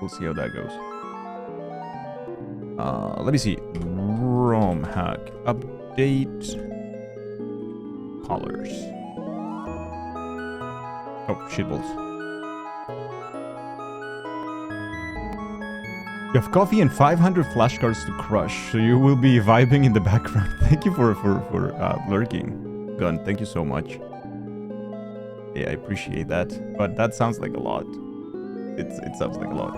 We'll see how that goes. Let me see. ROM hack. Update. Colors. Oh, shitballs. You have coffee and 500 flashcards to crush, so you will be vibing in the background. Thank you for lurking. Gun, thank you so much. Yeah, I appreciate that. But that sounds like a lot. It sounds like a lot.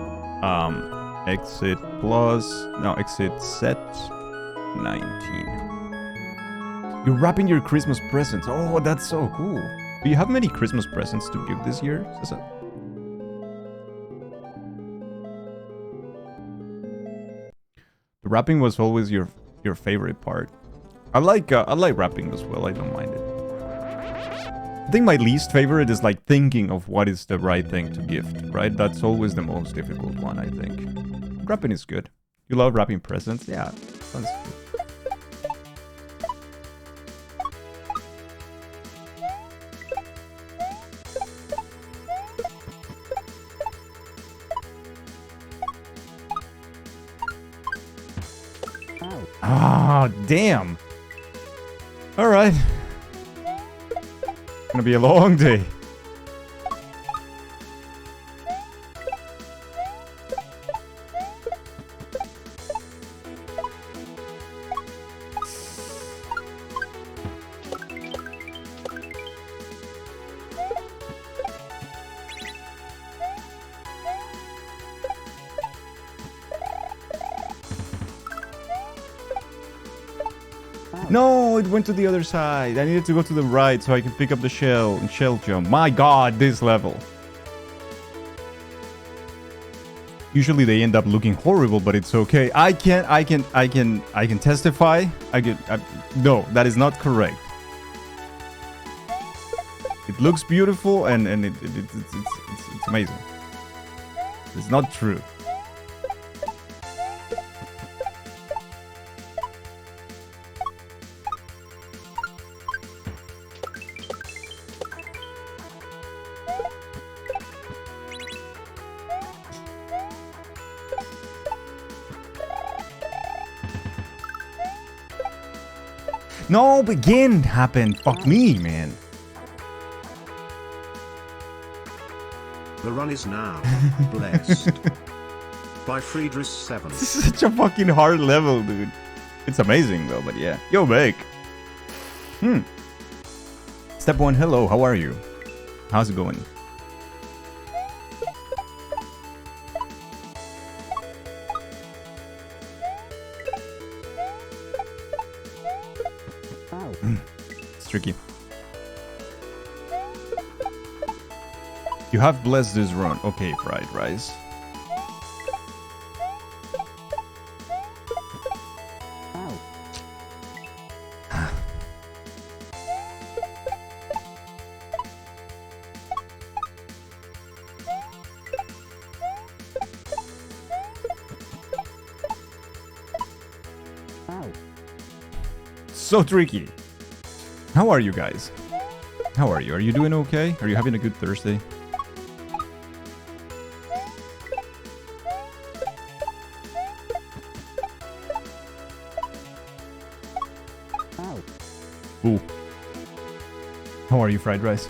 Exit plus... No, exit set 19. You're wrapping your Christmas presents. Oh, that's so cool. Do you have many Christmas presents to give this year, Cesar? The wrapping was always your favorite part. I like wrapping as well. I don't mind it. I think my least favorite is like thinking of what is the right thing to gift, right? That's always the most difficult one, I think. Wrapping is good. You love wrapping presents? Yeah, sounds good. Ah, damn. All right. Gonna be a long day. No, it went to the other side. I needed to go to the right so I can pick up the shell and shell jump. My god, this level. Usually they end up looking horrible, but it's okay. I can testify. No, that is not correct. It looks beautiful and it's amazing. It's not true. No, begin happened. Fuck me, man. The run is now blessed by Friedrich 7. This is such a fucking hard level, dude. It's amazing though, but yeah. Yo, Bake. Step 1, hello, how are you? How's it going? It's tricky. You have blessed this run. Okay, fried rice. So tricky. How are you guys? How are you? Are you doing okay? Are you having a good Thursday? Ooh. How are you, fried rice?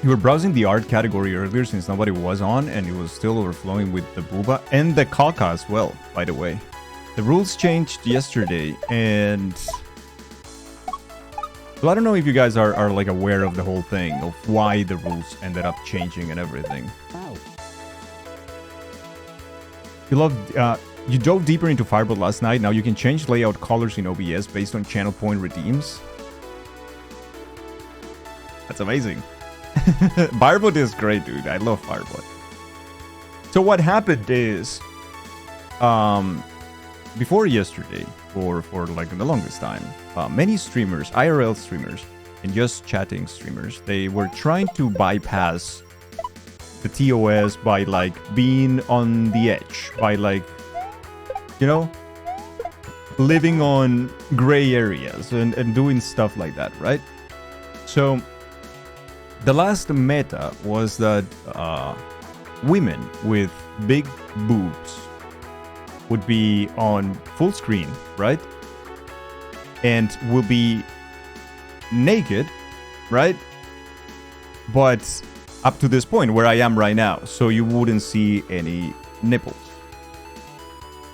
You were browsing the art category earlier since nobody was on, and it was still overflowing with the booba and the caca as well, by the way. The rules changed yesterday, and... So I don't know if you guys are like aware of the whole thing, of why the rules ended up changing and everything. You dove deeper into Fireball last night. Now you can change layout colors in OBS based on channel point redeems. That's amazing. Fireball is great, dude. I love Fireball. So what happened is, before yesterday, for like the longest time, many streamers, IRL streamers, and just chatting streamers, they were trying to bypass the TOS by like being on the edge, by like, you know, living on gray areas and doing stuff like that, right? So the last meta was that women with big boobs would be on full screen, right? And will be naked, right? But up to this point where I am right now, so you wouldn't see any nipples.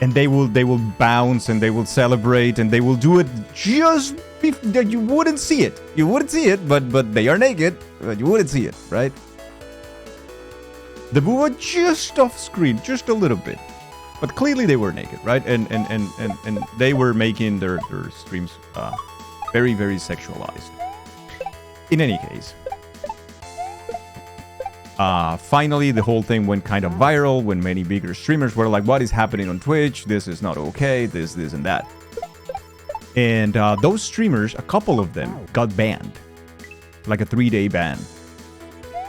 And they will bounce and they will celebrate and they will do it just that you wouldn't see it. You wouldn't see it, but they are naked, but you wouldn't see it, right? The boob were just off screen, just a little bit. But clearly they were naked, right? And they were making their streams very, very sexualized. In any case, finally the whole thing went kind of viral when many bigger streamers were like, what is happening on Twitch? This is not okay, this and that. And those streamers, a couple of them got banned. Like a 3-day ban.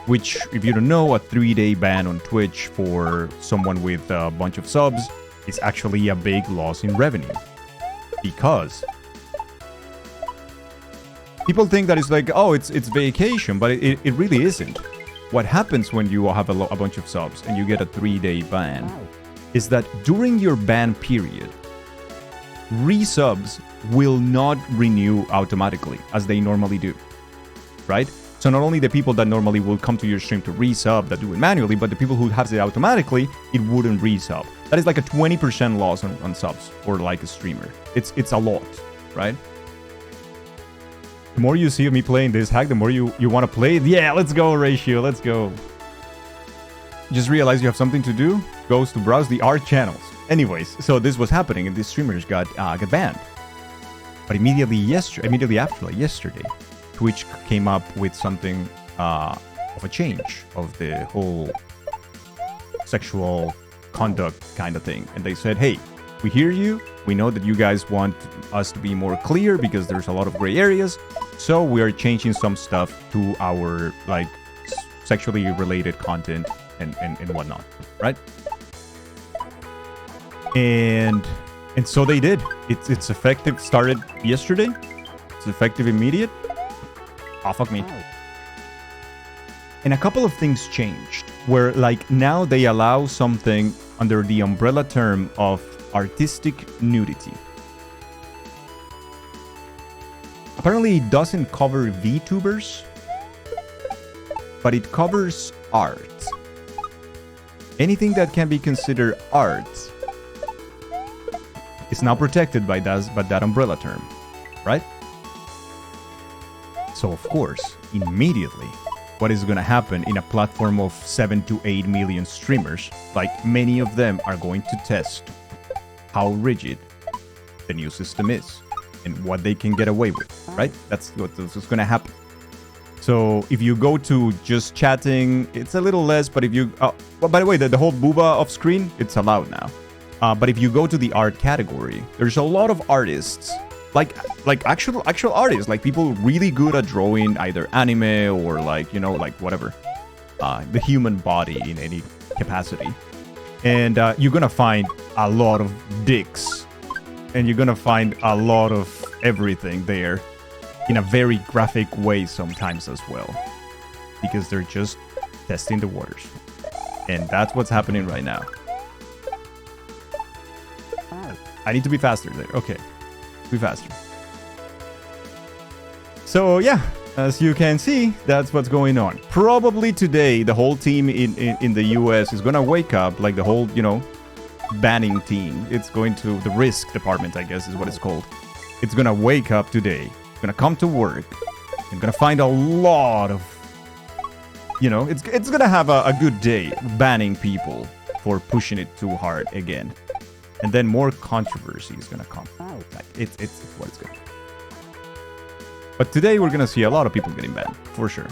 Which, if you don't know, a 3-day ban on Twitch for someone with a bunch of subs is actually a big loss in revenue. Because people think that it's like, oh, it's vacation, but it really isn't. What happens when you have a bunch of subs and you get a 3-day ban is that during your ban period, resubs will not renew automatically as they normally do, right? So not only the people that normally will come to your stream to resub that do it manually, but the people who have it automatically, it wouldn't resub. That is like a 20% loss on subs for like a streamer. It's a lot, right? The more you see of me playing this hack, the more you want to play it. Yeah, let's go, Ratio, let's go. Just realize you have something to do. Goes to browse the art channels. Anyways, so this was happening and these streamers got banned. But immediately after, like yesterday, Twitch came up with something of a change of the whole sexual conduct kind of thing. And they said, hey, we hear you. We know that you guys want us to be more clear because there's a lot of gray areas. So we are changing some stuff to our like sexually related content and whatnot, right? And so they did. It's effective. Started yesterday. It's effective immediate. Oh, fuck me. And a couple of things changed where like now they allow something under the umbrella term of artistic nudity. Apparently it doesn't cover VTubers, but it covers art. Anything that can be considered art is now protected by that umbrella term, right? So of course, immediately, what is going to happen in a platform of 7 to 8 million streamers, like many of them are going to test how rigid the new system is and what they can get away with, right? That's what's going to happen. So if you go to just chatting, it's a little less, but if you... well, by the way, the whole booba off screen, it's allowed now. But if you go to the art category, there's a lot of artists, like actual artists, like people really good at drawing either anime or like, you know, like whatever, the human body in any capacity. And you're gonna find a lot of dicks, and you're gonna find a lot of everything there in a very graphic way sometimes as well, because they're just testing the waters. And that's what's happening right now. I need to be faster there. Okay. Be faster. So yeah, as you can see, that's what's going on. Probably today, the whole team in the US is gonna wake up, like the whole, you know, banning team. It's going to the risk department, I guess is what it's called. It's gonna wake up today, gonna come to work, and gonna find a lot of, you know, it's gonna have a good day banning people for pushing it too hard again. And then more controversy is gonna come. Like, it's what it's gonna be. But today we're gonna see a lot of people getting banned, for sure.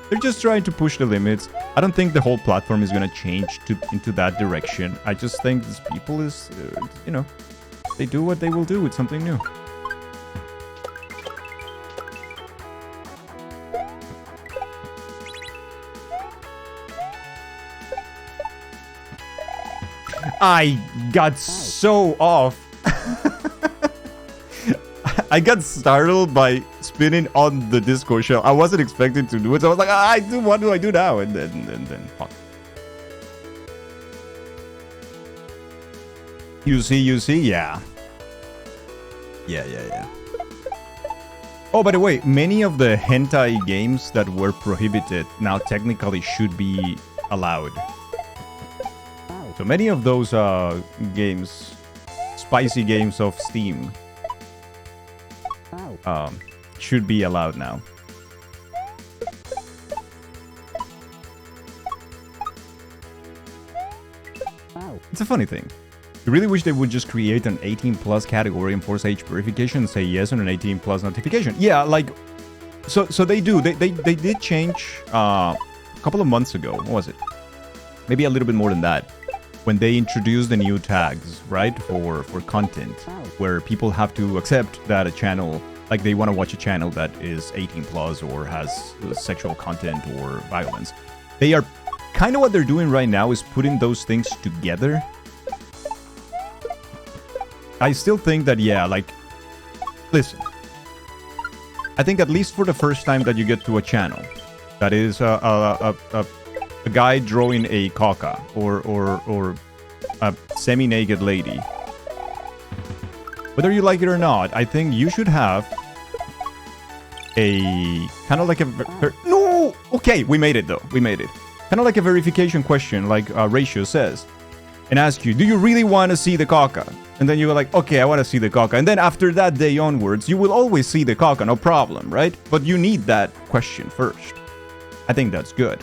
They're just trying to push the limits. I don't think the whole platform is gonna change into that direction. I just think these people is, you know, they do what they will do with something new. I got so off. I got startled by spinning on the Discord shell. I wasn't expecting to do it. So I was like, what do I do now? And then fuck. You see, yeah. Yeah. Oh, by the way, many of the hentai games that were prohibited now technically should be allowed. So many of those games, spicy games of Steam, should be allowed now. It's a funny thing. I really wish they would just create an 18 plus category and force age verification and say yes on an 18 plus notification. Yeah, like, so they do. They did change a couple of months ago. What was it? Maybe a little bit more than that. When they introduced the new tags, right, for content, where people have to accept that a channel, like they want to watch a channel that is 18 plus or has sexual content or violence. They are kind of what they're doing right now is putting those things together. I still think that, yeah, like, listen, I think at least for the first time that you get to a channel that is a guy drawing a caca or a semi-naked lady, whether you like it or not, I think you should have a kind of like a no. Okay, we made it though. We made it. Kind of like a verification question, like Ratio says, and ask you, do you really want to see the caca? And then you're like, okay, I want to see the caca. And then after that day onwards, you will always see the caca, no problem, right? But you need that question first. I think that's good.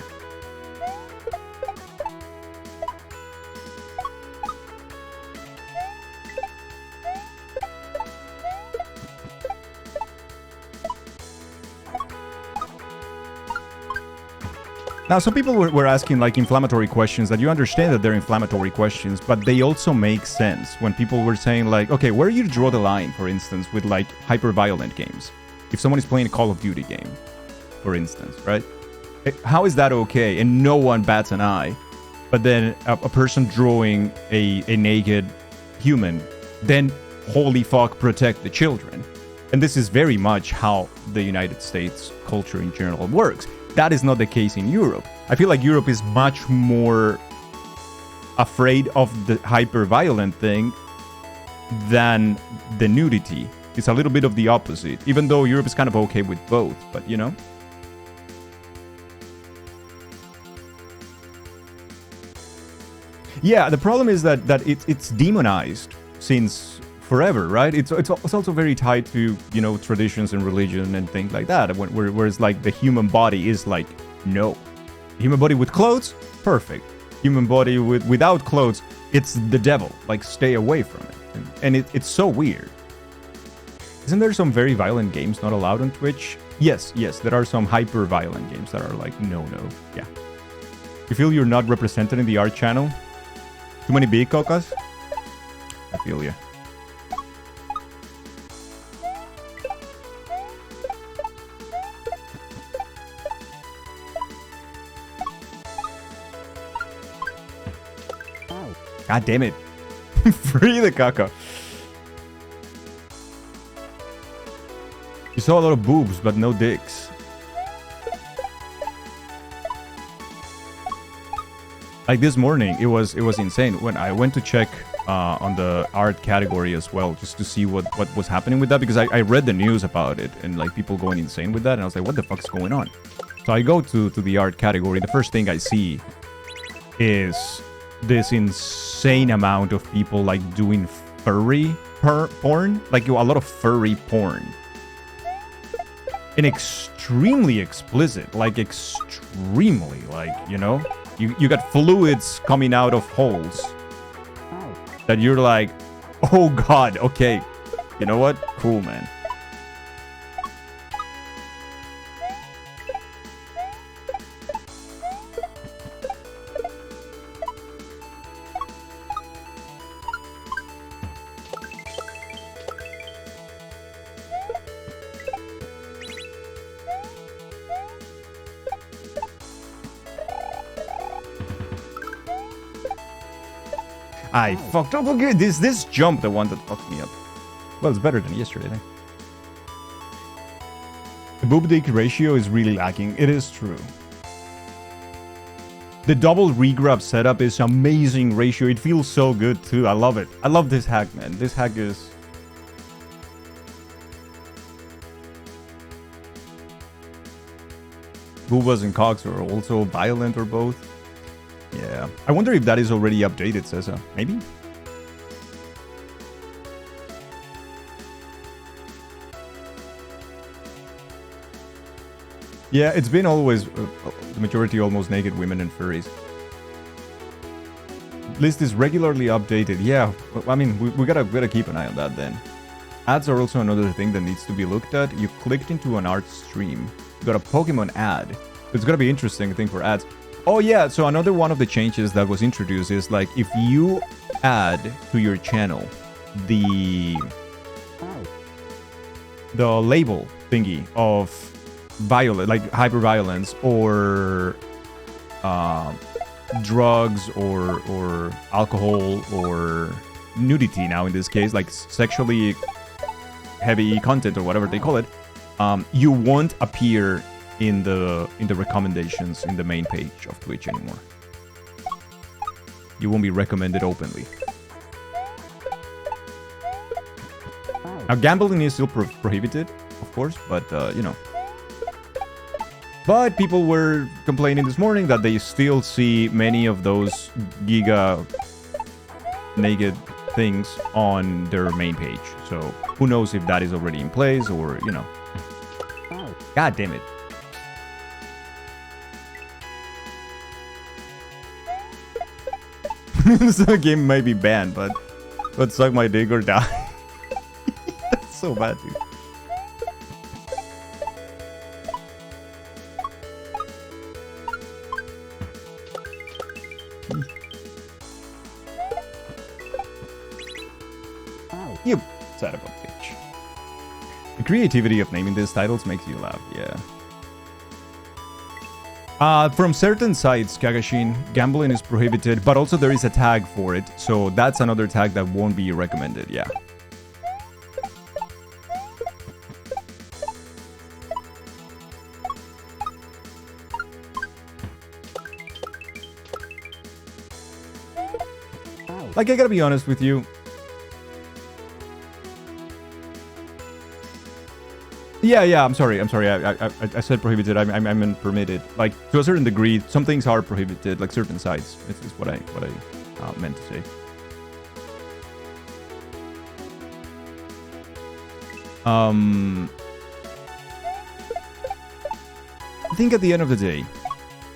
Now, some people were asking like inflammatory questions that you understand that they're inflammatory questions, but they also make sense when people were saying like, okay, where do you draw the line, for instance, with like hyper-violent games? If someone is playing a Call of Duty game, for instance, right? How is that okay? And no one bats an eye. But then a person drawing a naked human, then holy fuck, protect the children. And this is very much how the United States culture in general works. That is not the case in Europe. I feel like Europe is much more afraid of the hyper-violent thing than the nudity. It's a little bit of the opposite, even though Europe is kind of okay with both, but you know? Yeah, the problem is that it's demonized since forever, right? It's also very tied to, you know, traditions and religion and things like that. Whereas like the human body is like, no. Human body with clothes, perfect. Human body without clothes, it's the devil. Like, stay away from it. And it's so weird. Isn't there some very violent games not allowed on Twitch? Yes, there are some hyper-violent games that are like, no. Yeah. You feel you're not represented in the art channel? Too many big cocas? I feel you. God damn it. Free the caca. You saw a lot of boobs, but no dicks. Like this morning, it was insane. When I went to check on the art category as well, just to see what was happening with that, because I read the news about it and like people going insane with that, and I was like, what the fuck's going on? So I go to the art category. The first thing I see is this insane amount of people like doing furry porn, like a lot of furry porn, and extremely explicit, like extremely, like, you know, you got fluids coming out of holes that you're like, oh god, okay, you know what, cool, man. I fucked up again. This jump, the one that fucked me up. Well, it's better than yesterday. Eh? The boob dick ratio is really lacking. It is true. The double regrab setup is amazing ratio. It feels so good too. I love it. I love this hack, man. This hack is... Boobas and cocks are also violent or both. Yeah. I wonder if that is already updated, Cesar. Maybe? Yeah, it's been always the majority almost naked women and furries. List is regularly updated. Yeah, I mean, we gotta keep an eye on that then. Ads are also another thing that needs to be looked at. You clicked into an art stream. You got a Pokemon ad. It's gonna be interesting, I think, for ads. Oh yeah, so another one of the changes that was introduced is like if you add to your channel the label thingy of violent, like hyper-violence or drugs or alcohol or nudity now in this case, like sexually heavy content or whatever they call it, you won't appear in the recommendations in the main page of Twitch anymore. You won't be recommended openly. Now gambling is still prohibited, of course, but you know. But people were complaining this morning that they still see many of those giga naked things on their main page. So who knows if that is already in place or, you know. God damn it. This game might be banned, but suck my dick or die. That's so bad, dude. You sad about bitch. The creativity of naming these titles makes you laugh, yeah. From certain sites, Kagashin, gambling is prohibited, but also there is a tag for it, so that's another tag that won't be recommended, yeah. Like, I gotta be honest with you. Yeah, I'm sorry. I said prohibited. I meant permitted. Like, to a certain degree, some things are prohibited, like certain sites. Is what I meant to say. I think at the end of the day,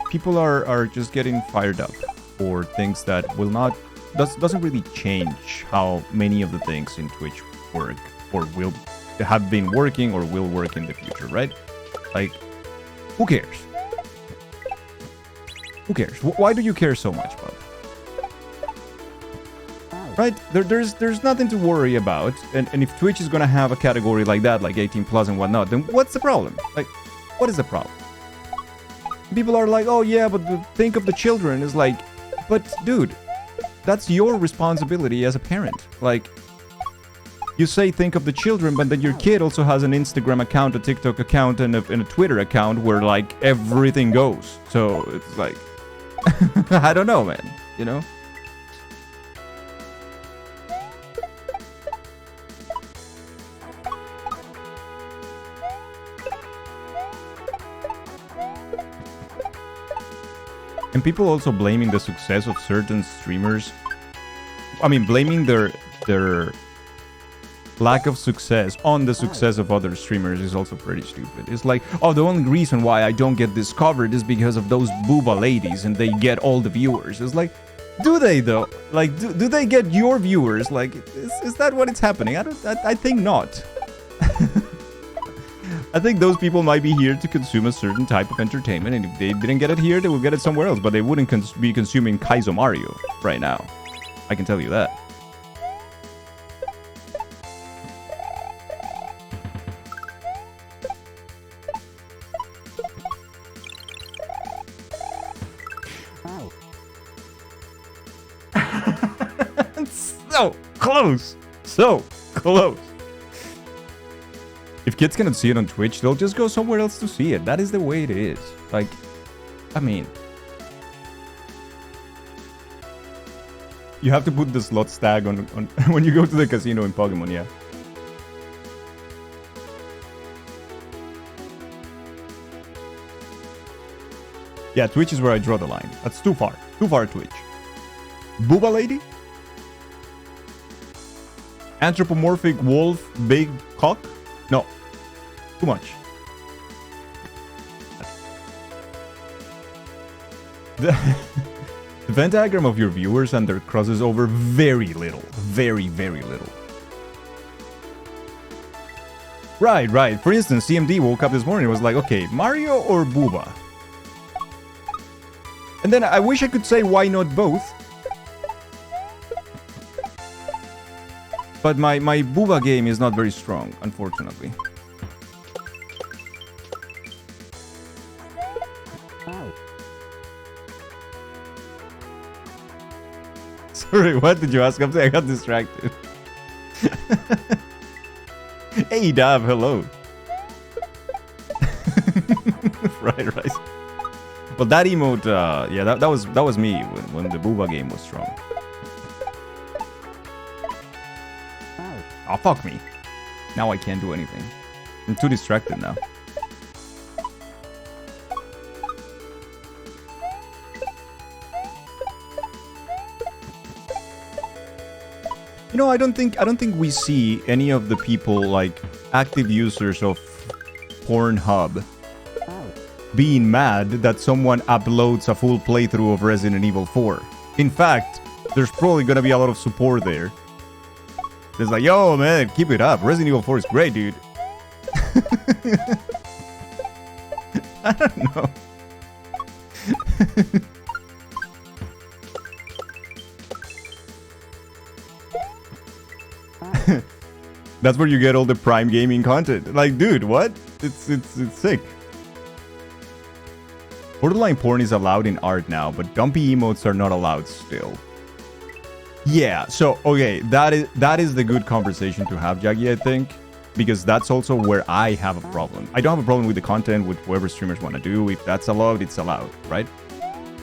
people are just getting fired up for things that will not... doesn't really change how many of the things in Twitch work or will have been working or will work in the future, right? Like, who cares? Who cares? Why do you care so much, Bob? Right? There's nothing to worry about, and if Twitch is gonna have a category like that, like 18 plus and whatnot, then what's the problem? Like, what is the problem? People are like, oh yeah, but think of the children. It's like, but dude, that's your responsibility as a parent. Like, you say think of the children, but then your kid also has an Instagram account, a TikTok account, and a Twitter account where, like, everything goes. So, it's like... I don't know, man. You know? And people also blaming the success of certain streamers. I mean, blaming their lack of success on the success of other streamers is also pretty stupid. It's like, oh, the only reason why I don't get discovered is because of those booba ladies and they get all the viewers. It's like, do they though? Like, do they get your viewers? Like, is that what is happening? I think not. I think those people might be here to consume a certain type of entertainment, and if they didn't get it here, they will get it somewhere else, but they wouldn't be consuming Kaizo Mario right now. I can tell you that. So close! So close! If kids cannot see it on Twitch, they'll just go somewhere else to see it. That is the way it is. Like, I mean, You have to put the slot tag on when you go to the casino in Pokemon, yeah. Yeah, Twitch is where I draw the line. That's too far. Too far, Twitch. Booba lady? Anthropomorphic wolf, big cock? No. Too much. The Venn diagram of your viewers and their crosses over very little. Very, very little. Right, right. For instance, CMD woke up this morning and was like, okay, Mario or Booba? And then I wish I could say why not both. But my Booba game is not very strong, unfortunately. Sorry, what did you ask? I got distracted. Hey, Dav, hello. Right, right. Well, that emote, yeah, that was me when the Booba game was strong. Oh, fuck me. Now I can't do anything. I'm too distracted now. You know, I don't think we see any of the people, like, active users of Pornhub being mad that someone uploads a full playthrough of Resident Evil 4. In fact, there's probably gonna be a lot of support there. It's like, yo, man, keep it up. Resident Evil 4 is great, dude. I don't know. That's where you get all the Prime Gaming content. Like, dude, what? It's sick. Borderline porn is allowed in art now, but dumpy emotes are not allowed still. Yeah, so, okay, that is the good conversation to have, Jaggy, I think. Because that's also where I have a problem. I don't have a problem with the content, with whatever streamers want to do. If that's allowed, it's allowed, right?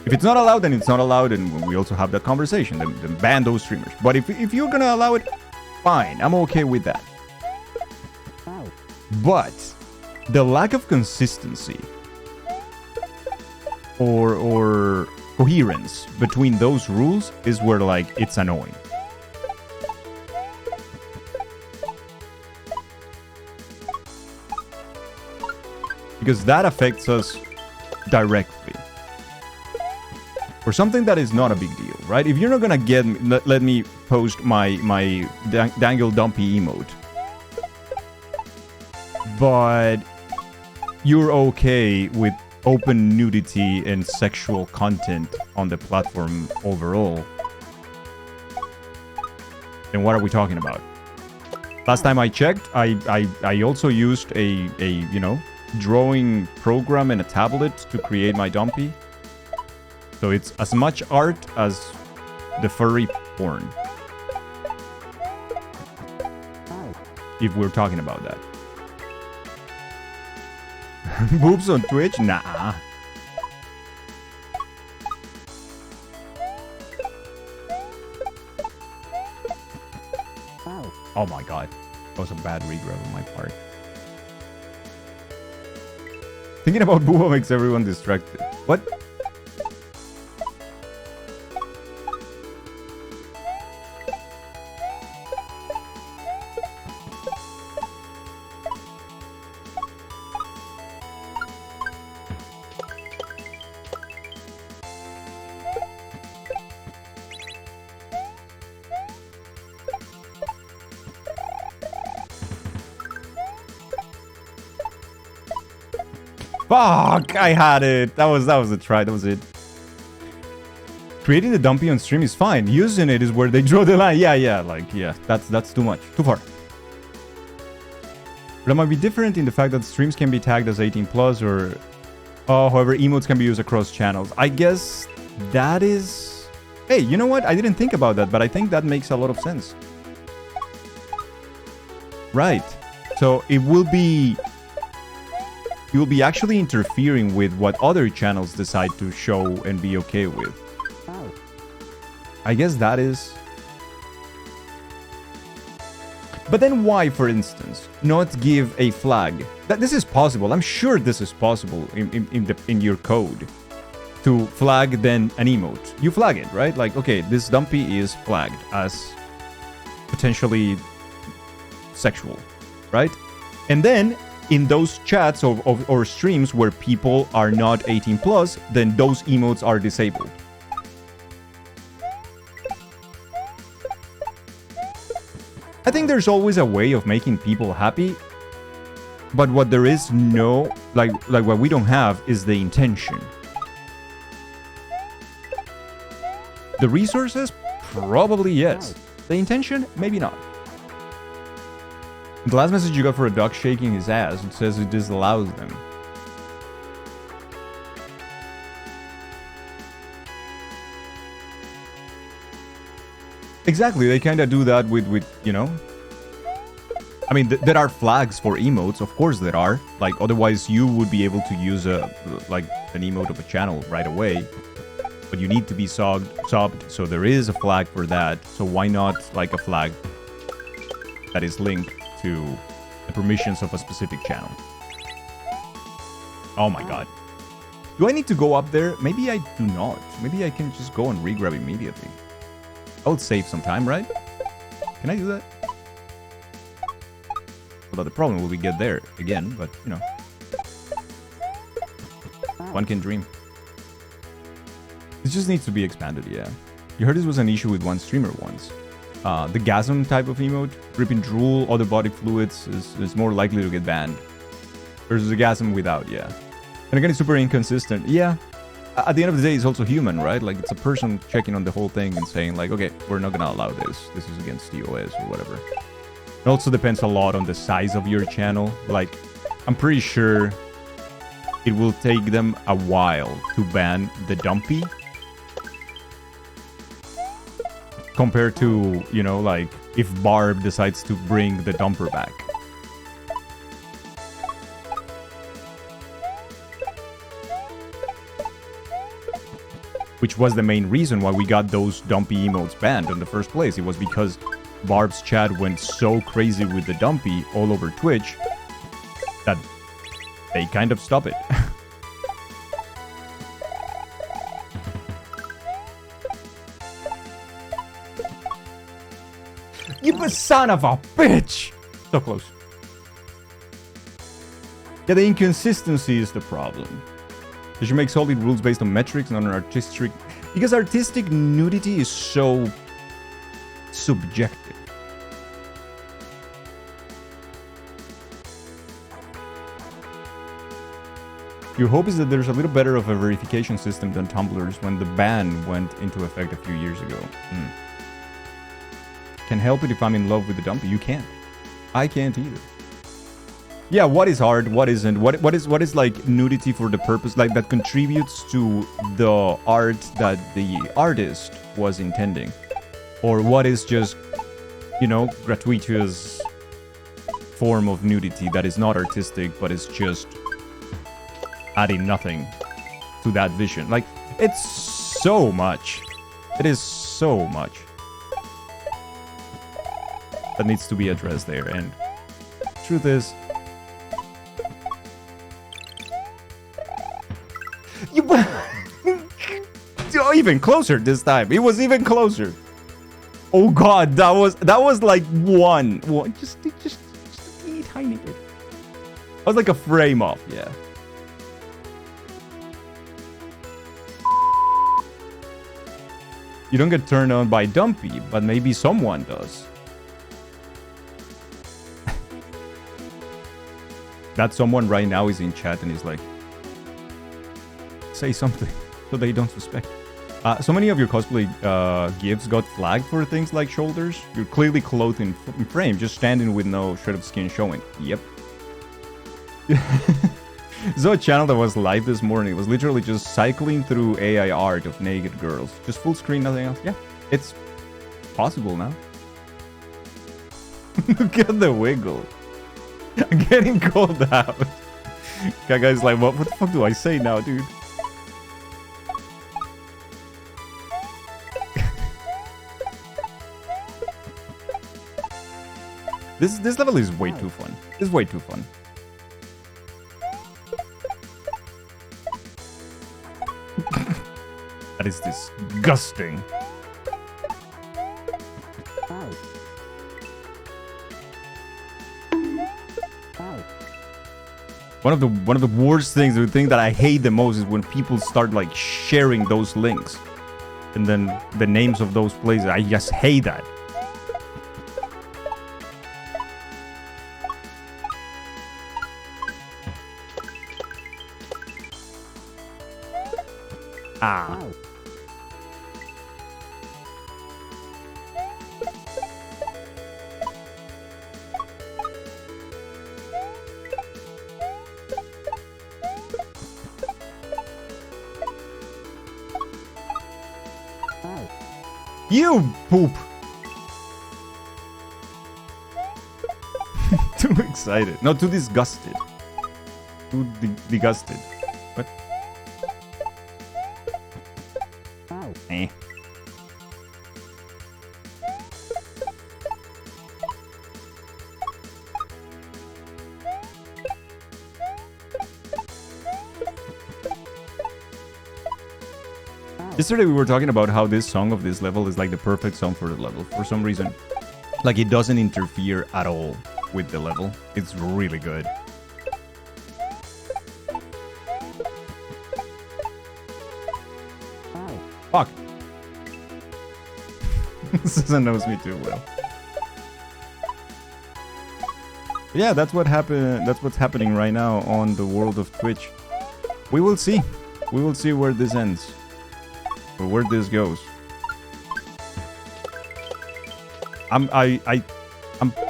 If it's not allowed, then it's not allowed, and we also have that conversation. Then ban those streamers. But if you're gonna allow it, fine, I'm okay with that. But the lack of consistency or coherence between those rules is where, like, it's annoying. Because that affects us directly. For something that is not a big deal, right? If you're not gonna let me post my dangle dumpy emote, but you're okay with open nudity and sexual content on the platform overall, then what are we talking about? Last time I checked, I also used a you know, drawing program and a tablet to create my dumpy. So it's as much art as the furry porn. If we're talking about that. Boobs on Twitch? Nah. Oh my god. That was a bad regrab on my part. Thinking about Booba makes everyone distracted. What? Fuck! I had it. That was a try. That was it. Creating the dumpy on stream is fine. Using it is where they draw the line. Yeah. Like, yeah. That's too much. Too far. But it might be different in the fact that streams can be tagged as 18 plus, or however, emotes can be used across channels. I guess that is. Hey, you know what? I didn't think about that, but I think that makes a lot of sense. Right. So it will be. You will be actually interfering with what other channels decide to show and be okay with. I guess that is... But then why, for instance, not give a flag? That this is possible. I'm sure this is possible in your code. To flag then an emote. You flag it, right? Like, okay, this dumpy is flagged as potentially sexual, right? And then in those chats or streams where people are not 18 plus, then those emotes are disabled. I think there's always a way of making people happy, but what there is no, like what we don't have is the intention. The resources? Probably yes. The intention? Maybe not. The last message you got for a dog shaking his ass, it says it disallows them. Exactly, they kind of do that with, you know... I mean, there are flags for emotes, of course there are. Like, otherwise you would be able to use like an emote of a channel right away. But you need to be subbed, so there is a flag for that. So why not, like, a flag that is linked to the permissions of a specific channel? Oh my god. Do I need to go up there? Maybe I do not. Maybe I can just go and regrab immediately. I will save some time, right? Can I do that? Although the problem will be get there again, but, you know. One can dream. This just needs to be expanded, yeah. You heard this was an issue with one streamer once. The gasm type of emote, dripping drool, other body fluids is more likely to get banned. Versus the gasm without, yeah. And again, it's super inconsistent. Yeah. At the end of the day, it's also human, right? Like, it's a person checking on the whole thing and saying, like, okay, we're not gonna allow this. This is against TOS or whatever. It also depends a lot on the size of your channel. Like, I'm pretty sure it will take them a while to ban the dumpy. Compared to, you know, like, if Barb decides to bring the dumper back. Which was the main reason why we got those dumpy emotes banned in the first place. It was because Barb's chat went so crazy with the dumpy all over Twitch that they kind of stopped it. You son of a bitch! So close. Yeah, the inconsistency is the problem. They should make solid rules based on metrics, not on artistic... Because artistic nudity is so... subjective. Your hope is that there's a little better of a verification system than Tumblr's when the ban went into effect a few years ago. Can help it if I'm in love with the dumpy. You can't. I can't either. Yeah, what is hard? What isn't? What is like nudity for the purpose, like that contributes to the art that the artist was intending, or what is just, you know, gratuitous form of nudity that is not artistic but is just adding nothing to that vision. Like, it's so much. It is so much that needs to be addressed there, and truth is, oh, even closer this time. It was even closer. Oh god, that was like one just a teeny tiny bit. That was like a frame off, yeah. You don't get turned on by dumpy, but maybe someone does. That someone right now is in chat and is like, say something so they don't suspect. So many of your cosplay gifts got flagged for things like shoulders. You're clearly clothed in frame, just standing with no shred of skin showing. Yep. So a channel that was live this morning. It was literally just cycling through AI art of naked girls. Just full screen, nothing else. Yeah, it's possible now. Look at the wiggle. I'm getting called out. That guy's like, what the fuck do I say now, dude? This level is way too fun. It's way too fun. That is disgusting. One of the worst things, the thing that I hate the most is when people start like sharing those links. And then the names of those places. I just hate that. Ah. You poop. Too excited. No, too disgusted. Too disgusted. What? Eh. Yesterday we were talking about how this song of this level is like the perfect song for the level. For some reason, like it doesn't interfere at all with the level. It's really good. Fuck. Susan knows me too well. But yeah, that's what happened. That's what's happening right now on the world of Twitch. We will see. We will see where this ends. Or where this goes. I'm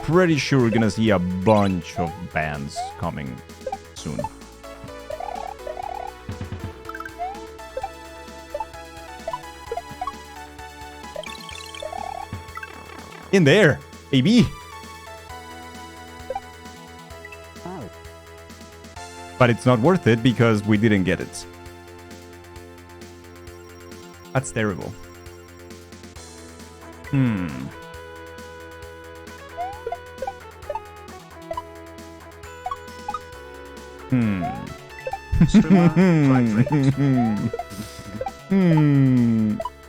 pretty sure we're gonna see a bunch of bans coming soon. In there, baby. But it's not worth it because we didn't get it. That's terrible.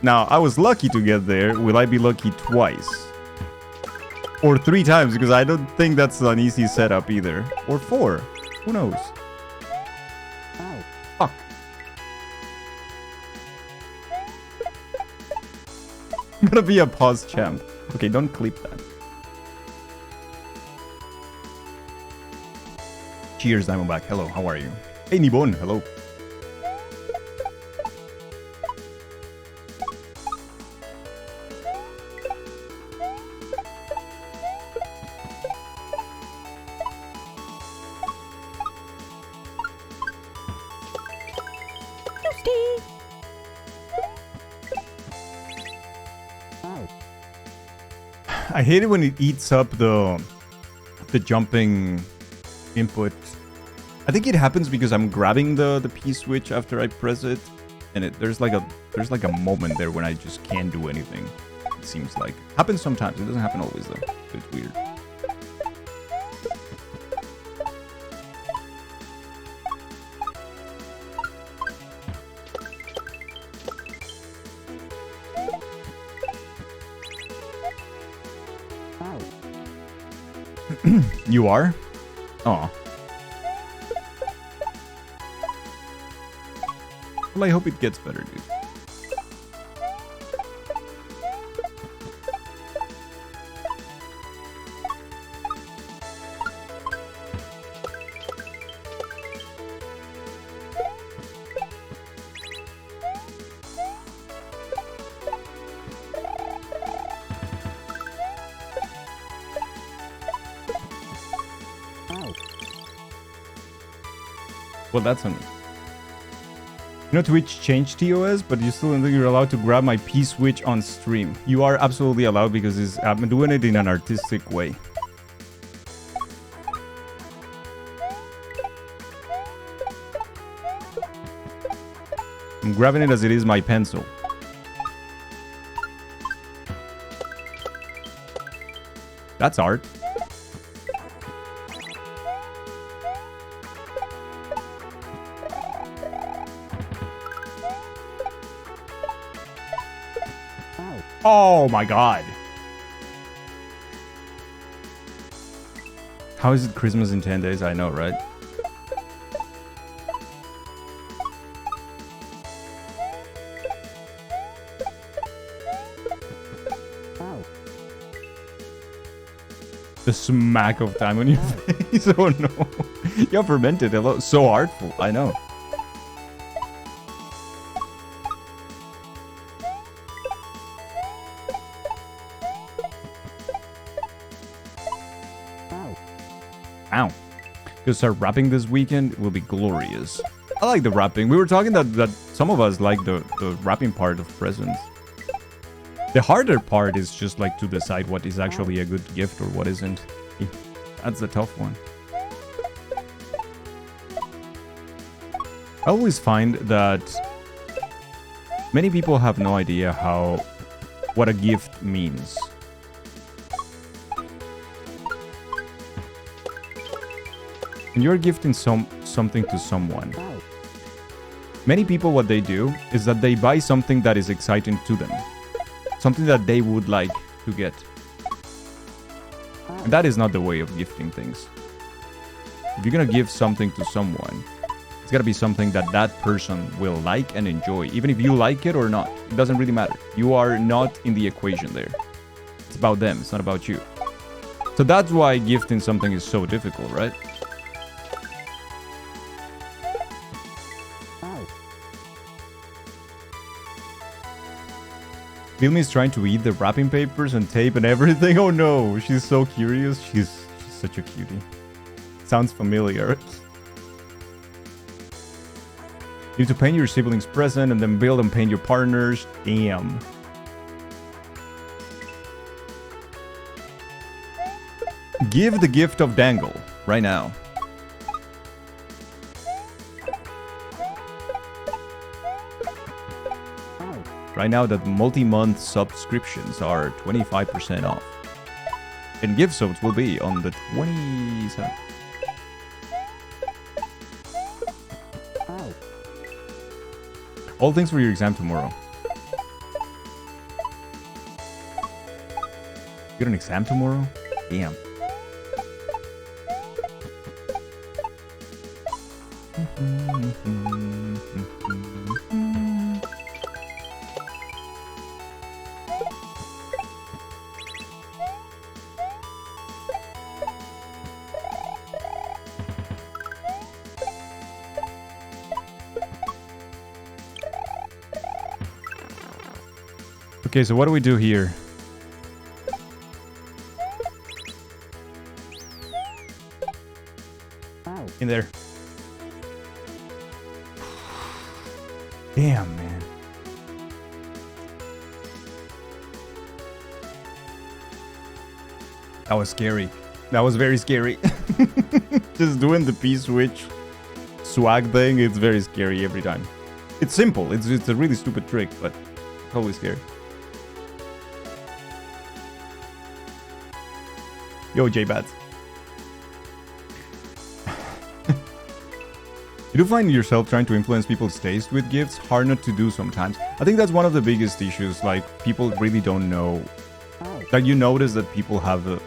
Now, I was lucky to get there. Will I be lucky twice? Or 3 times? Because I don't think that's an easy setup either. Or 4. Who knows? Fuck. I'm gonna be a pause champ. Okay, don't clip that. Cheers, Diamondback. Hello, how are you? Hey, Nibon. Hello. I hate it when it eats up the jumping input. I think it happens because I'm grabbing the P switch after I press it, and there's like a moment there when I just can't do anything. It seems like happens sometimes. It doesn't happen always though. But it's weird. You are? Oh. Well, I hope it gets better, dude. Well, that's on me. You know, Twitch changed TOS, but you still don't think you're allowed to grab my P-switch on stream. You are absolutely allowed because I'm doing it in an artistic way. I'm grabbing it as it is my pencil. That's art. Oh my god. How is it Christmas in 10 days? I know, right? The smack of time on your face. Oh no. You fermented a lot. So artful. I know. Ow. Gonna start rapping this weekend. It will be glorious. I like the rapping. We were talking that some of us like the rapping part of presents. The harder part is just like to decide what is actually a good gift or what isn't. That's the tough one. I always find that many people have no idea what a gift means. When you're gifting something to someone, many people, what they do is that they buy something that is exciting to them. Something that they would like to get. And that is not the way of gifting things. If you're gonna give something to someone, it's gotta be something that that person will like and enjoy. Even if you like it or not, it doesn't really matter. You are not in the equation there. It's about them, it's not about you. So that's why gifting something is so difficult, right? Vilmi is trying to eat the wrapping papers and tape and everything. Oh no, she's so curious. She's such a cutie. Sounds familiar. You need to paint your siblings' present and then build and paint your partners. Damn. Give the gift of dangle right now. Right now, that multi-month subscriptions are 25% off. And gift subs will be on the 27th. All things for your exam tomorrow. You got an exam tomorrow? Damn. Okay, so what do we do here? In there. Damn, man. That was scary. That was very scary. Just doing the P-switch swag thing, it's very scary every time. It's simple. It's a really stupid trick, but totally scary. Yo, J-Bats. You do find yourself trying to influence people's taste with gifts? Hard not to do sometimes. I think that's one of the biggest issues. Like, people really don't know. Like, you notice that people have a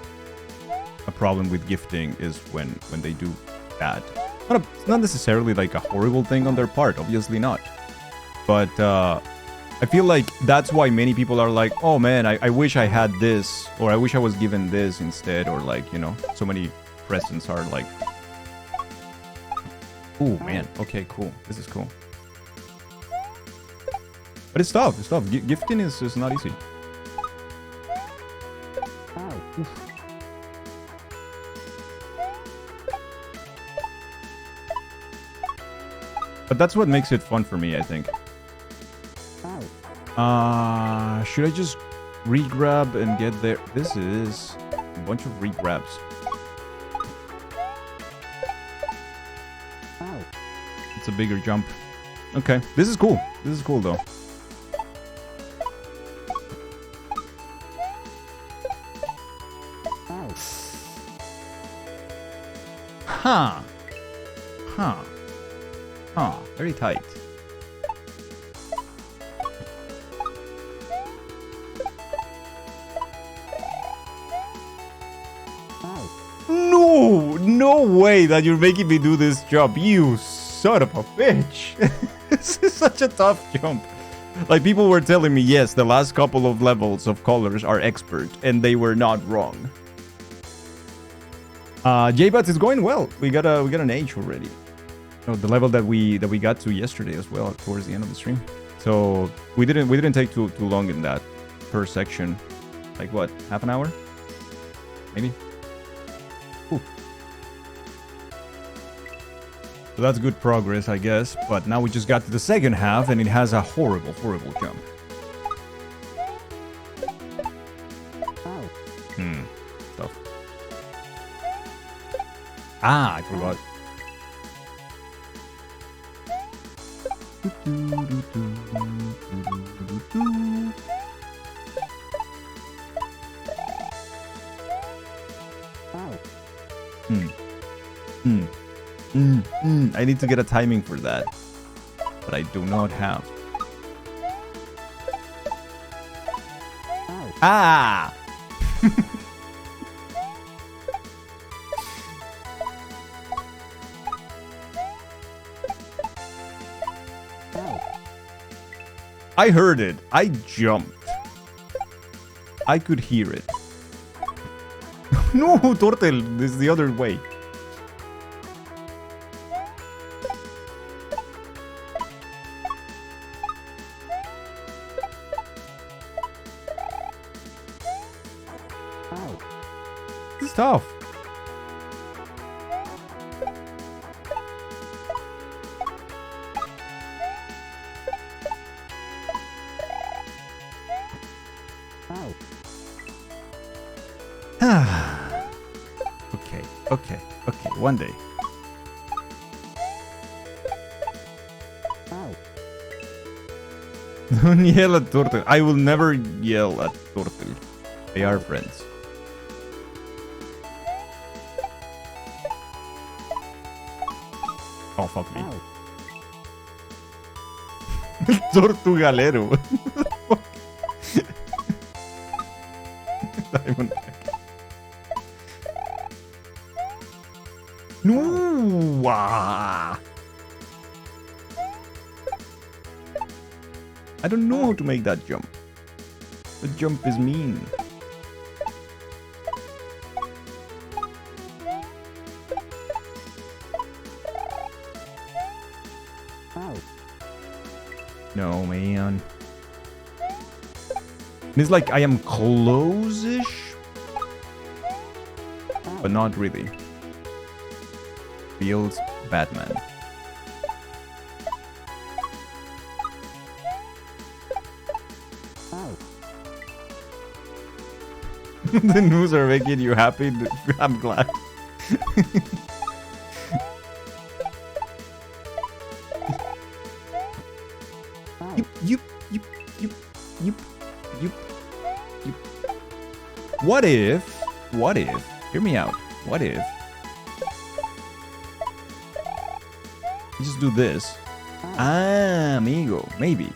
problem with gifting is when they do that. Not necessarily like a horrible thing on their part. Obviously not. But, I feel like that's why many people are like, oh man, I wish I had this, or I wish I was given this instead, or like, you know, so many presents are like, oh man, okay, cool, this is cool. But it's tough, it's tough. Gifting is not easy. But that's what makes it fun for me, I think. Should I just regrab and get there? This is a bunch of regrabs. It's a bigger jump. Okay, this is cool. This is cool though. Huh. Huh. Huh. Very tight. No, no way that you're making me do this jump. You son of a bitch. This is such a tough jump. Like, people were telling me, yes, the last couple of levels of colors are expert, and they were not wrong. J-Bats is going well. We got an H already. No, the level that we got to yesterday as well, towards the end of the stream. So we didn't take too long in that per section. Like what, half an hour? Maybe. Ooh. So that's good progress, I guess. But now we just got to the second half, and it has a horrible, horrible jump. Tough. Ah, I forgot. I need to get a timing for that, but I do not have. Ah! I heard it. I jumped. I could hear it. No, Tortel, this is the other way. It's tough. Okay, one day. Don't yell at Turtle. I will never yell at Turtle. They are friends. Oh, fuck me. Tortugalero. Diamond. No! Ah. I don't know how to make that jump. The jump is mean. No, man. It's like I am close-ish, but not really. Feels Batman. The news are making you happy. I'm glad. Yup. What if, hear me out. What if you just do this? Ah, amigo, maybe.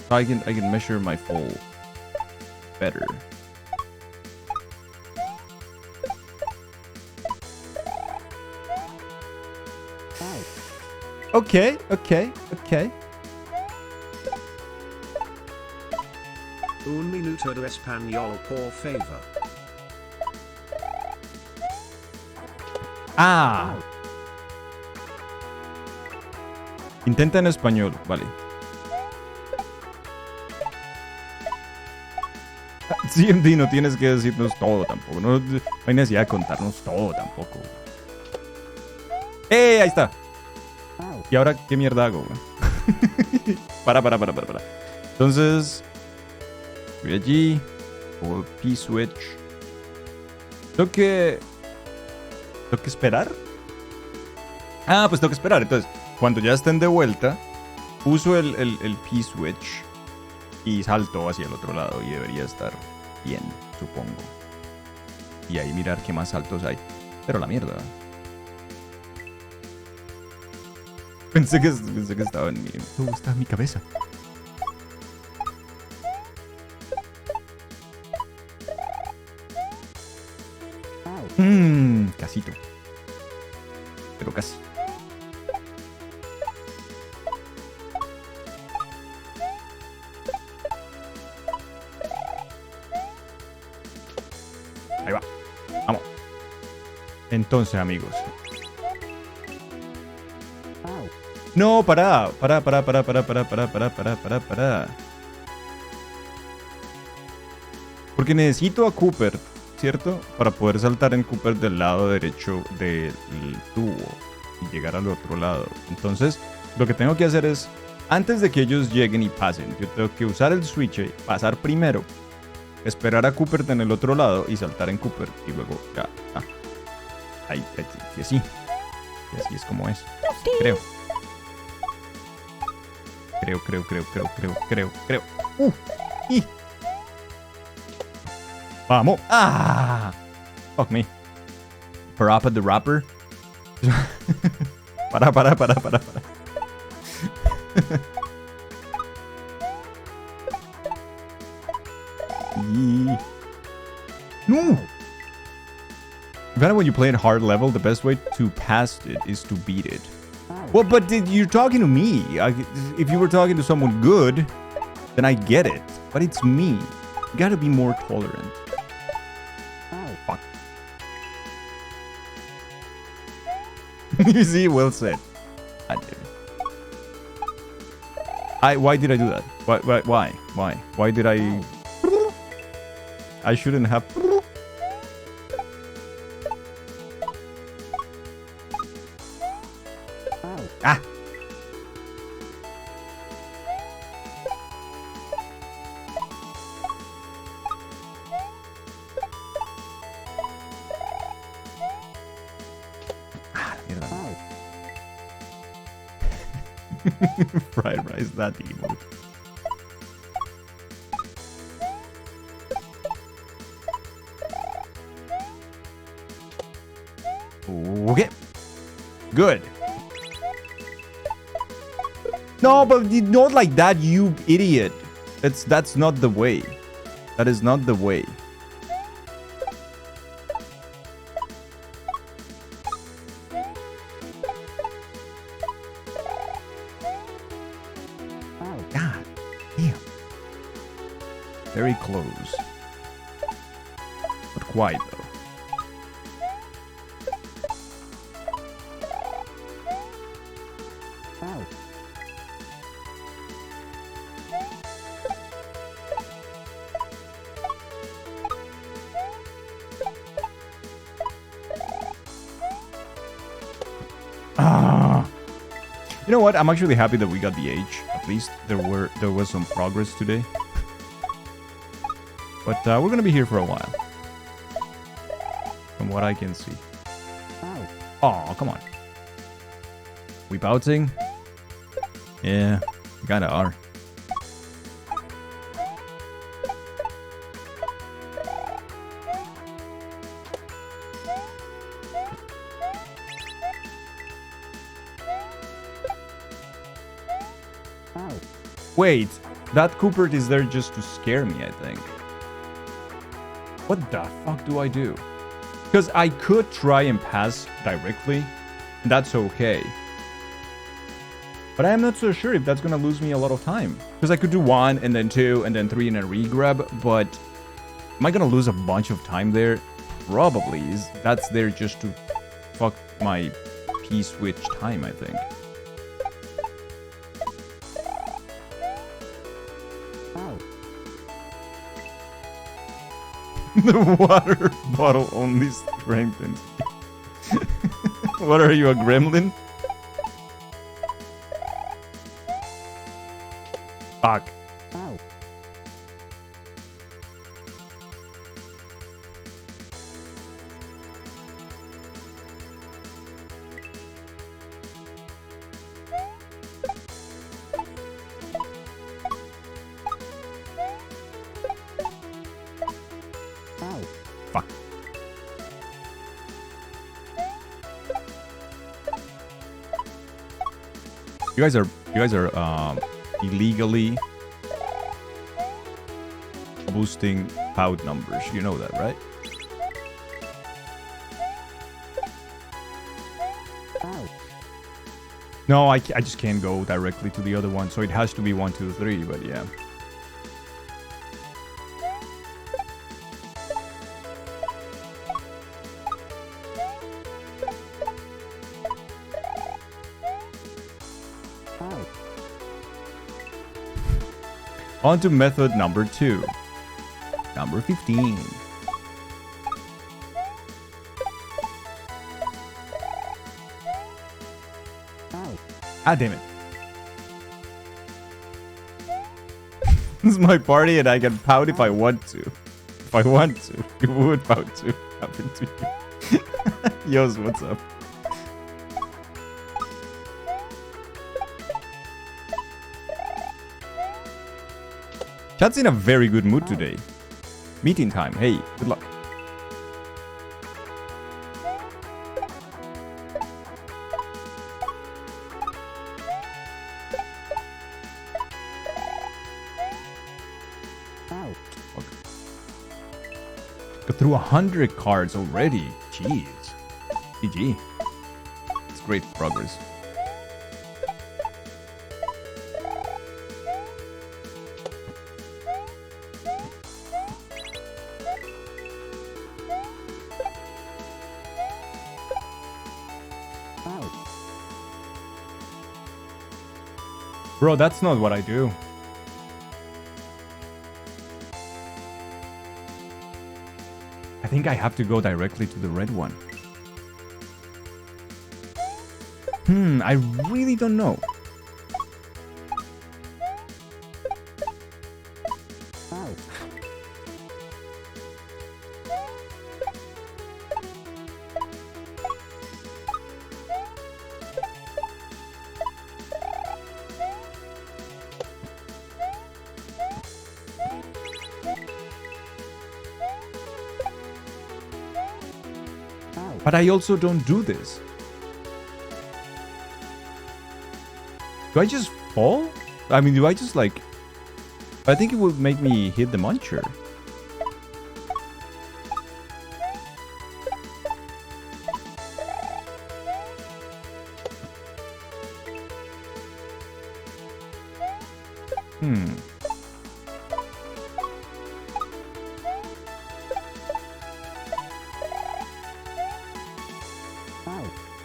So I can measure my fall better. Okay. Un minuto de español, por favor. Ah. Intenta en español, vale. CMD, no tienes que decirnos todo tampoco. No hay necesidad de contarnos todo tampoco. ¡Eh! Ahí está. ¿Y ahora qué mierda hago? Para. Entonces, voy allí. O P-Switch. Tengo que esperar. Ah, pues tengo que esperar. Entonces, cuando ya estén de vuelta, uso el P-Switch y salto hacia el otro lado. Y debería estar bien, supongo. Y ahí mirar qué más saltos hay. Pero la mierda. Pensé que estaba en mi... está en mi cabeza. Casito. Pero casi. Ahí va. Vamos. Entonces, amigos. No, pará. Porque necesito a Cooper, ¿cierto? Para poder saltar en Cooper del lado derecho del tubo y llegar al otro lado. Entonces, lo que tengo que hacer es, antes de que ellos lleguen y pasen, yo tengo que usar el switch, pasar primero, esperar a Cooper en el otro lado y saltar en Cooper. Y luego ya. Ahí, y así. Y así es como es. Creo. Creo. Y. Vamos. ¡Ah! Fuck me. Parappa the Rapper. para. No! Even when you play at hard level, the best way to pass it is to beat it. Well, but you're talking to me. If you were talking to someone good, then I get it. But it's me. You gotta be more tolerant. Fuck. You see, well said. I did it. Why did I do that? Why did I... I shouldn't have... Ah! Fried rice, that emote. Okay. Good. No, but not like that, you idiot. That's not the way. That is not the way. God damn. Very close. But quite though. You know what? I'm actually happy that we got the H. At least there was some progress today. But we're gonna be here for a while, from what I can see. Oh, come on. We bouncing? Yeah, we kinda are. Wait, that Cooper is there just to scare me, I think. What the fuck do I do? Because I could try and pass directly, and that's okay. But I am not so sure if that's gonna lose me a lot of time. Because I could do 1, and then 2, and then 3 in a re-grab, but am I gonna lose a bunch of time there? Probably. That's there just to fuck my P-switch time, I think. The water bottle only strengthens. What are you, a gremlin? Fuck. Fuck. You guys are illegally boosting pout numbers. You know that, right? No, I just can't go directly to the other one, so it has to be 1, 2, 3, but yeah. On to method number 2. Number 15. Ah, damn it. This is my party and I can pout if I want to. If I want to. It would pout to happen to you. Yos, what's up? Chat's in a very good mood today. Meeting time. Hey, good luck. Got through 100 cards already. Jeez. GG. It's great progress. Bro, that's not what I do. I think I have to go directly to the red one. I really don't know. But I also don't do this. Do I just fall? I mean, do I just like... I think it would make me hit the muncher.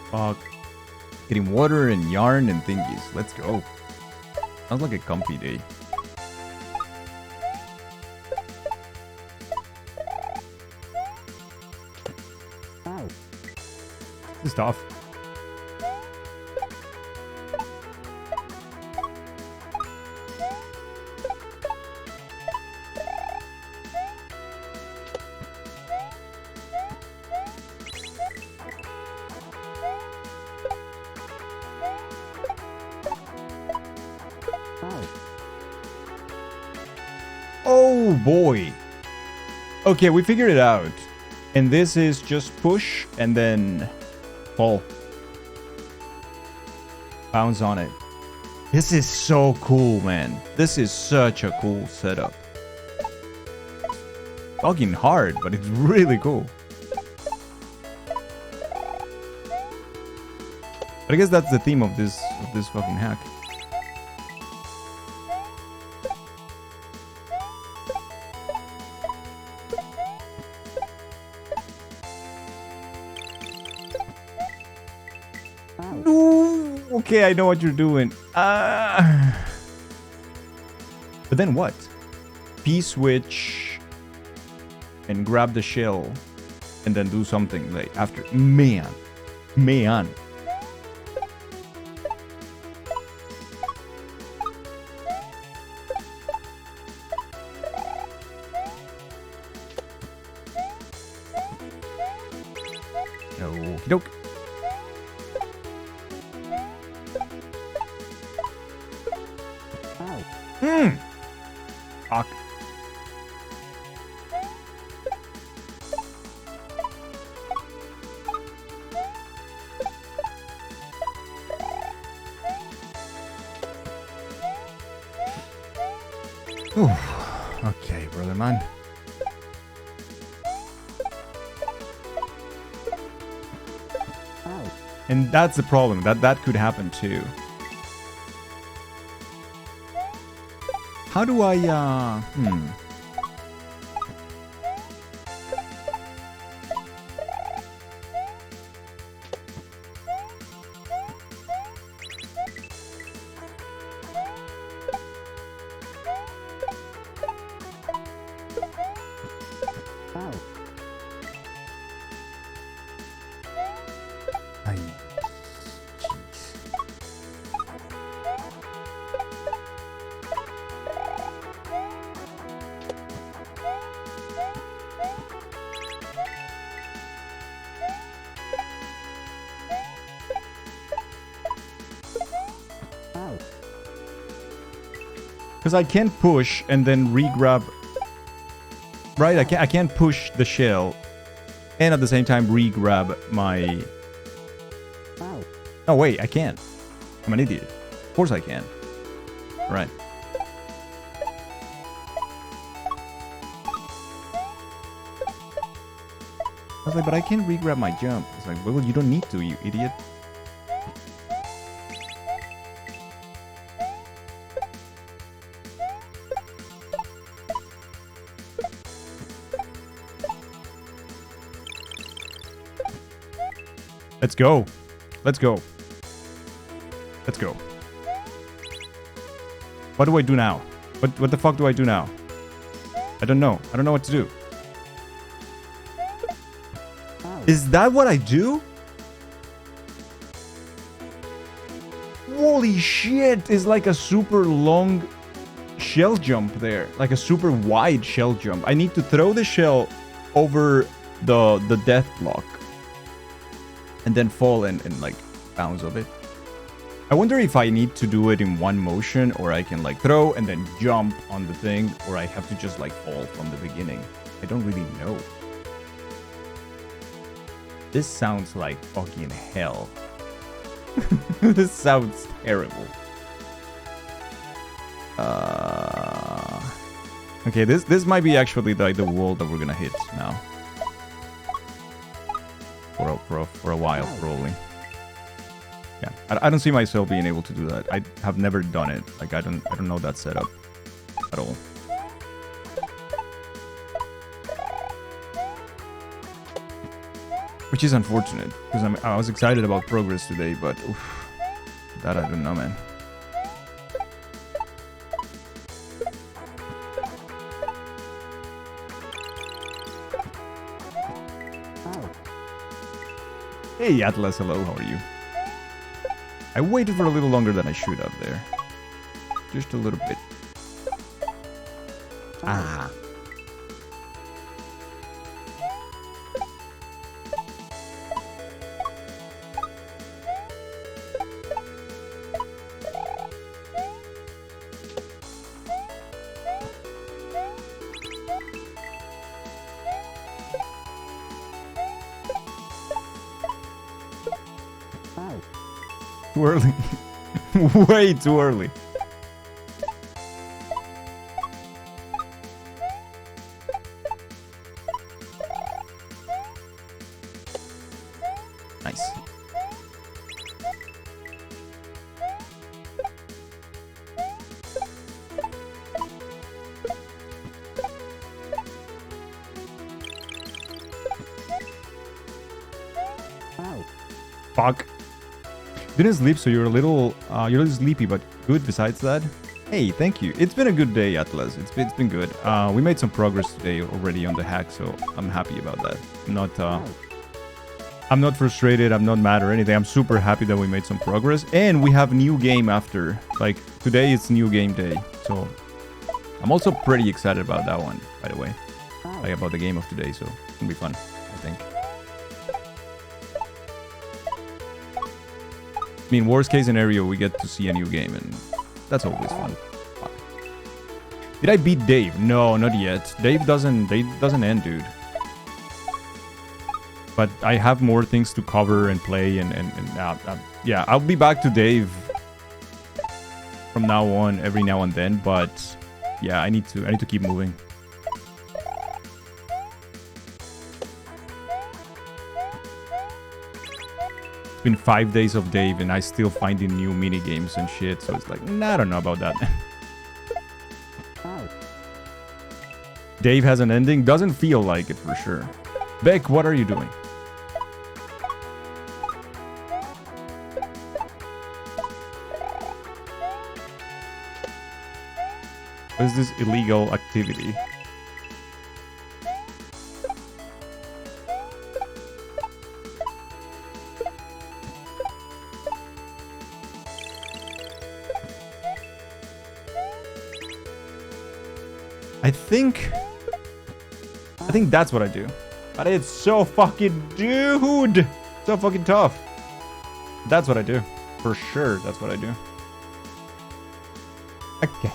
Fuck. Getting water and yarn and thingies. Let's go. Sounds like a comfy day. This is tough. Oh boy. Okay, we figured it out. And this is just push and then fall. Bounce on it. This is so cool, man. This is such a cool setup. Fucking hard, but it's really cool. But I guess that's the theme of this fucking hack. Okay, I know what you're doing. But then what? P-switch and grab the shell and then do something like after. Man. Okie doke. Fuck. Okay, brother man. And that's the problem. That could happen too. How do I, because I can't push and then re-grab. Right, I can't push the shell and at the same time re-grab my... Oh wait, I can't. I'm an idiot. Of course I can. Right. I was like, but I can't re-grab my jump. It's like, well, you don't need to, you idiot. Let's go. Let's go. Let's go. What do I do now? What the fuck do I do now? I don't know. I don't know what to do. Is that what I do? Holy shit! Is like a super long shell jump there. Like a super wide shell jump. I need to throw the shell over the death block. And then fall and like bounce of it. I wonder if I need to do it in one motion, or I can like throw and then jump on the thing, or I have to just like fall from the beginning. I don't really know. This sounds like fucking hell. This sounds terrible. Okay, this might be actually like the wall that we're gonna hit now. For a while, probably. Yeah, I don't see myself being able to do that. I have never done it. Like I don't know that setup at all. Which is unfortunate because I was excited about progress today, but oof, that I don't know, man. Hey Atlas, hello, how are you? I waited for a little longer than I should have there. Just a little bit. Ah. Too early. Way too early. Nice. Fuck. Didn't sleep, so you're a little sleepy, but good besides that. Hey, thank you. It's been a good day, Atlas. It's been good. We made some progress today already on the hack, so I'm happy about that. I'm not frustrated, I'm not mad or anything. I'm super happy that we made some progress. And we have new game after. Like, today it's new game day. So, I'm also pretty excited about that one, by the way. Like, about the game of today, so it's gonna be fun, I think. I mean, worst case scenario, we get to see a new game, and that's always fun. Fuck. Did I beat Dave? No, not yet. Dave doesn't end, dude. But I have more things to cover and play, and yeah, I'll be back to Dave from now on, every now and then. But yeah, I need to keep moving. been 5 days of Dave and I still finding new mini games and shit. So it's like, nah, I don't know about that. Dave has an ending. Doesn't feel like it for sure. Beck, what are you doing? What is this illegal activity? I think that's what I do. But it's so fucking, dude, so fucking tough. That's what I do. For sure, that's what I do. Okay.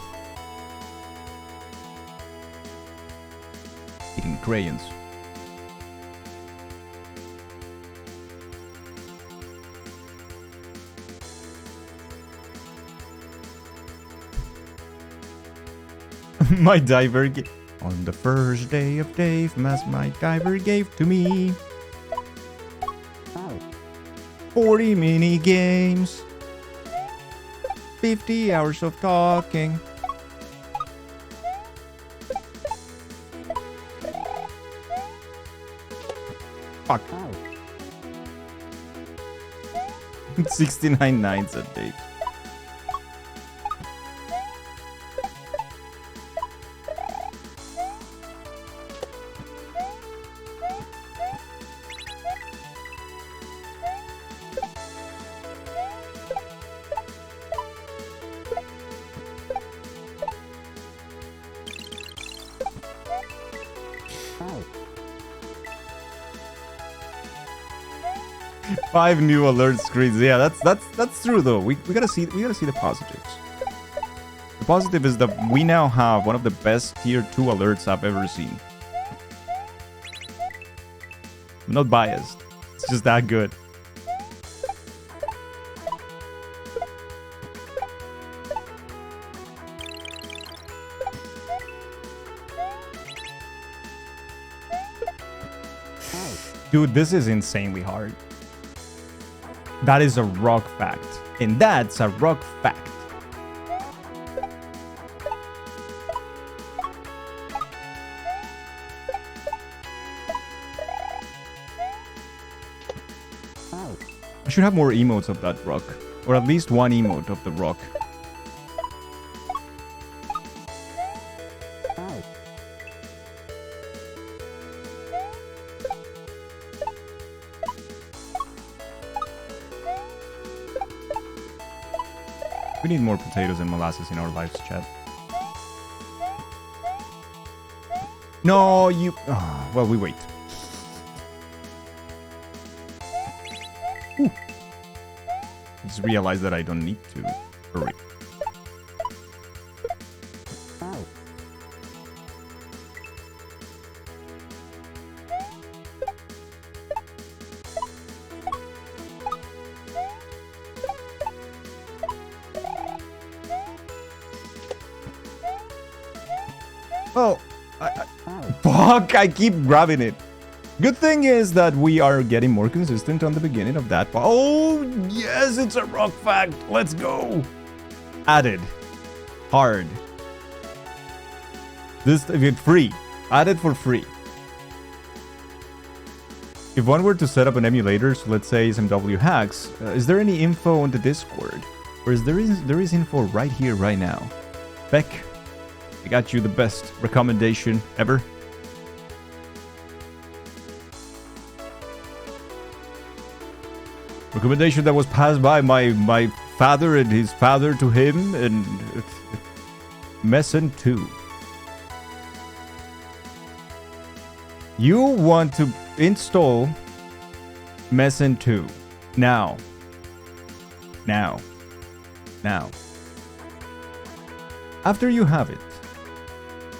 Eating crayons. My diver on the first day of Dave, Mass my diver gave to me 40 mini games, 50 hours of talking. Fuck. 69 nights a day. Five new alert screens. Yeah, that's true though. We gotta see the positives. The positive is that we now have one of the best tier 2 alerts I've ever seen. I'm not biased. It's just that good. Dude, this is insanely hard. That is a rock fact. And that's a rock fact. I should have more emotes of that rock. Or at least one emote of the rock. We need more potatoes and molasses in our lives, chat. No, you... Oh, well, we wait. Whew. I just realized that I don't need to hurry. Oh, fuck, I keep grabbing it. Good thing is that we are getting more consistent on the beginning of that. Oh, yes, it's a rock fact. Let's go. Added. Hard. This free. Added for free. If one were to set up an emulator, so let's say SMW hacks, is there any info on the Discord? Or there is info right here, right now. Beck, I got you the best recommendation ever. Recommendation that was passed by my father and his father to him, and Messen 2. You want to install Messen 2 now. Now. After you have it,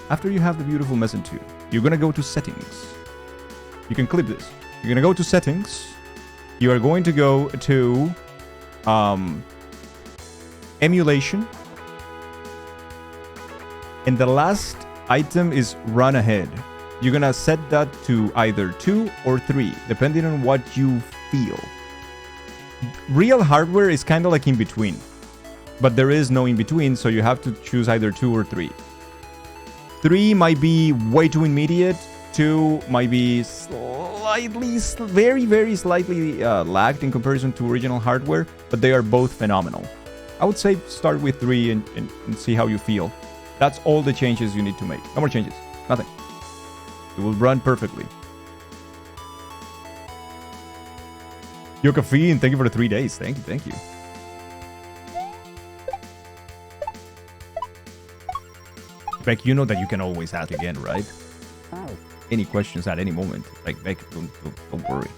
after you have the beautiful Messen 2, you're gonna go to settings. You can clip this. You're gonna go to settings. You are going to go to emulation. And the last item is run ahead. You're gonna set that to either 2 or 3, depending on what you feel. Real hardware is kind of like in between. But there is no in between, so you have to choose either 2 or 3. 3 might be way too immediate. 2 might be slightly, very, very slightly lagged in comparison to original hardware, but they are both phenomenal. I would say start with 3 and see how you feel. That's all the changes you need to make. No more changes. Nothing. It will run perfectly. Yo, Caffeine, thank you for the 3 days. Thank you, thank you. Beck, you know that you can always ask again, right? Oh. Any questions at any moment. Like, Beck, don't worry.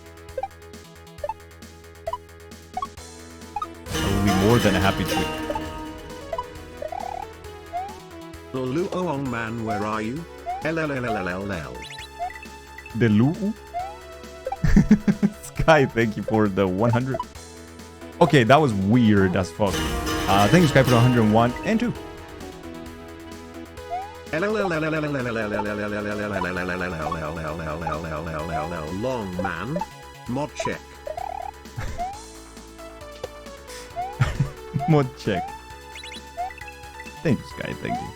I will be more than happy to. Luoong man, where are you? LLLLLL. The Lu? Sky, thank you for the 100. Okay, that was weird as fuck. Thank you, Sky, for the 101 and 2. Long man. Mod check. Mod check. Thank you, Sky, thank you.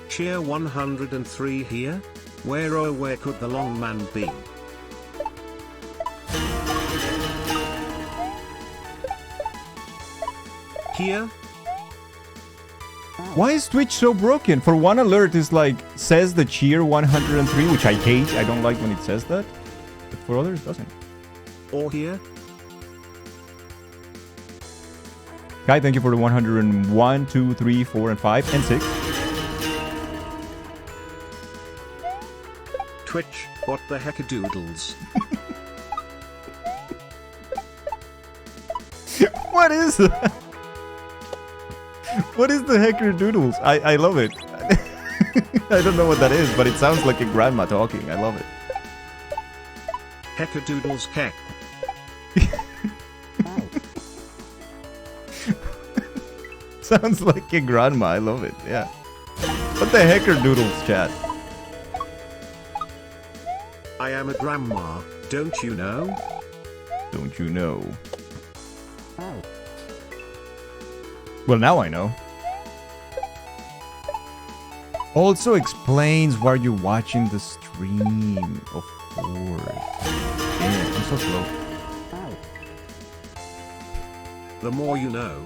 Cheer 103 here? Where oh where could the long man be? Here? Why is Twitch so broken? For one alert is like, says the cheer 103, which I hate. I don't like when it says that. But for others, it doesn't. Or here? Kai, thank you for the 101, 2, 3, 4, and 5, and 6. Twitch, what the heck-a-doodles? What is that? What is the hecker doodles? I love it. I don't know what that is, but it sounds like a grandma talking. I love it. Heck-a-doodles heck. Sounds like a grandma. I love it. Yeah. What the hecker doodles, chat? I am a grandma, don't you know? Don't you know? Well, now I know. Also explains why you're watching the stream, of course. Damn, I'm so slow. The more you know.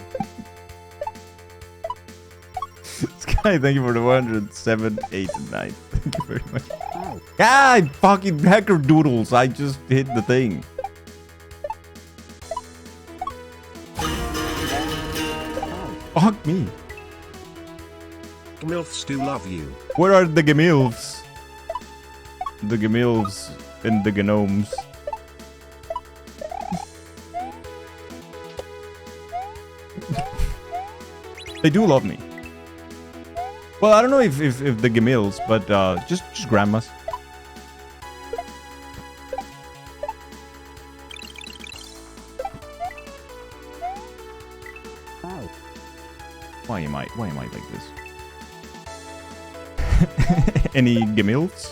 Sky, thank you for the 107, 8, and 9. Thank you very much. Ah, fucking hacker doodles. I just hit the thing. Fuck me. Milfs do love you. Where are the Gemilfs? The Gemilfs and the Gnomes. They do love me. Well, I don't know if the Gemils, but just grandmas. Why am I like this? Any Gemils?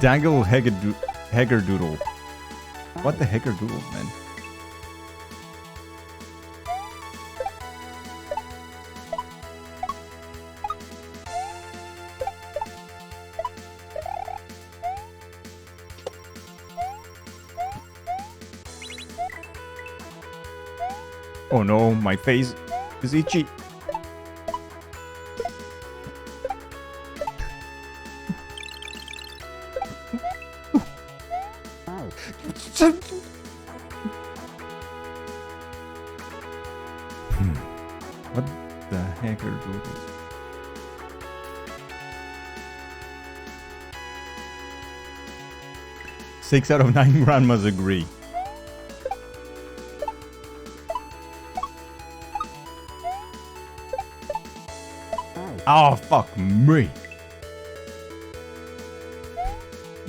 Dangle Heggerdoodle. What the Heggerdoodle, man? Oh no, my face is itchy. What the heck are doing? 6 out of 9 grandmas agree. Oh, fuck me.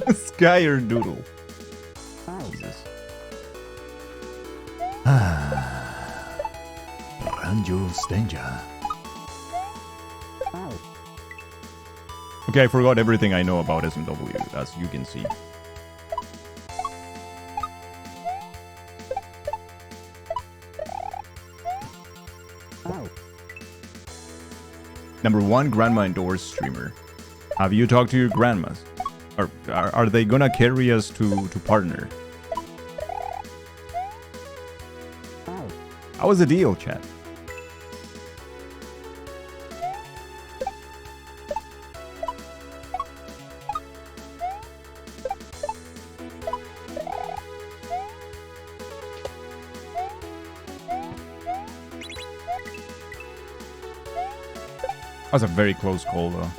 Skyer Doodle. Jesus. Kanjo Stenja. Okay, I forgot everything I know about SMW, as you can see. Number 1 grandma endorsed streamer. Have you talked to your grandmas? Are they gonna carry us to partner? How was the deal, chat? That was a very close call, though.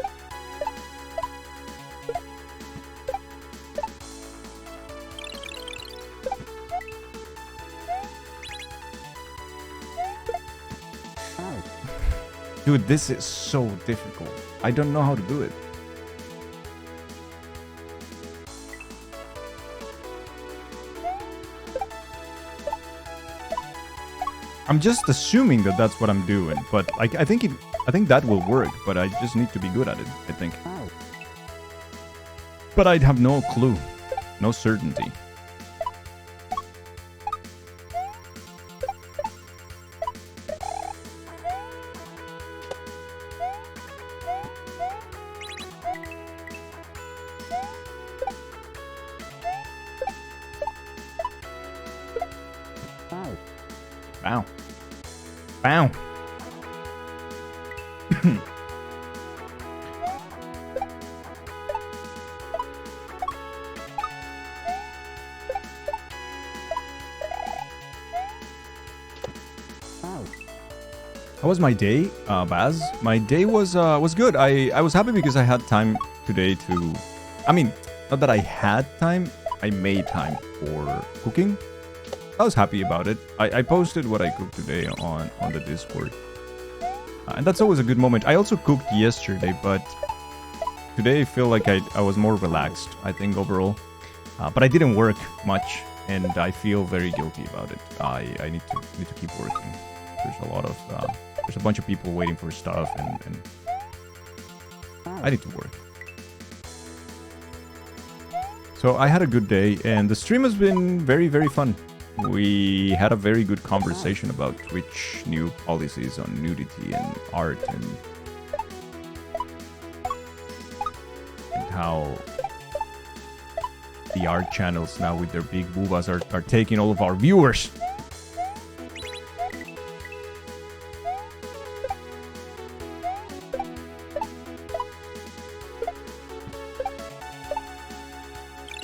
Dude, this is so difficult. I don't know how to do it. I'm just assuming that that's what I'm doing, but like I think that will work, but I just need to be good at it, I think. But I'd have no clue, no certainty. Wow. Wow. How was my day, Baz? My day was good. I was happy because I had time today to... I mean, not that I had time, I made time for cooking. I was happy about it. I posted what I cooked today on the Discord. And that's always a good moment. I also cooked yesterday, but today I feel like I was more relaxed, I think, overall. But I didn't work much, and I feel very guilty about it. I need to keep working. There's a lot of... there's a bunch of people waiting for stuff, and I need to work. So I had a good day, and the stream has been very, very fun. We had a very good conversation about Twitch new policies on nudity and art, and how the art channels now with their big boobas are taking all of our viewers.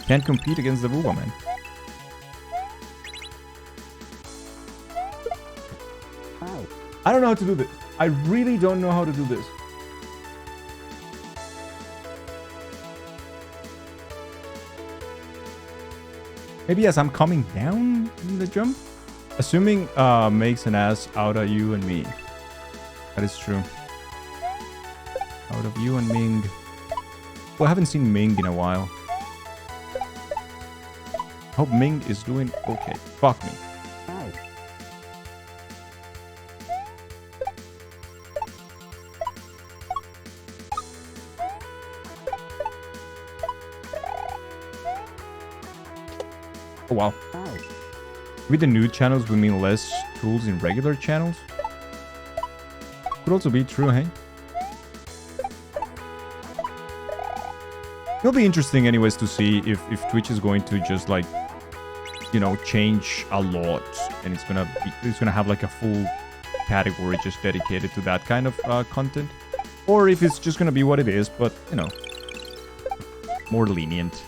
Can't compete against the booba, man. I don't know how to do this. I really don't know how to do this. Maybe as I'm coming down in the jump? Assuming makes an ass out of you and me. That is true. Out of you and Ming. Well, I haven't seen Ming in a while. Hope Ming is doing okay. Fuck me. Oh wow. With the new channels, we mean less tools in regular channels? Could also be true, hey? It'll be interesting anyways to see if Twitch is going to just like, you know, change a lot, and it's gonna have like a full category just dedicated to that kind of content, or if it's just gonna be what it is, but you know, more lenient.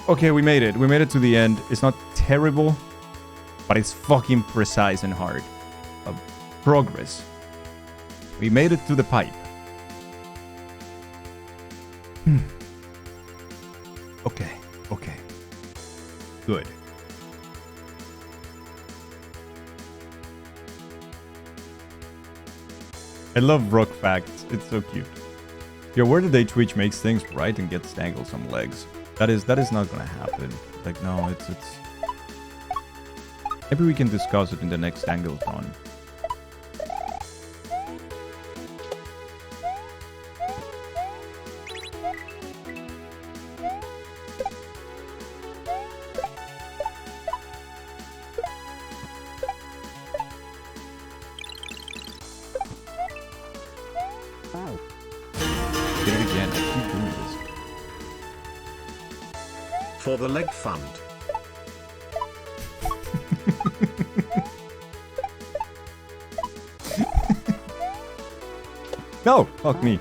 Okay, we made it. We made it to the end. It's not terrible, but it's fucking precise and hard. Progress. We made it to the pipe. Okay, okay. Good. I love rock facts. It's so cute. Yo, where the day Twitch makes things right and gets Dangle some legs. That is not gonna happen. Like, no, it's... Maybe we can discuss it in the next Dangleton. Get it again. I keep doing this. For the leg fund. No! Fuck me.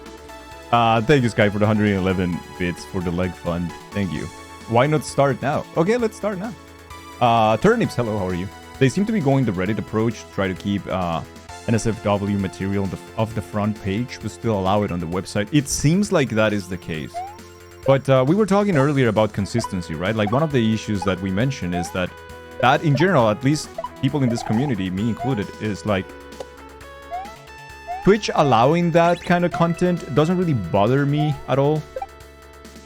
Thank you, Sky, for the 111 bits for the leg fund. Thank you. Why not start now? Okay, let's start now. Turnips, hello, how are you? They seem to be going the Reddit approach to try to keep NSFW material off the front page, but still allow it on the website. It seems like that is the case. But we were talking earlier about consistency, right? Like, one of the issues that we mentioned is that in general, at least people in this community, me included, is like, Twitch allowing that kind of content doesn't really bother me at all.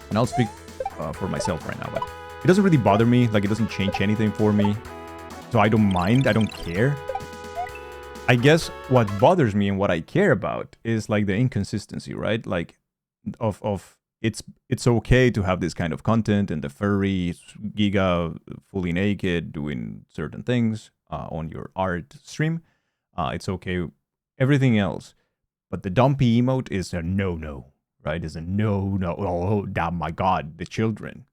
And I'll speak for myself right now, but it doesn't really bother me. Like, it doesn't change anything for me. So I don't mind. I don't care. I guess what bothers me and what I care about is like the inconsistency, right? Like, of it's okay to have this kind of content and the furry Giga fully naked doing certain things on your art stream. It's okay. Everything else. But the dumpy emote is a no-no, right? Is a no-no. Oh, my God, the children.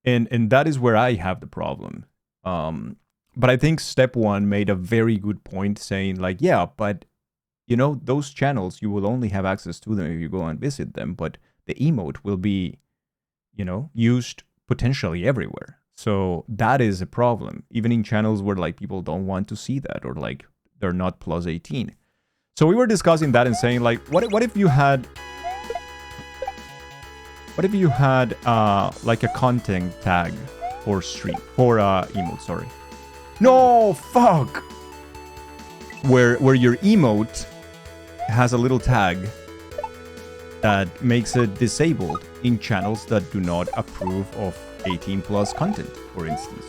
And that is where I have the problem. But I think Step 1 made a very good point saying like, yeah, but, you know, those channels, you will only have access to them if you go and visit them. But the emote will be, you know, used potentially everywhere. So that is a problem. Even in channels where like people don't want to see that or like they're not plus 18. So we were discussing that and saying like, what if you had like a content tag for stream, for emote, sorry. No, fuck! Where your emote has a little tag that makes it disabled in channels that do not approve of 18 plus content, for instance.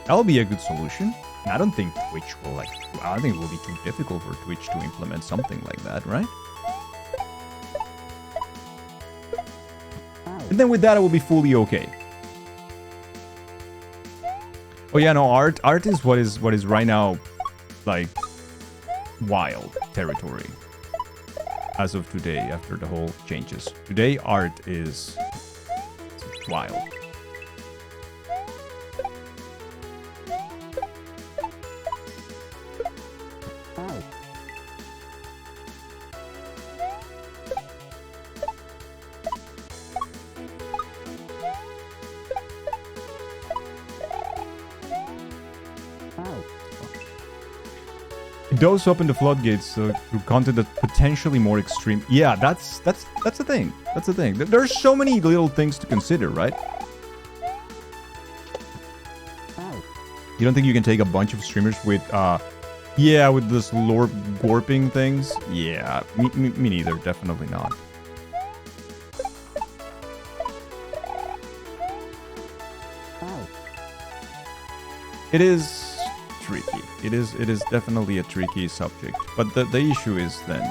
That'll be a good solution. And I don't think Twitch will I think it will be too difficult for Twitch to implement something like that, right? And then with that, it will be fully okay. Oh yeah, no, art is what is right now, like, wild territory. As of today, after the whole changes. Today, art is wild. It does open the floodgates to content that's potentially more extreme. Yeah, that's the thing. That's the thing. There's so many little things to consider, right? You don't think you can take a bunch of streamers with, yeah, with this lore gorping things? Yeah, me neither. Definitely not. It is tricky. It is definitely a tricky subject. But the issue is then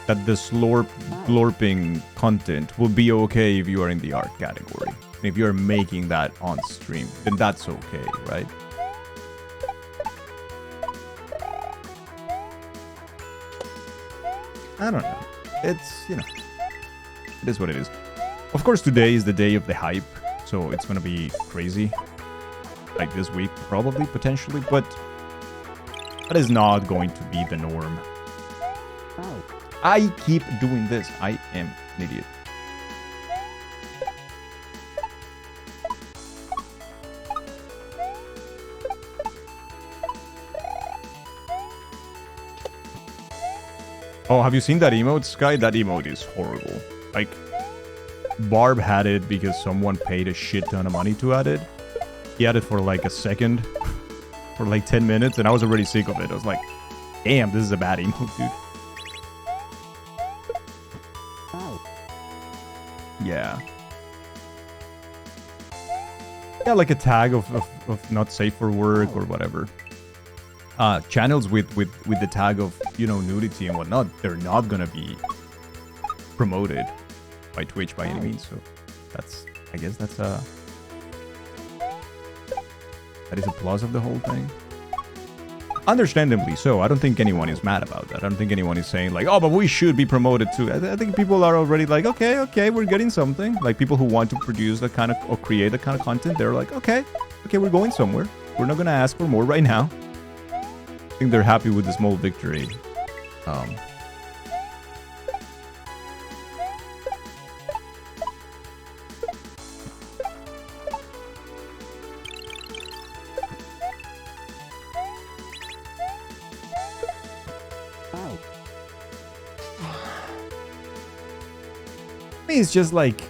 that this glorping content will be okay if you are in the art category. If you're making that on stream, then that's okay, right? I don't know. It's, you know, it is what it is. Of course, today is the day of the hype, so it's gonna be crazy. Like this week, probably, potentially, but that is not going to be the norm. I keep doing this. I am an idiot. Oh, have you seen that emote, Sky? That emote is horrible. Like, Barb had it because someone paid a shit ton of money to add it. He had it for like a second. for like 10 minutes, and I was already sick of it. I was like, damn, this is a bad emote, dude. Yeah. Yeah, like a tag of not safe for work or whatever. Channels with the tag of, you know, nudity and whatnot, they're not gonna be promoted by Twitch by any means. So that's, I guess that's that is a plus of the whole thing. Understandably so. I don't think anyone is mad about that. I don't think anyone is saying like, oh, but we should be promoted too. I think people are already like, okay, we're getting something. Like people who want to produce that kind of, or create that kind of content, they're like, okay, we're going somewhere. We're not gonna ask for more right now. I think they're happy with the small victory. It's just like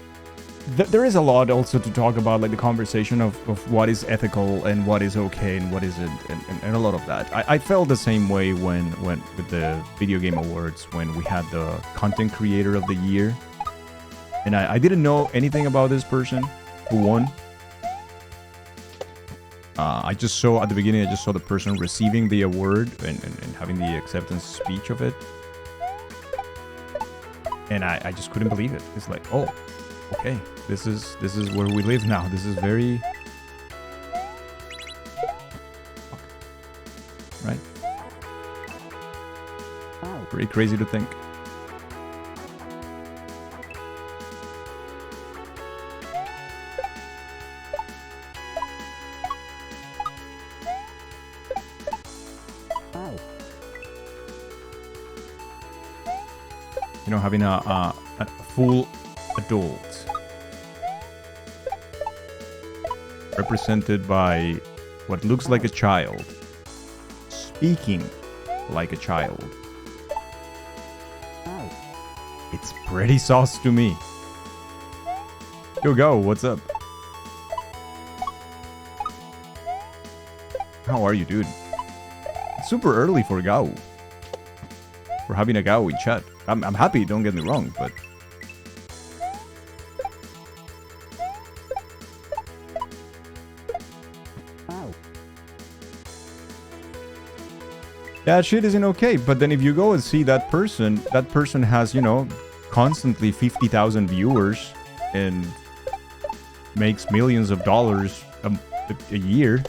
there is a lot also to talk about, like the conversation of what is ethical and what is okay and what isn't, and a lot of that. I felt the same way when with the video game awards, when we had the content creator of the year, and I didn't know anything about this person who won. I just saw at the beginning, I just saw the person receiving the award and having the acceptance speech of it. And I just couldn't believe it. It's like, oh, okay, this is where we live now. This is very right. Very crazy to think. You know, having a full adult represented by what looks like a child, speaking like a child. It's pretty sauce to me. Go, what's up? How are you, dude? It's super early for Gao. For having a Gao in chat. I'm happy, don't get me wrong, but... That shit isn't okay, but then if you go and see that person has, you know, constantly 50,000 viewers and makes millions of dollars a year,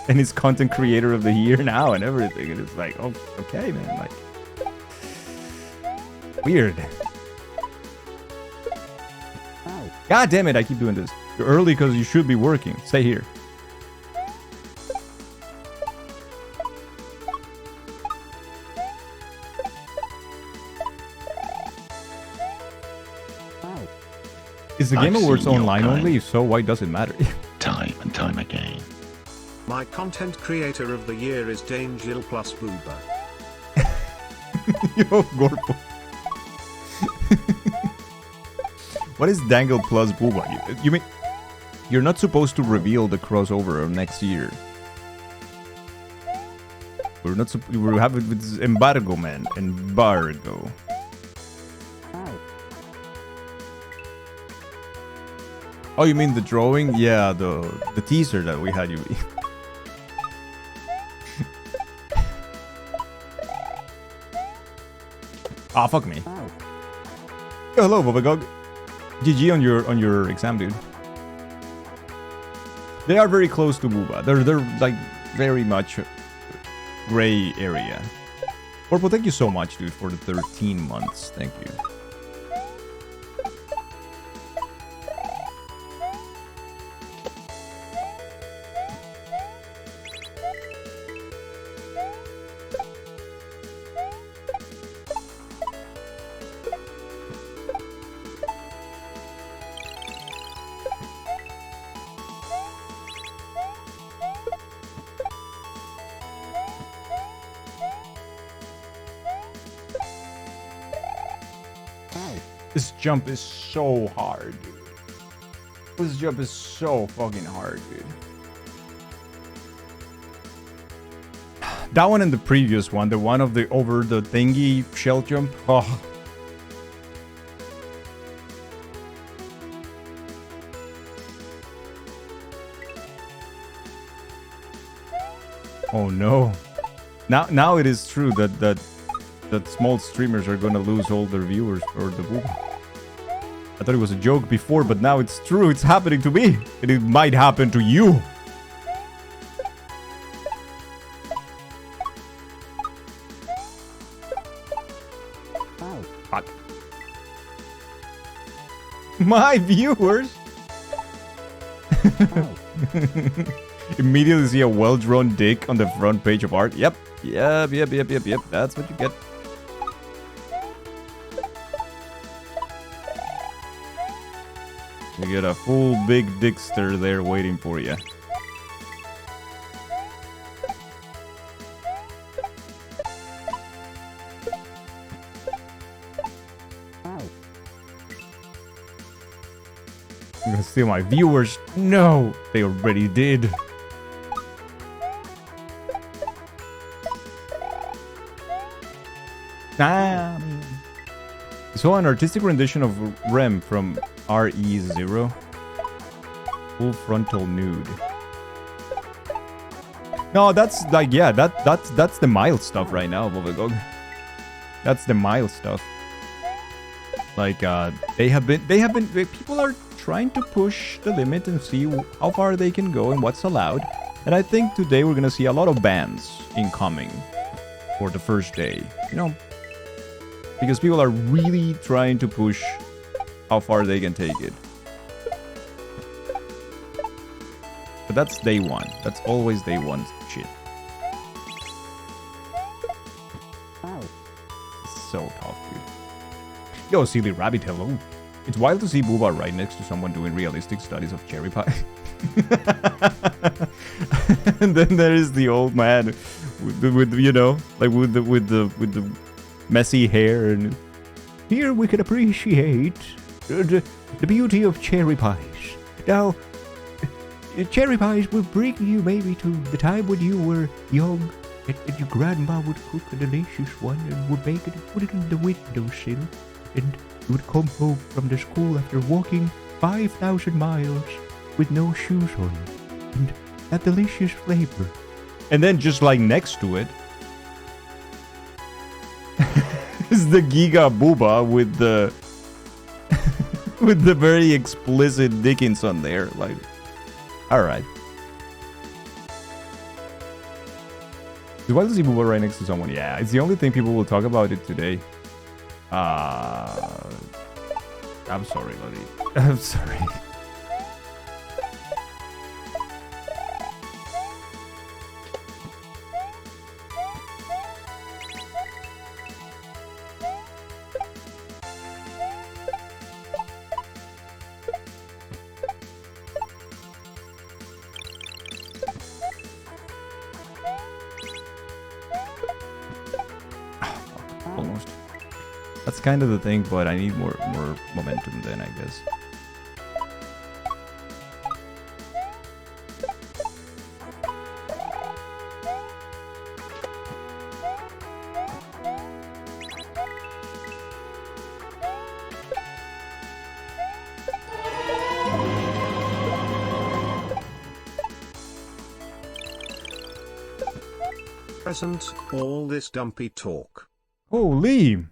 and is content creator of the year now and everything, and it's like, oh, okay, man, like... Weird. God damn it, I keep doing this. You're early because you should be working. Stay here. Is the Game Awards online only? If so, why does it matter? Time and time again. My content creator of the year is Dangel plus Booba. Yo, Gorpo. What is Dangle plus Booba? You mean you're not supposed to reveal the crossover of next year? We're not. We have it with embargo, man. Embargo. Oh, you mean the drawing? Yeah, the teaser that we had you. Ah, fuck me. Yo, hello, Bobagog. GG on your exam, dude. They are very close to Booba. They're like very much gray area. Orpo, thank you so much, dude, for the 13 months. Thank you. This jump is so hard, dude. This jump is so fucking hard, dude. That one and the previous one, the one of the over the thingy shell jump. Oh. Oh no. Now it is true that small streamers are gonna lose all their viewers for the book. I thought it was a joke before, but now it's true. It's happening to me. And it might happen to you. Fuck. My viewers. Immediately see a well-drawn dick on the front page of art. Yep. Yep. That's what you get. You get a full big dickster there waiting for you. I'm gonna steal my viewers. No, they already did. So an artistic rendition of Rem from RE0. Full frontal nude. No, that's like, yeah, that's the mild stuff right now, Bobagog. That's the mild stuff. Like, they have been, people are trying to push the limit and see how far they can go and what's allowed. And I think today we're gonna see a lot of bans incoming for the first day, you know, because people are really trying to push how far they can take it. But that's day one. That's always day one shit. So tough, dude. Yo, Silly Rabbit, hello. It's wild to see Booba right next to someone doing realistic studies of cherry pie. And then there is the old man with you know, like with the messy hair, and here we can appreciate the beauty of cherry pies. Now, cherry pies will bring you maybe to the time when you were young, and your grandma would cook a delicious one and would make it and put it in the windowsill, and you would come home from the school after walking 5,000 miles with no shoes on, and that delicious flavor. And then just like next to it is the Giga Booba with the with the very explicit Dickinson there. Like, all right. Why does he Booba right next to someone? Yeah, it's the only thing people will talk about it today. I'm sorry, buddy. I'm sorry. Almost. That's kind of the thing, but I need more momentum then, I guess. Present all this dumpy talk. Holy!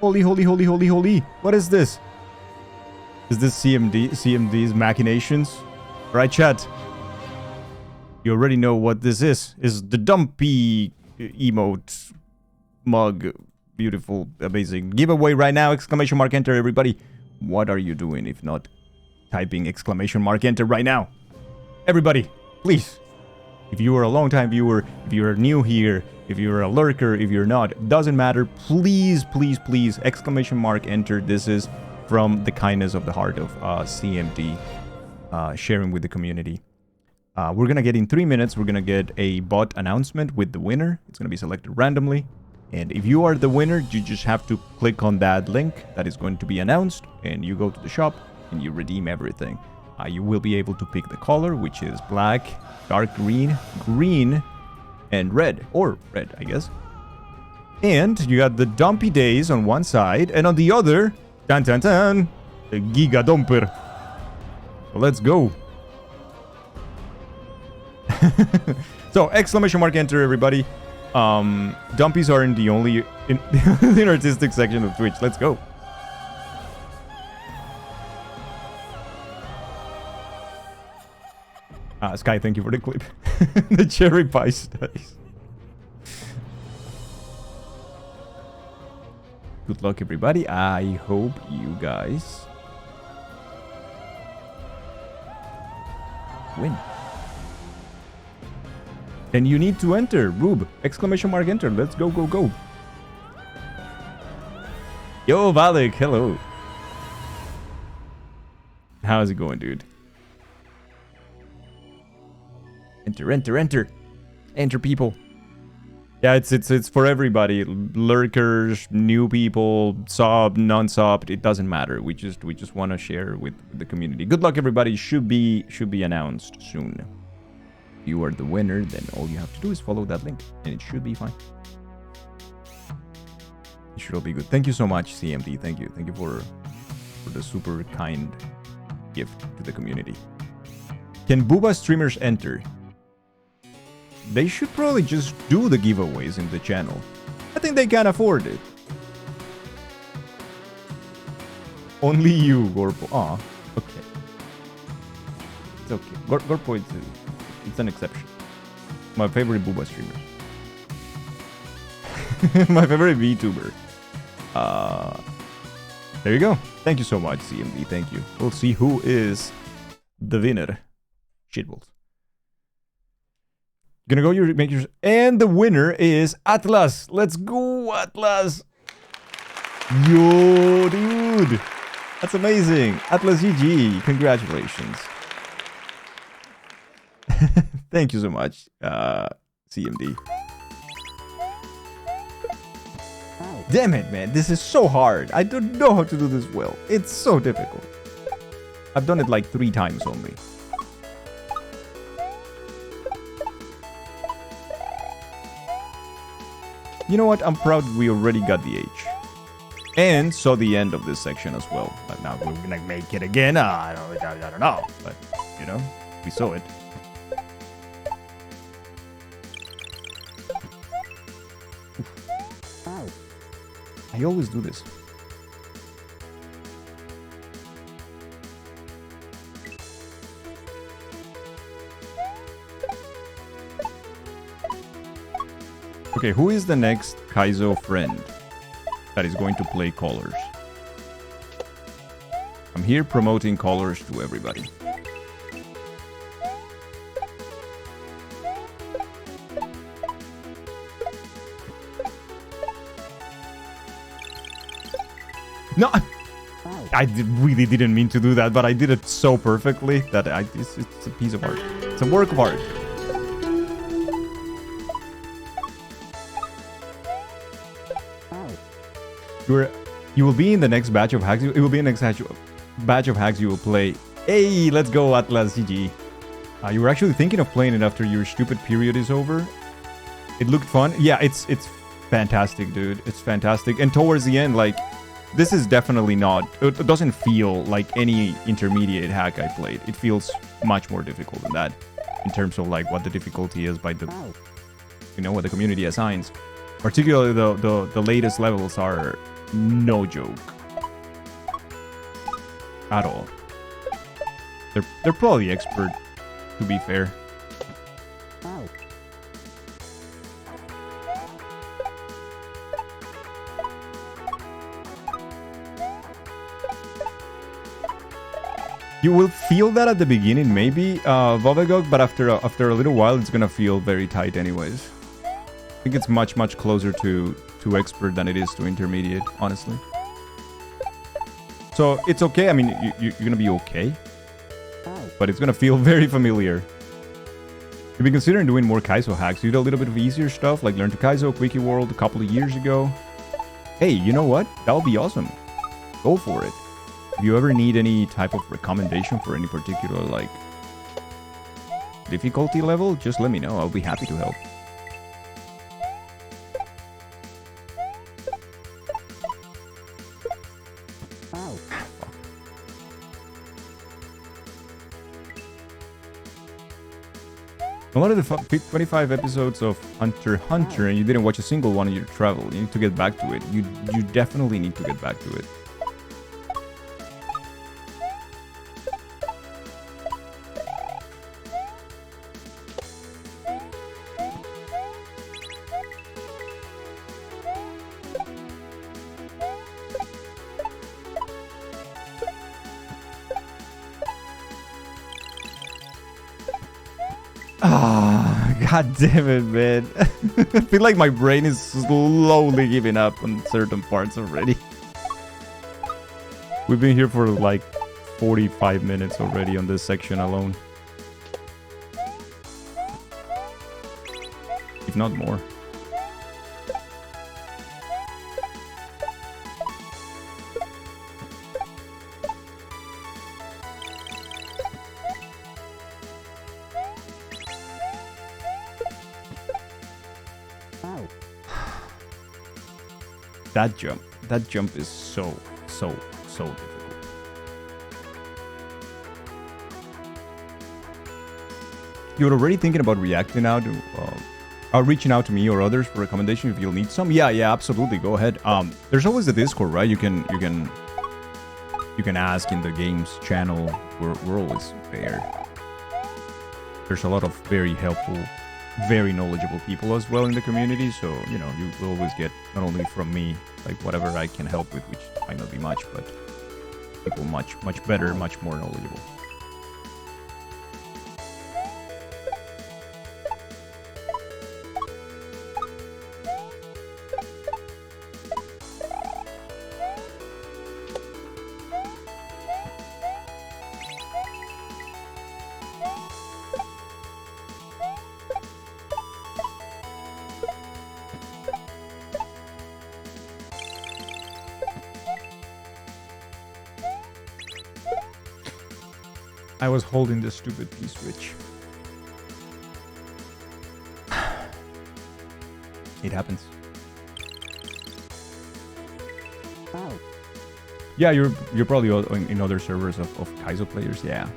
Holy. What is this? Is this CMD's machinations? Right, chat? You already know what this is. Is the dumpy emote mug. Beautiful, amazing. Giveaway right now, exclamation mark enter, everybody. What are you doing if not typing exclamation mark enter right now? Everybody, please. If you are a long-time viewer, if you're new here, if you're a lurker, if you're not, doesn't matter. Please, exclamation mark enter. This is from the kindness of the heart of CMD, sharing with the community. We're gonna get in 3 minutes, we're gonna get a bot announcement with the winner. It's gonna be selected randomly. And if you are the winner, you just have to click on that link that is going to be announced, and you go to the shop and you redeem everything. You will be able to pick the color, which is black, dark green, green, and red, or red, I guess. And you got the dumpy days on one side, and on the other, tan tan tan, the Giga Dumper. So let's go. So exclamation mark enter, everybody. Dumpies are in the only in artistic section of Twitch. Let's go. Sky, thank you for the clip. The cherry pie studies. Good luck, everybody. I hope you guys win. And you need to enter, Rube. Exclamation mark enter. Let's go, go, go. Yo, Valek, hello. How's it going, dude? Enter, enter, enter. Enter, people. Yeah, it's for everybody. Lurkers, new people, sub, non-sub, it doesn't matter. We just want to share with the community. Good luck, everybody. Should be announced soon. If you are the winner, then all you have to do is follow that link, and it should be fine. It should all be good. Thank you so much, CMD. Thank you for the super kind gift to the community. Can Booba streamers enter? They should probably just do the giveaways in the channel. I think they can afford it. Only you, Gorpo. Aw, okay. It's okay. Gorpo is... It's an exception. My favorite Booba streamer. My favorite VTuber. There you go. Thank you so much, CMD. Thank you. We'll see who is the winner. Shitballs. Gonna go make your... And the winner is Atlas. Let's go, Atlas. Yo, dude. That's amazing. Atlas GG. Congratulations. Thank you so much, CMD. Damn it, man. This is so hard. I don't know how to do this well. It's so difficult. I've done it like 3 times only. You know what? I'm proud we already got the H. And saw the end of this section as well. But now we're gonna make it again. I don't know. But, you know, we saw it. I always do this. Okay, who is the next Kaizo friend that is going to play Colors? I'm here promoting Colors to everybody. No, I really didn't mean to do that, but I did it so perfectly that it's a piece of art. It's a work of art. You will be in the next batch of hacks. It will be the next batch of hacks you will play. Hey, let's go, Atlas GG. You were actually thinking of playing it after your stupid period is over. It looked fun. Yeah, it's fantastic, dude. It's fantastic. And towards the end, like, this is definitely not... It doesn't feel like any intermediate hack I played. It feels much more difficult than that in terms of like what the difficulty is by the... You know, what the community assigns. Particularly the latest levels are no joke. At all. They're probably expert, to be fair. You will feel that at the beginning, maybe, Vovagog, but after a little while, it's gonna feel very tight anyways. I think it's much closer to expert than it is to intermediate, honestly. So it's okay. I mean, you're gonna be okay, but it's gonna feel very familiar. You've been considering doing more Kaizo hacks. You did a little bit of easier stuff, like Learn to Kaizo, Quickie World a couple of years ago. Hey, you know what? That would be awesome. Go for it. If you ever need any type of recommendation for any particular, like, difficulty level, just let me know. I'll be happy to help. A lot of the 25 episodes of Hunter x Hunter and you didn't watch a single one in your travel. You need to get back to it. You definitely need to get back to it. Ah, god damn it, man. I feel like my brain is slowly giving up on certain parts already. We've been here for like 45 minutes already on this section alone. If not more. That jump is so difficult. You're already thinking about reacting out to, reaching out to me or others for recommendation if you'll need some. Yeah, absolutely. Go ahead. There's always the Discord, right? You can ask in the games channel. We're always there. There's a lot of very helpful, very knowledgeable people as well in the community, so you know you will always get not only from me like whatever I can help with, which might not be much, but people much better, much more knowledgeable. I was holding this stupid P-switch. It happens. Yeah, you're probably in other servers of Kaizo players, yeah.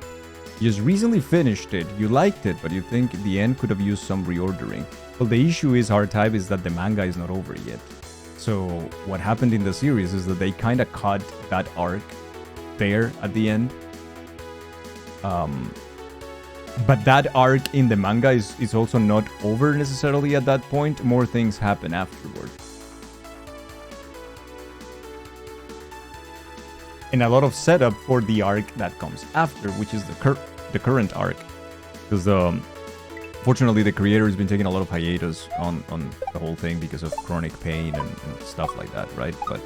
You just recently finished it, you liked it, but you think the end could have used some reordering. Well, the issue is, R-Type, is that the manga is not over yet. So what happened in the series is that they kind of cut that arc there at the end. But that arc in the manga is also not over necessarily at that point. More things happen afterward. And a lot of setup for the arc that comes after, which is the current arc. Because fortunately the creator has been taking a lot of hiatus on the whole thing because of chronic pain and stuff like that, right? But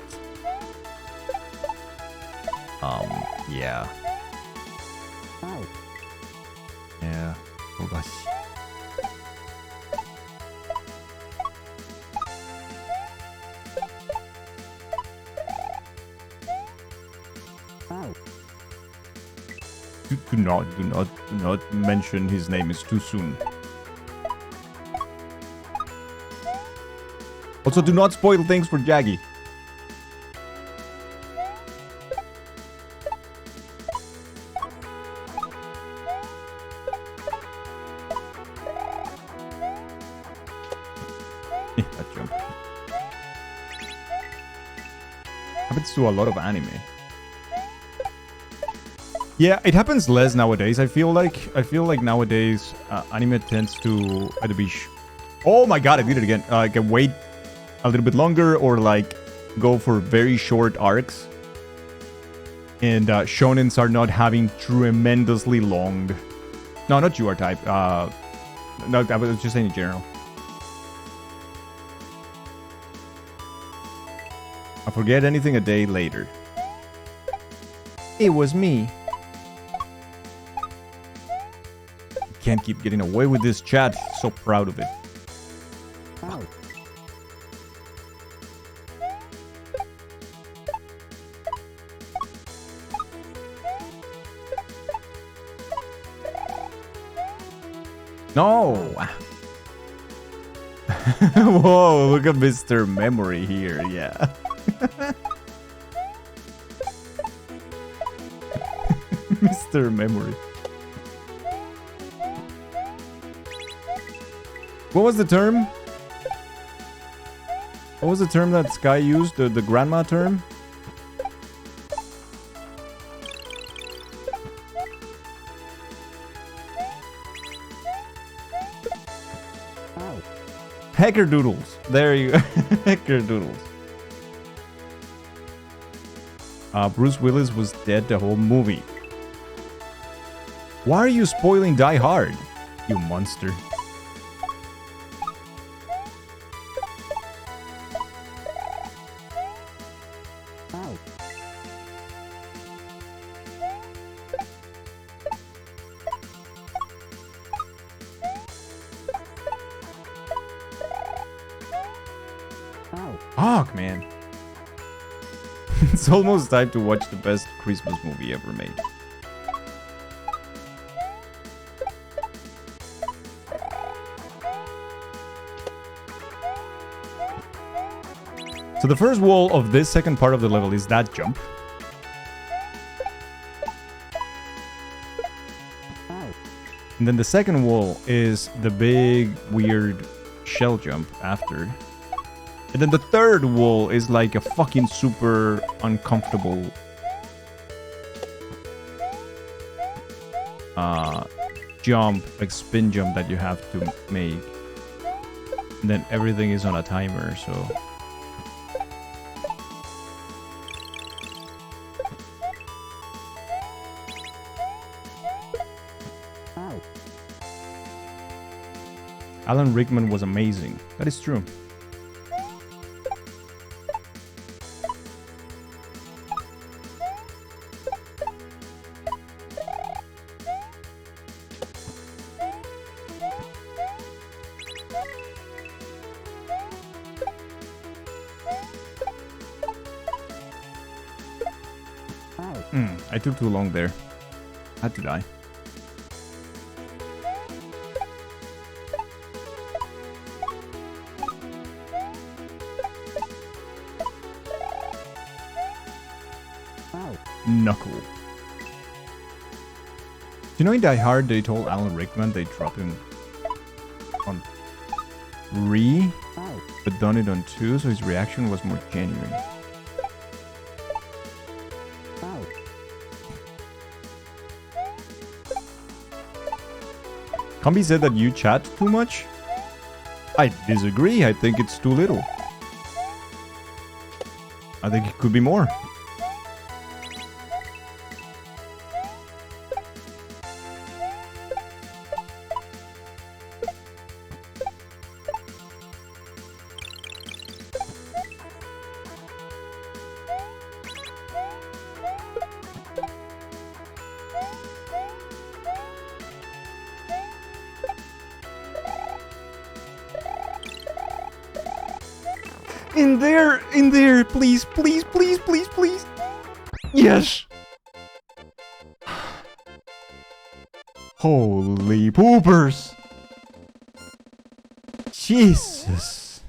yeah. Yeah. Oh gosh. Do not mention his name. It's too soon. Also, do not spoil things for Jaggy. That jump happens to a lot of anime. Yeah, it happens less nowadays. I feel like nowadays anime tends to either be oh my god, I did it again. Can wait a little bit longer or like go for very short arcs. And shonens are not having tremendously long. No, not you, R-Type. No, I was just saying in general. I forget anything a day later. It was me. Can't keep getting away with this chat. So proud of it. Wow. No. Whoa, look at Mr. Memory here. Yeah. Mr. Memory. What was the term? What was the term that Sky used? The grandma term? Hacker doodles. There you go. Hacker doodles. Bruce Willis was dead the whole movie. Why are you spoiling Die Hard, you monster? Fuck, man. It's almost time to watch the best Christmas movie ever made. So the first wall of this second part of the level is that jump. And then the second wall is the big, weird shell jump after. And then the third wall is like a fucking super uncomfortable jump, like spin jump that you have to make. And then everything is on a timer, so... Alan Rickman was amazing. That is true. I took too long there. Had to die. Knuckle. Do you know in Die Hard they told Alan Rickman they dropped him on 3, but done it on 2, so his reaction was more genuine. Combi said that you chat too much. I disagree. I think it's too little. I think it could be more. In there, please, please, please, please, please. Yes. Holy poopers. Jesus.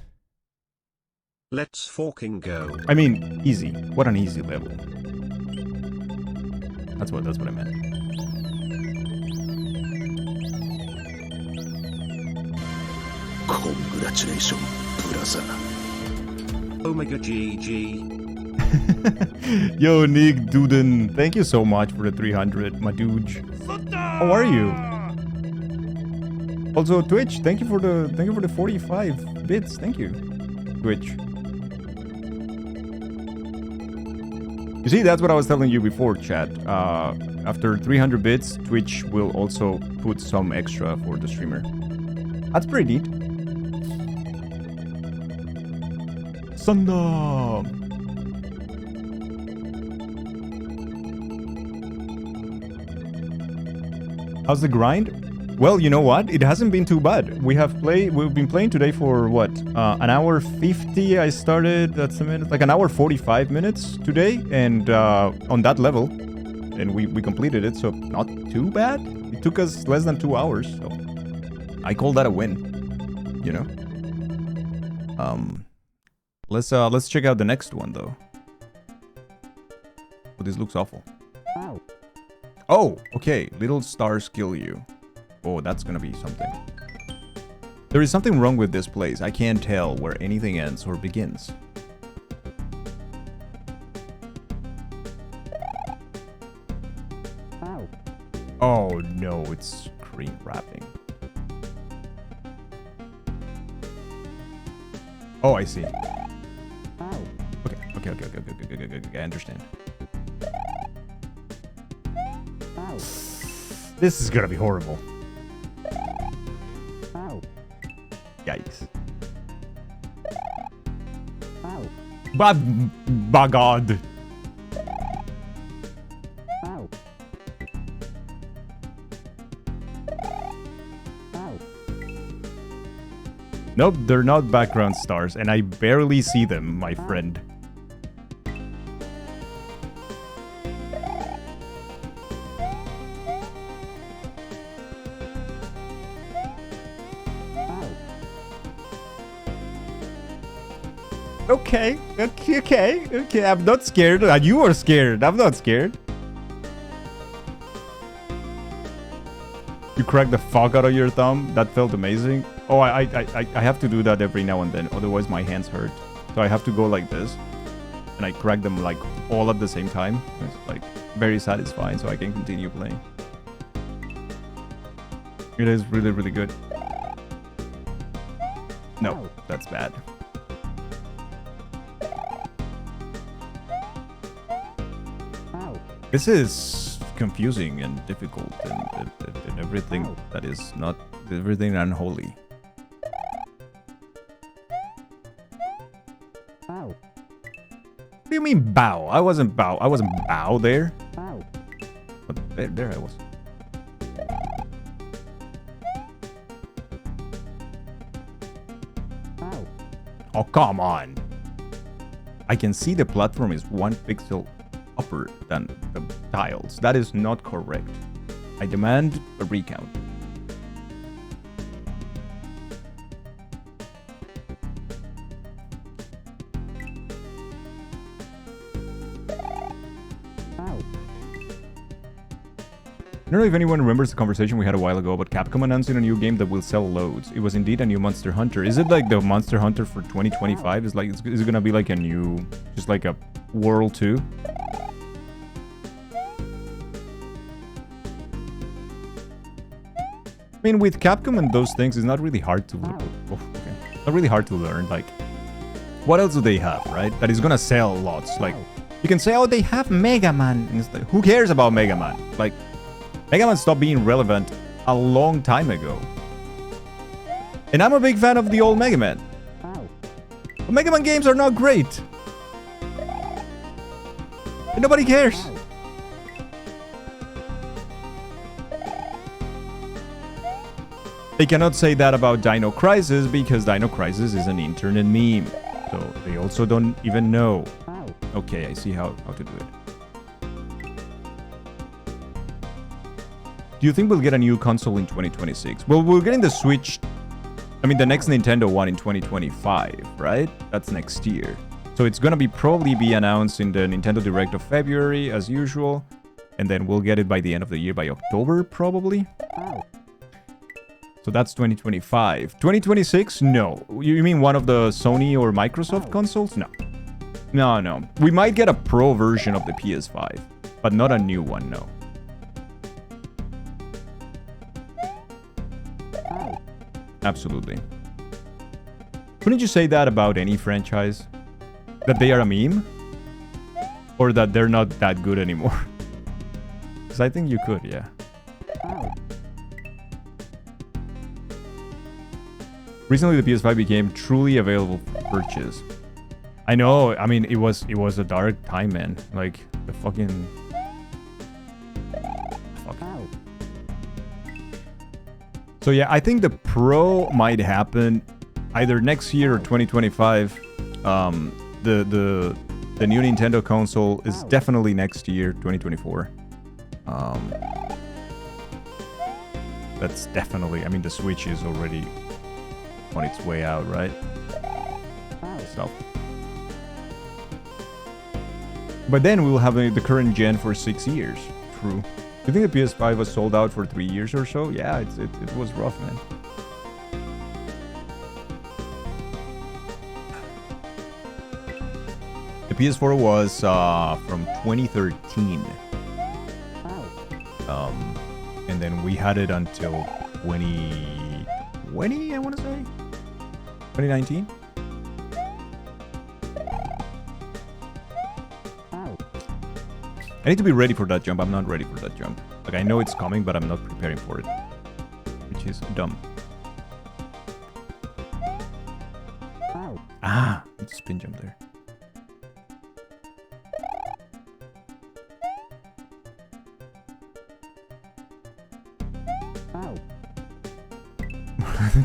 Let's fucking go. I mean, easy. What an easy level. That's what I meant. Congratulations, brother. Omega GG. Yo, Nick Duden. Thank you so much for the 300, my dude. How are you? Also, Twitch, thank you for the 45 bits. Thank you, Twitch. You see, that's what I was telling you before, chat. After 300 bits, Twitch will also put some extra for the streamer. That's pretty neat. Sunda! How's the grind? Well, you know what? It hasn't been too bad. We've been playing today for what? An hour 50. I started, that's a minute, like an hour 45 minutes today, and on that level, and we completed it, so not too bad. It took us less than 2 hours, so I call that a win. You know. Let's check out the next one though. Oh, this looks awful. Oh, okay. Little stars kill you. Oh, that's gonna be something. There is something wrong with this place. I can't tell where anything ends or begins. Oh no, it's screen wrapping. Oh, I see. Okay, I understand. This is gonna be horrible. Yikes. But, by God. Nope, they're not background stars, and I barely see them, my friend. Okay, I'm not scared. You are scared. I'm not scared. You cracked the fuck out of your thumb. That felt amazing. Oh, I have to do that every now and then. Otherwise, my hands hurt. So I have to go like this. And I crack them like all at the same time. It's like very satisfying, so I can continue playing. It is really, really good. No, that's bad. This is confusing and difficult and everything that is not everything unholy. What do you mean bow? I wasn't bow. I wasn't bow there. But there I was. Oh, come on. I can see the platform is 1 pixel upper than the tiles. That is not correct. I demand a recount. I don't know if anyone remembers the conversation we had a while ago about Capcom announcing a new game that will sell loads. It was indeed a new Monster Hunter. Is it like the Monster Hunter for 2025? Is it gonna be like a new, just like a World 2? I mean, with Capcom and those things, it's not really hard to not really hard to learn. Like, what else do they have, right? That is gonna sell lots. Like, you can say, oh, they have Mega Man. And it's like, who cares about Mega Man? Like, Mega Man stopped being relevant a long time ago. And I'm a big fan of the old Mega Man. But Mega Man games are not great. And nobody cares. They cannot say that about Dino Crisis because Dino Crisis is an internet meme. So they also don't even know. Okay, I see how to do it. Do you think we'll get a new console in 2026? Well, we're getting the Switch. I mean, the next Nintendo one in 2025, right? That's next year. So it's gonna probably be announced in the Nintendo Direct of February, as usual. And then we'll get it by the end of the year, by October, probably. So that's 2025. 2026? No. You mean one of the Sony or Microsoft consoles? No. No. We might get a pro version of the PS5, but not a new one, no. Absolutely. Couldn't you say that about any franchise? That they are a meme? Or that they're not that good anymore? Because I think you could, yeah. Recently, the PS5 became truly available for purchase. I know. I mean, it was a dark time, man. Like the fucking. Fuck. So yeah, I think the Pro might happen either next year or 2025. The new Nintendo console is definitely next year, 2024. That's definitely. I mean, the Switch is already on its way out, right? Stop. But then we'll have the current gen for 6 years. True. Do you think the PS5 was sold out for 3 years or so? Yeah, it was rough, man. PS4 was from 2013. And then we had it until 2020, I want to say? 2019? I need to be ready for that jump. I'm not ready for that jump. Like, I know it's coming, but I'm not preparing for it. Which is dumb. Ah! It's a spin jump there.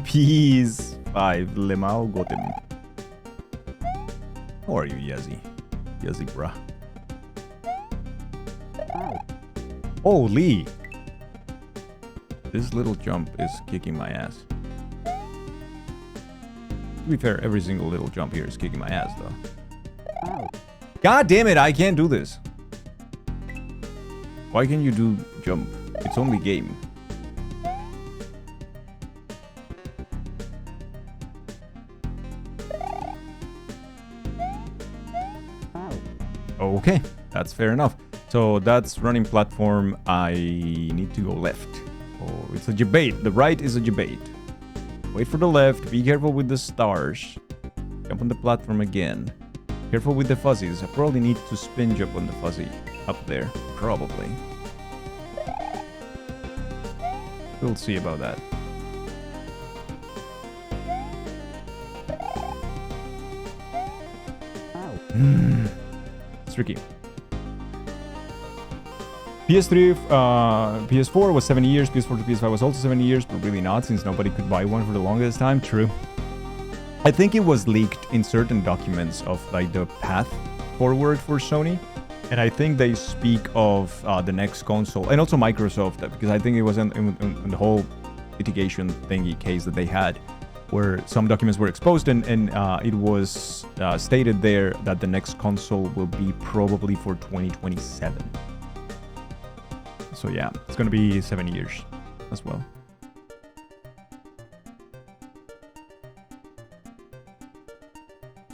Peace. 5. Lemao Gotem. How are you, Yazzie? Yazzie, bruh. Holy! This little jump is kicking my ass. To be fair, every single little jump here is kicking my ass, though. God damn it, I can't do this. Why can't you do jump? It's only game. Okay, that's fair enough. So that's running platform. I need to go left. Oh, it's a debate. The right is a debate. Wait for the left. Be careful with the stars. Jump on the platform again. Careful with the fuzzies. I probably need to spin jump on the fuzzy up there. Probably. We'll see about that. It's tricky. PS3, PS4 was 7 years, PS4 to PS5 was also 7 years, but really not, since nobody could buy one for the longest time. True. I think it was leaked in certain documents of like the path forward for Sony, and I think they speak of the next console, and also Microsoft, because I think it was in the whole litigation thingy case that they had, where some documents were exposed, and it was stated there that the next console will be probably for 2027. So yeah, it's gonna be 7 years as well.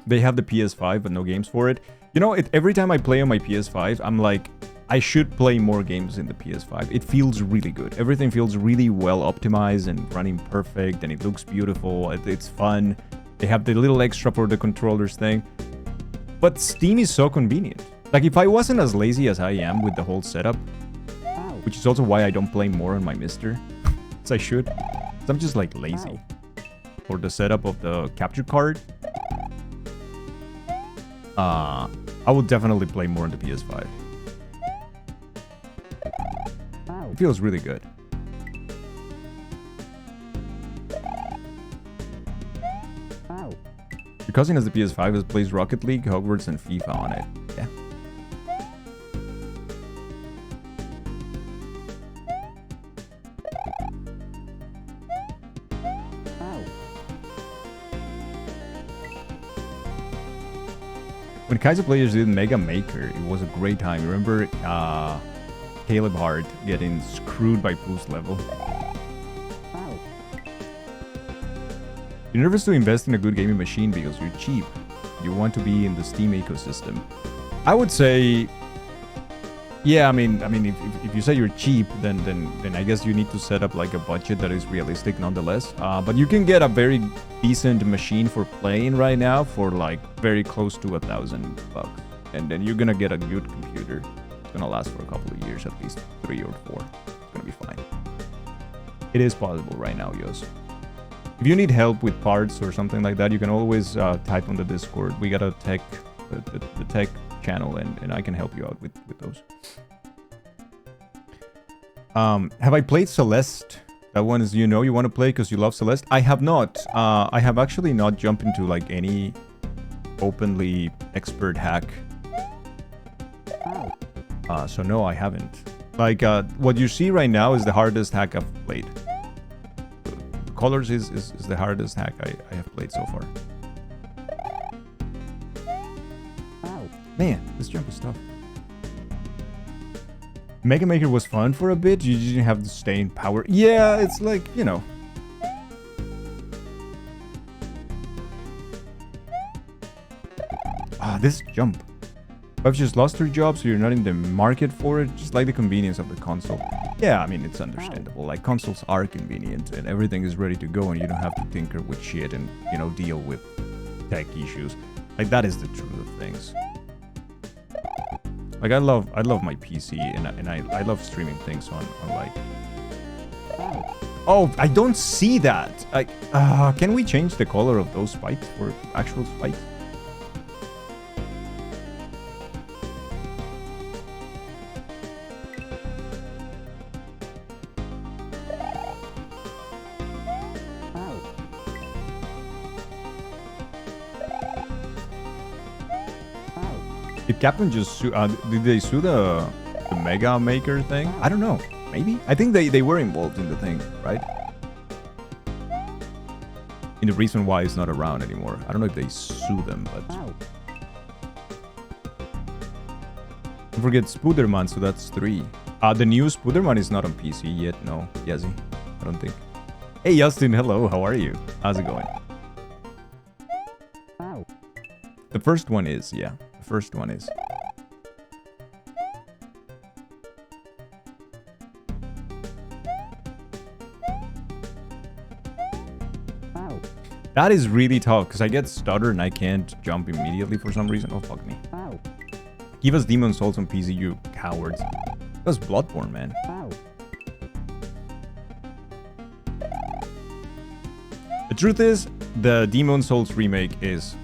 They have the PS5, but no games for it. You know, every time I play on my PS5, I'm like, I should play more games in the PS5. It feels really good. Everything feels really well optimized and running perfect, and it looks beautiful. It's fun. They have the little extra for the controllers thing. But Steam is so convenient. Like, if I wasn't as lazy as I am with the whole setup, which is also why I don't play more on my Mister, as I should. I'm just like lazy. For the setup of the capture card, I would definitely play more on the PS5. It feels really good. Your cousin has the PS5 that plays Rocket League, Hogwarts, and FIFA on it. Yeah. When Kaiser players did Mega Maker, it was a great time. Remember Caleb Hart getting screwed by Boost level? You're nervous to invest in a good gaming machine because you're cheap. You want to be in the Steam ecosystem. I would say, yeah. I mean, if you say you're cheap, then I guess you need to set up like a budget that is realistic, nonetheless. But you can get a very decent machine for playing right now for like very close to $1,000, and then you're gonna get a good computer. It's gonna last for a couple of years, at least 3 or 4. It's gonna be fine. It is possible right now, Yos. If you need help with parts or something like that, you can always type on the Discord. We got a tech, the tech channel, and I can help you out with those. Have I played Celeste? That one is, you want to play because you love Celeste? I have not. I have actually not jumped into like any openly expert hack. So no, I haven't. Like, what you see right now is the hardest hack I've played. Colors is the hardest hack I have played so far. Man, this jump is tough. Mega Maker was fun for a bit. You didn't have to stay in power. Yeah, it's like, this jump. I've just lost your job, so you're not in the market for it. Just like the convenience of the console. Yeah, I mean, it's understandable. Like, consoles are convenient and everything is ready to go and you don't have to tinker with shit and, you know, deal with tech issues. Like, that is the truth of things. Like, I love my PC and I love streaming things on like... Oh, I don't see that! Like, can we change the color of those spikes for actual spikes? Did Capcom just sue, did they sue the Mega Maker thing? I don't know. Maybe? I think they were involved in the thing, right? In the reason why it's not around anymore. I don't know if they sue them, but... Don't forget Spooderman, so that's 3. The new Spooderman is not on PC yet, no. Yazzie, I don't think. Hey Justin, hello, how are you? How's it going? The first one is, yeah. The first one is. That is really tough, because I get stuttered and I can't jump immediately for some reason. Oh, fuck me. Give us Demon Souls on PC, you cowards. That's Bloodborne, man. The truth is, the Demon Souls remake is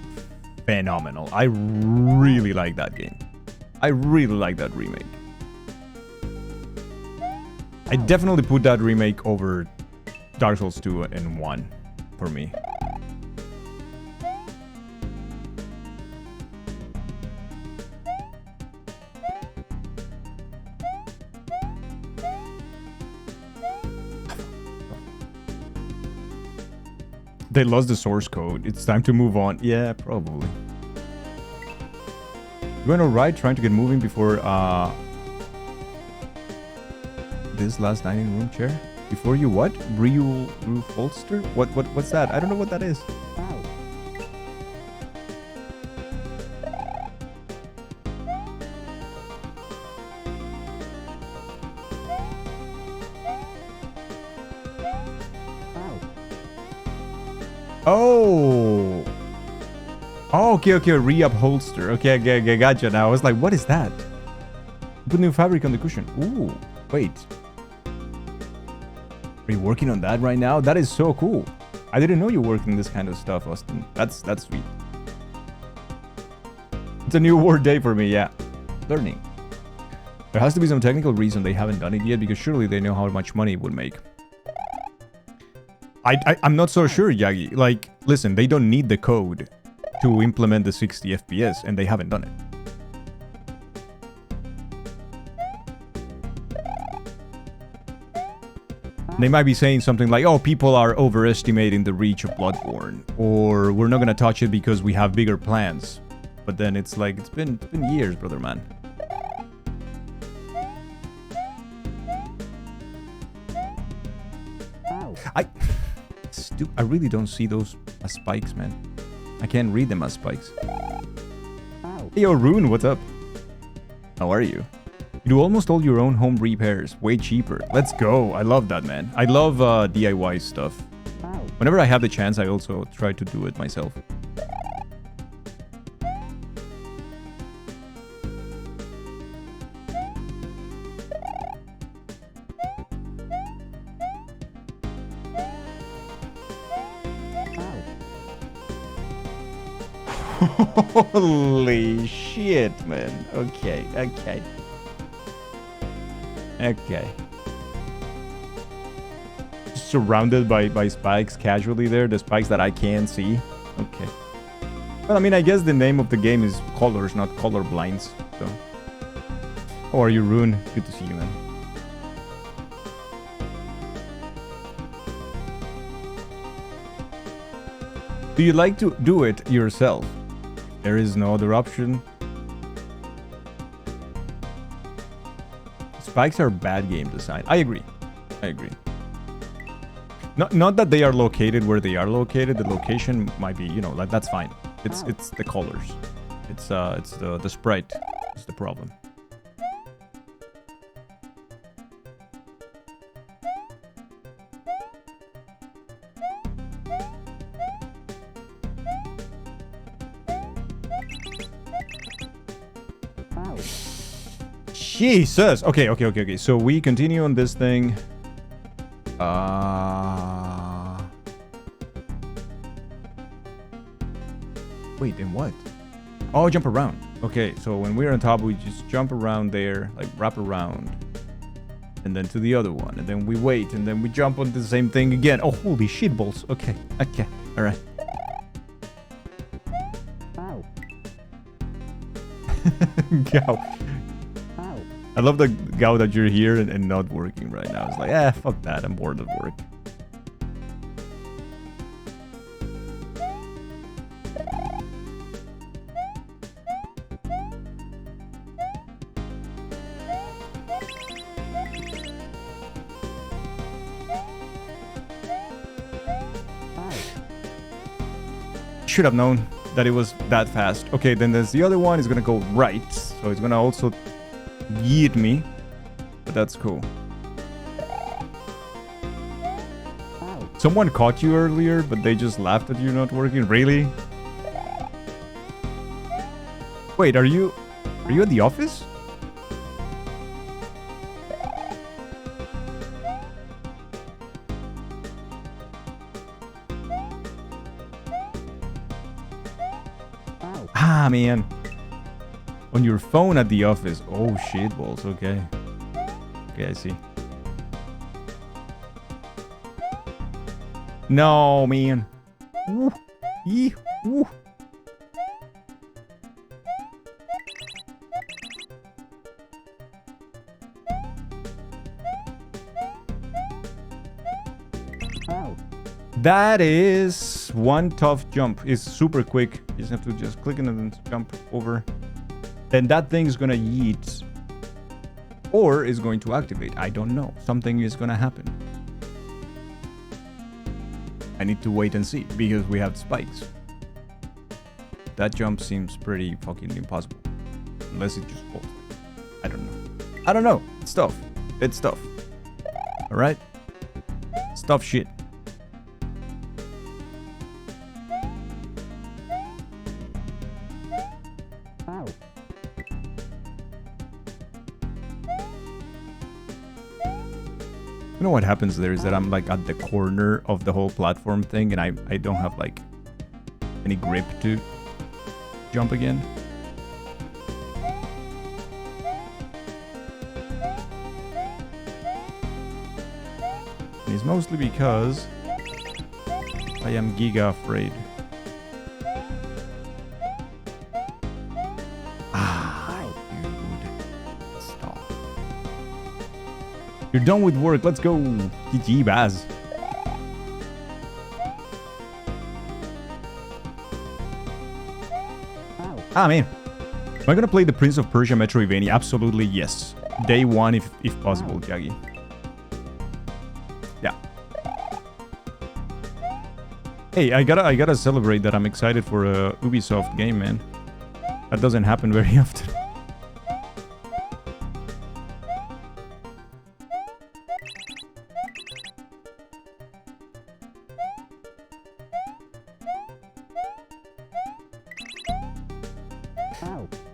phenomenal. I really like that game. I really like that remake. I definitely put that remake over Dark Souls 2 and 1 for me. They lost the source code. It's time to move on. Yeah, probably. You went alright trying to get moving before this last dining room chair? Before you what? Roof holster? What's that? I don't know what that is. Oh. Oh, okay, re-up holster. Okay, gotcha now. I was like, what is that? Put new fabric on the cushion. Ooh, wait. Are you working on that right now? That is so cool. I didn't know you worked on this kind of stuff, Austin. That's sweet. It's a new word day for me, yeah. Learning. There has to be some technical reason they haven't done it yet, because surely they know how much money it would make. I'm not so sure, Yagi. Like, listen, they don't need the code to implement the 60 FPS, and they haven't done it. They might be saying something like, oh, people are overestimating the reach of Bloodborne, or we're not gonna touch it because we have bigger plans. But then it's like, it's been years, brother man. I really don't see those as spikes, man. I can't read them as spikes. Hey, yo, Rune, what's up? How are you? You do almost all your own home repairs. Way cheaper. Let's go. I love that, man. I love DIY stuff. Whenever I have the chance, I also try to do it myself. Holy shit, man. Okay. Surrounded by spikes casually there. The spikes that I can see. Okay. Well, I mean, I guess the name of the game is colors, not color blinds. So. How are you, Rune? Good to see you, man. Do you like to do it yourself? There is no other option. Spikes are bad game design. I agree. Not that they are located where they are located. The location might be, you know, like that's fine. It's the colors. It's the sprite That's the problem. Jesus. Okay. So we continue on this thing. Wait, and what? Oh, jump around. Okay, so when we're on top, we just jump around there, like wrap around. And then to the other one. And then we wait, and then we jump on the same thing again. Oh, holy shit balls. Okay. Alright. Gao. I love the Gao that you're here and not working right now. It's like, fuck that. I'm bored of work. Should have known that it was that fast. Okay, then there's the other one. Is gonna go right, so it's gonna also yeet me, but that's cool. Someone caught you earlier, but they just laughed at you not working. Really? Wait, are you at the office? Ah, man. On your phone at the office. Oh, shit balls. Okay. Okay, I see. No, man. Woo. Yee. Woo. That is one tough jump. It's super quick. You just have to just click and then jump over. Then that thing is gonna yeet. Or is going to activate. I don't know. Something is gonna happen. I need to wait and see because we have spikes. That jump seems pretty fucking impossible. Unless it just falls. I don't know. I don't know. It's tough. It's tough. Alright? It's tough shit. You know what happens there is that I'm like at the corner of the whole platform thing and I don't have like any grip to jump again. And it's mostly because I am giga afraid. You're done with work. Let's go. GG, Baz. Ah, man. Am I gonna play the Prince of Persia Metroidvania? Absolutely, yes. Day one, if possible, Jaggy. Yeah. Hey, I gotta celebrate that I'm excited for a Ubisoft game, man. That doesn't happen very often.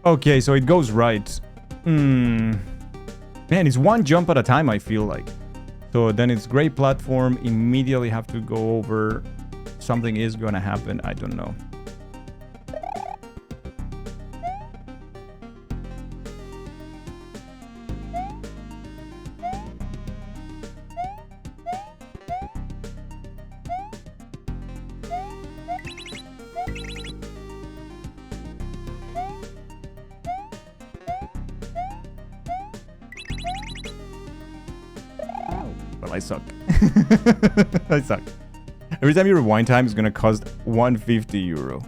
Okay, so it goes right. Man, it's one jump at a time, I feel like. So then it's great platform, immediately have to go over. Something is gonna happen, I don't know. I suck. I suck. Every time you rewind time is gonna cost 150 euro.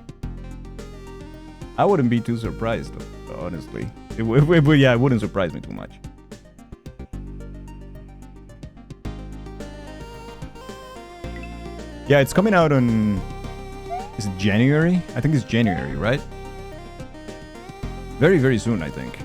I wouldn't be too surprised, though, honestly. Yeah, it wouldn't surprise me too much. Yeah, it's coming out on... Is it January? I think it's January, right? Very, very soon, I think.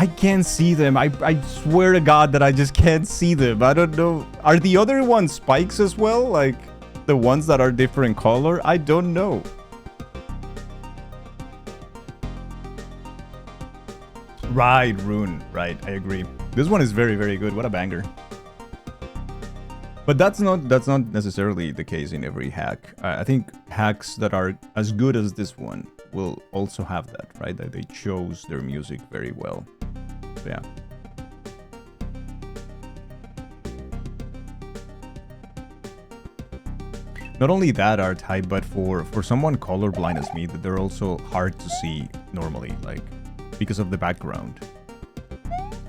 I can't see them. I swear to God that I just can't see them. I don't know. Are the other ones spikes as well? Like the ones that are different color? I don't know. Right, Rune. Right, I agree. This one is very, very good. What a banger. But that's not necessarily the case in every hack. I think hacks that are as good as this one will also have that, right? That they chose their music very well. So, yeah. Not only that art type, but for someone colorblind as me, that they're also hard to see normally, like because of the background.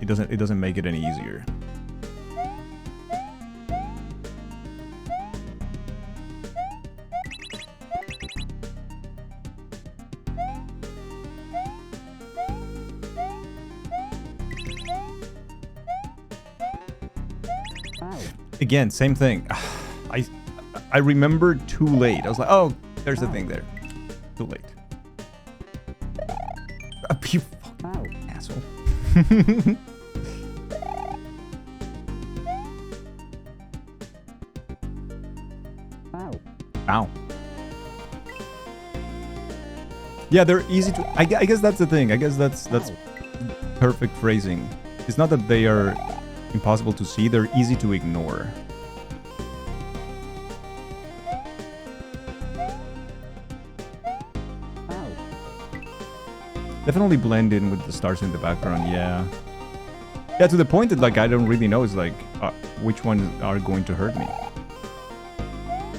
It doesn't make it any easier. Again, same thing. I remembered too late. I was like, oh, there's the thing there. Too late. You fucking asshole. Ow. Yeah, they're easy to... I guess that's the thing. I guess that's perfect phrasing. It's not that they are impossible to see, they're easy to ignore. Definitely blend in with the stars in the background, yeah. Yeah, to the point that like I don't really know is like which ones are going to hurt me.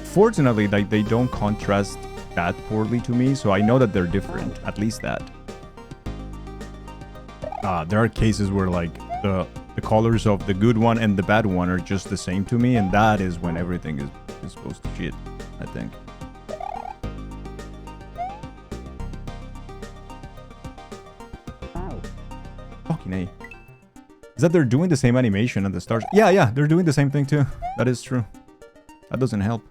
Fortunately, like they don't contrast that poorly to me, so I know that they're different, at least that. There are cases where like the colors of the good one and the bad one are just the same to me, and that is when everything is supposed to shit, I think. Fucking A. Is that they're doing the same animation on the stars? Yeah, they're doing the same thing too. That is true. That doesn't help.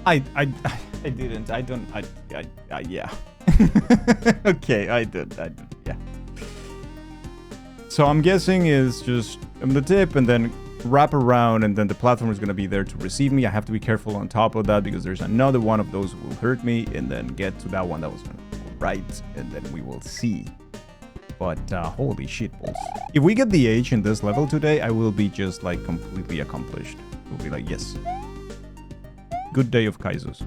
I didn't. I don't. Yeah. Okay, I did. Yeah. So I'm guessing is just the tip and then wrap around, and then the platform is going to be there to receive me. I have to be careful on top of that because there's another one of those who will hurt me, and then get to that one that was going to go right, and then we will see. But holy shit balls. If we get the H in this level today, I will be just like completely accomplished. We'll be like, yes. Good day of Kaisos.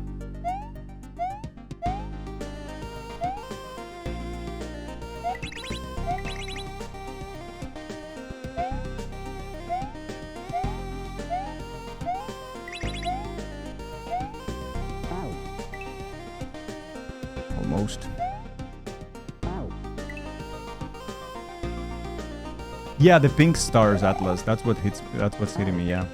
Almost. Yeah, the pink stars, Atlas. That's what hits. That's what's hitting me. Yeah.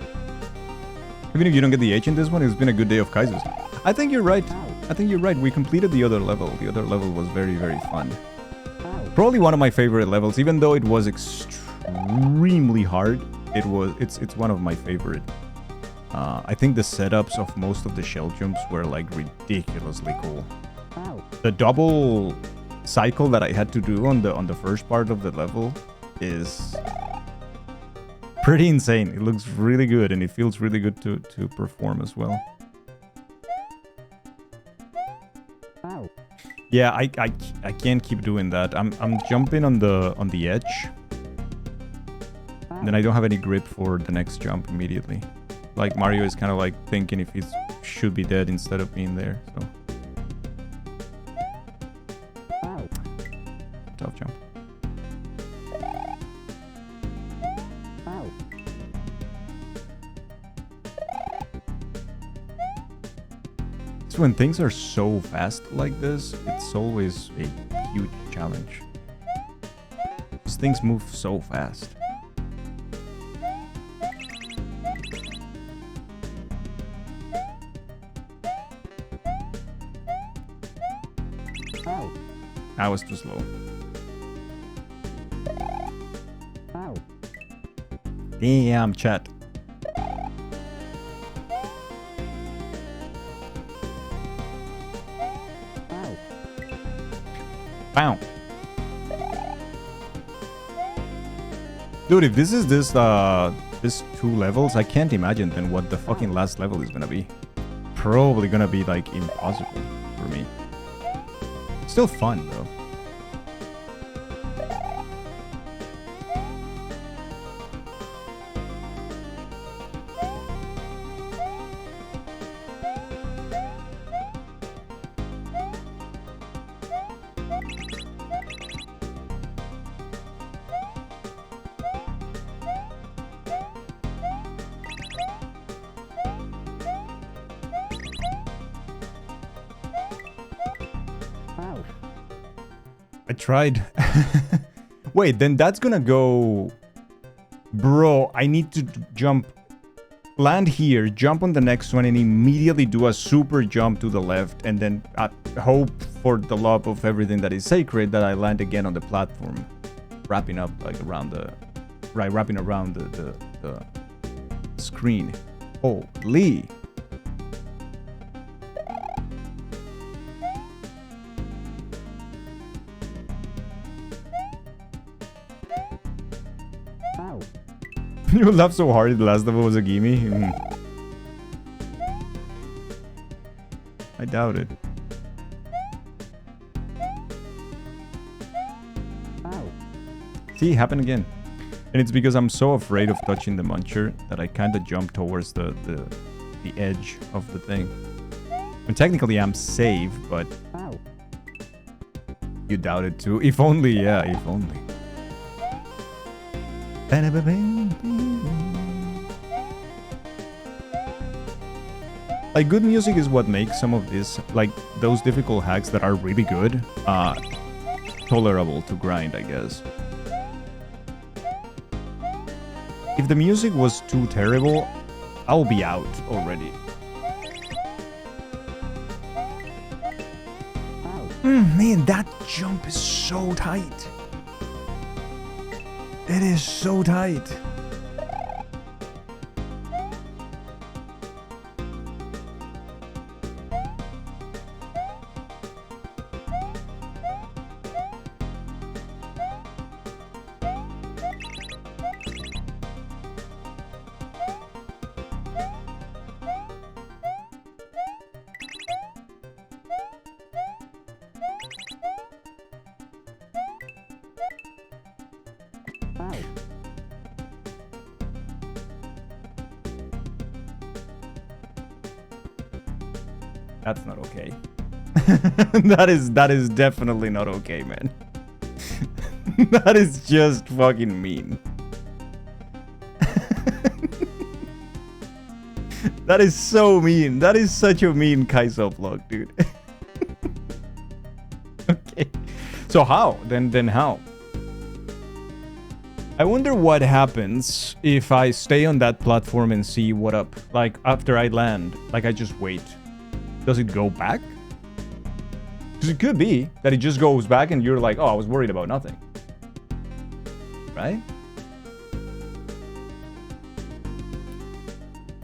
Even if you don't get the H in this one, it's been a good day of Kaisos. I think you're right. I think you're right. We completed the other level. The other level was very, very fun. Probably one of my favorite levels, even though it was extremely hard. It's one of my favorite. I think the setups of most of the shell jumps were like ridiculously cool. The double cycle that I had to do on the first part of the level is pretty insane. It looks really good and it feels really good to perform as well. Yeah, I can't keep doing that. I'm jumping on the edge. And then I don't have any grip for the next jump immediately. Like Mario is kind of like thinking if he should be dead instead of being there. So tough jump. So when things are so fast like this, it's always a huge challenge. These things move so fast. I was too slow. Damn, chat. Wow. Dude, if this is this 2 levels, I can't imagine then what the fucking last level is gonna be. Probably gonna be like impossible for me. Still fun though. I tried. Wait, then that's gonna go... Bro, I need to jump... Land here, jump on the next one, and immediately do a super jump to the left, and then hope for the love of everything that is sacred that I land again on the platform. Wrapping up, like, around the... Right, wrapping around the screen. Holy... You laughed so hard the last level was a gimme? I doubt it. See, happened again. And it's because I'm so afraid of touching the muncher that I kind of jump towards the edge of the thing. And technically I'm safe, but... You doubt it too. If only, yeah, if only. Like, good music is what makes some of this, like, those difficult hacks that are really good, tolerable to grind, I guess. If the music was too terrible, I'll be out already. Man, that jump is so tight. It is so tight. That's not okay. that is definitely not okay, man. That is just fucking mean. That is so mean. That is such a mean Kaiso block, dude. Okay. So how? Then how? I wonder what happens if I stay on that platform and see what up. Like, after I land, like, I just wait. Does it go back? Because it could be that it just goes back and you're like, oh, I was worried about nothing. Right?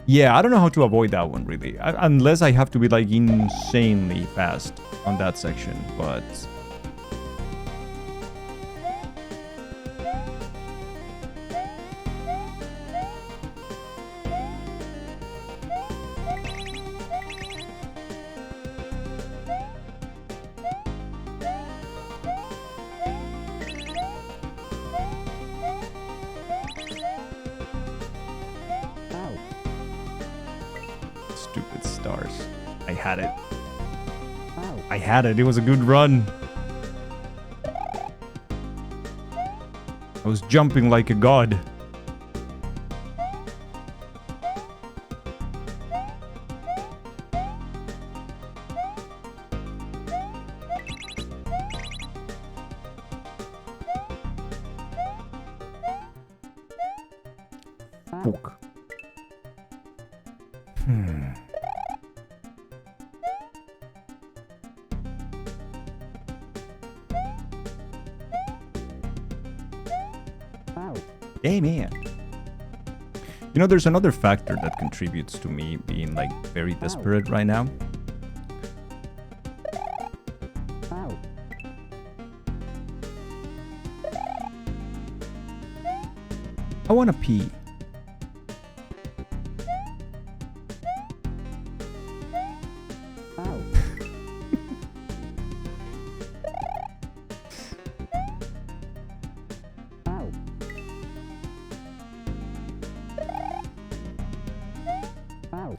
Yeah, I don't know how to avoid that one, really. Unless I have to be, like, insanely fast on that section, but... Stupid stars. I had it. I had it. It was a good run. I was jumping like a god. Fuck. Hey, man. You know, there's another factor that contributes to me being, like, very desperate right now. I want to pee.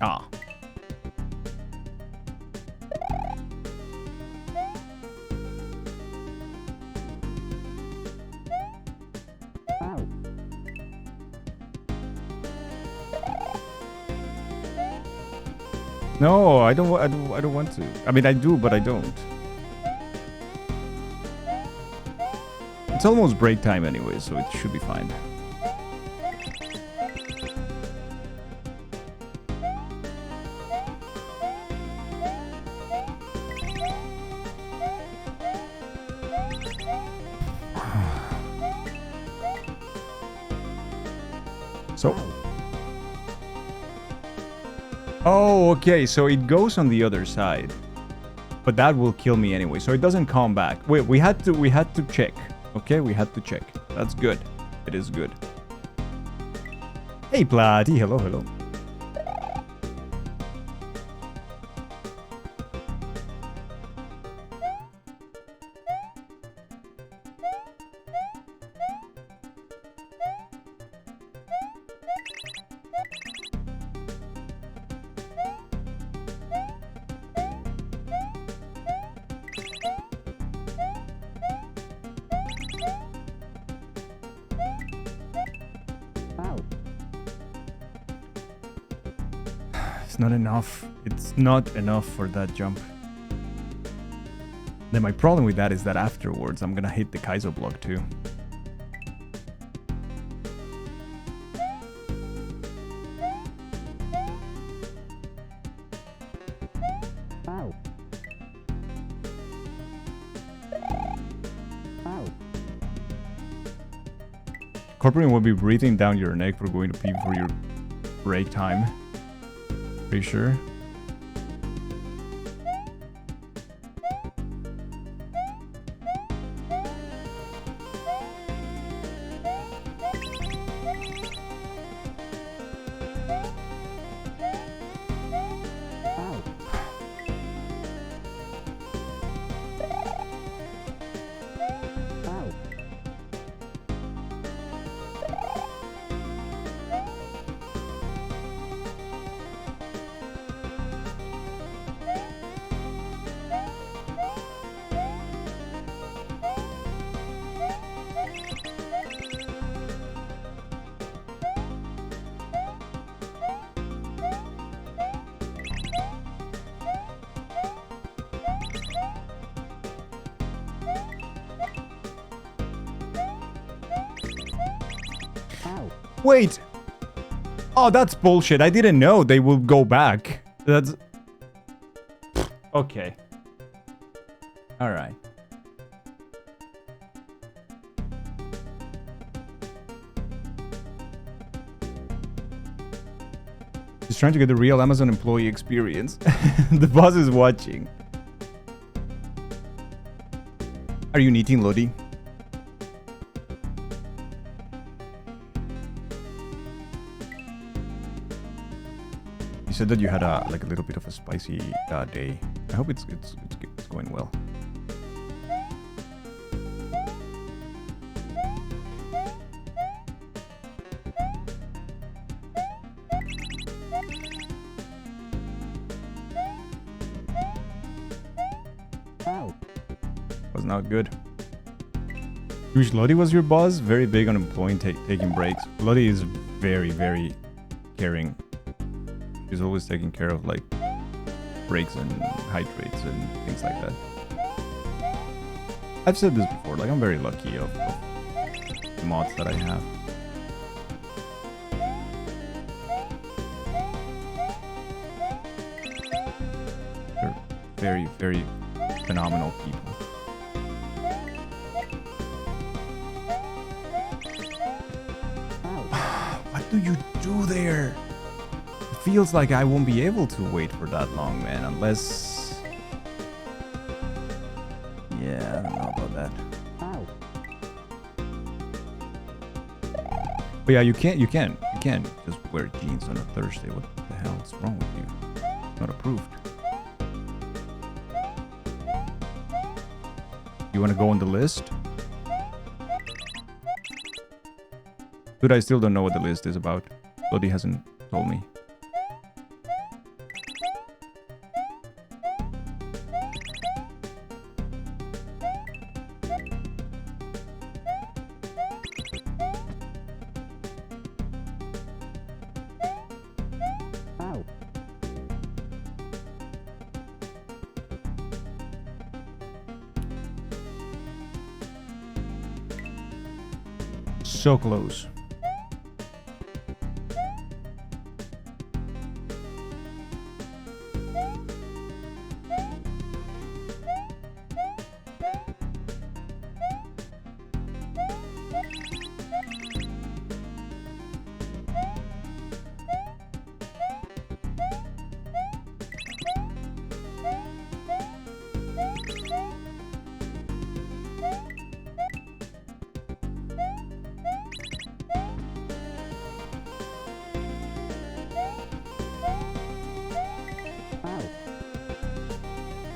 Ah. No, I don't want to. I mean, I do, but I don't. It's almost break time anyway, so it should be fine. So. Oh, okay. So it goes on the other side, but that will kill me anyway. So it doesn't come back. Wait, we had to check. Okay, we had to check. That's good. It is good. Hey, Platy. Hello, hello. Not enough. It's not enough for that jump. Then my problem with that is that afterwards I'm gonna hit the Kaizo block too. Corporeal will be breathing down your neck for going to pee for your break time. Pretty sure. Wait! Oh, that's bullshit. I didn't know they will go back. That's... Okay. Alright. Just trying to get the real Amazon employee experience. The boss is watching. Are you eating, Lodi? You said that you had a like a little bit of a spicy day. I hope it's going well. Was not good. Wish Lodi was your boss. Very big on employing taking breaks. Lodi is very, very caring. She's always taking care of like breaks and hydrates and things like that. I've said this before, like I'm very lucky of the mods that I have. They're very, very phenomenal people. do you do there? It feels like I won't be able to wait for that long, man, unless... Yeah, I don't know about that. But yeah, you can't just wear jeans on a Thursday. What the hell is wrong with you? Not approved. You want to go on the list? Dude, I still don't know what the list is about. Lodi hasn't told me. So close.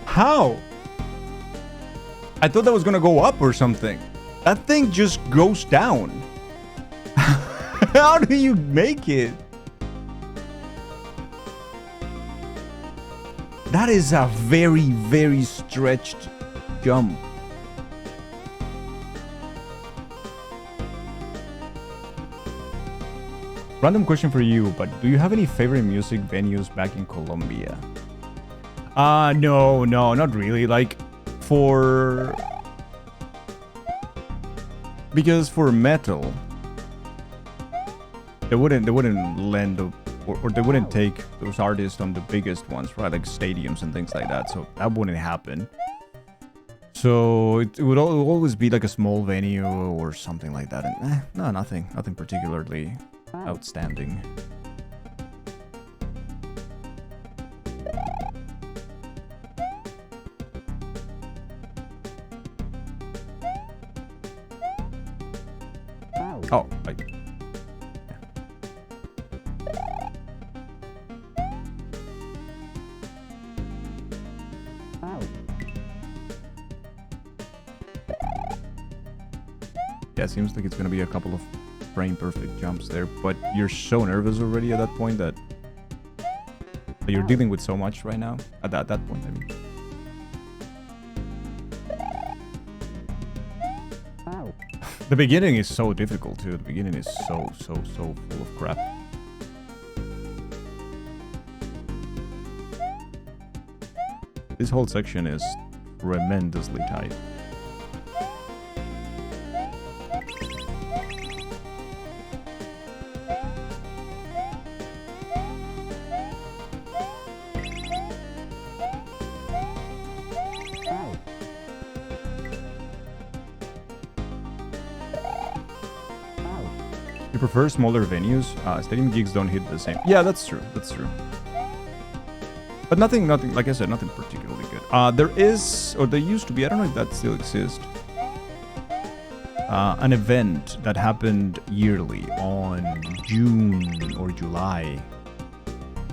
How? I thought that was gonna go up or something. That thing just goes down. How do you make it? That is a very, very stretched jump. Random question for you, but do you have any favorite music venues back in Colombia? No, not really. Like, because for metal, they wouldn't lend or they wouldn't take those artists on the biggest ones, right? Like stadiums and things like that. So that wouldn't happen. So it would always be like a small venue or something like that. And no, nothing particularly outstanding. Oh, right. Yeah, seems like it's gonna be a couple of frame perfect jumps there, but you're so nervous already at that point that you're dealing with so much right now. At that point, I mean. The beginning is so difficult too. The beginning is so full of crap. This whole section is tremendously tight. You prefer smaller venues? Stadium gigs don't hit the same. Yeah, that's true. That's true. But nothing, like I said, nothing particularly good. There is, or there used to be, I don't know if that still exists, an event that happened yearly on June or July,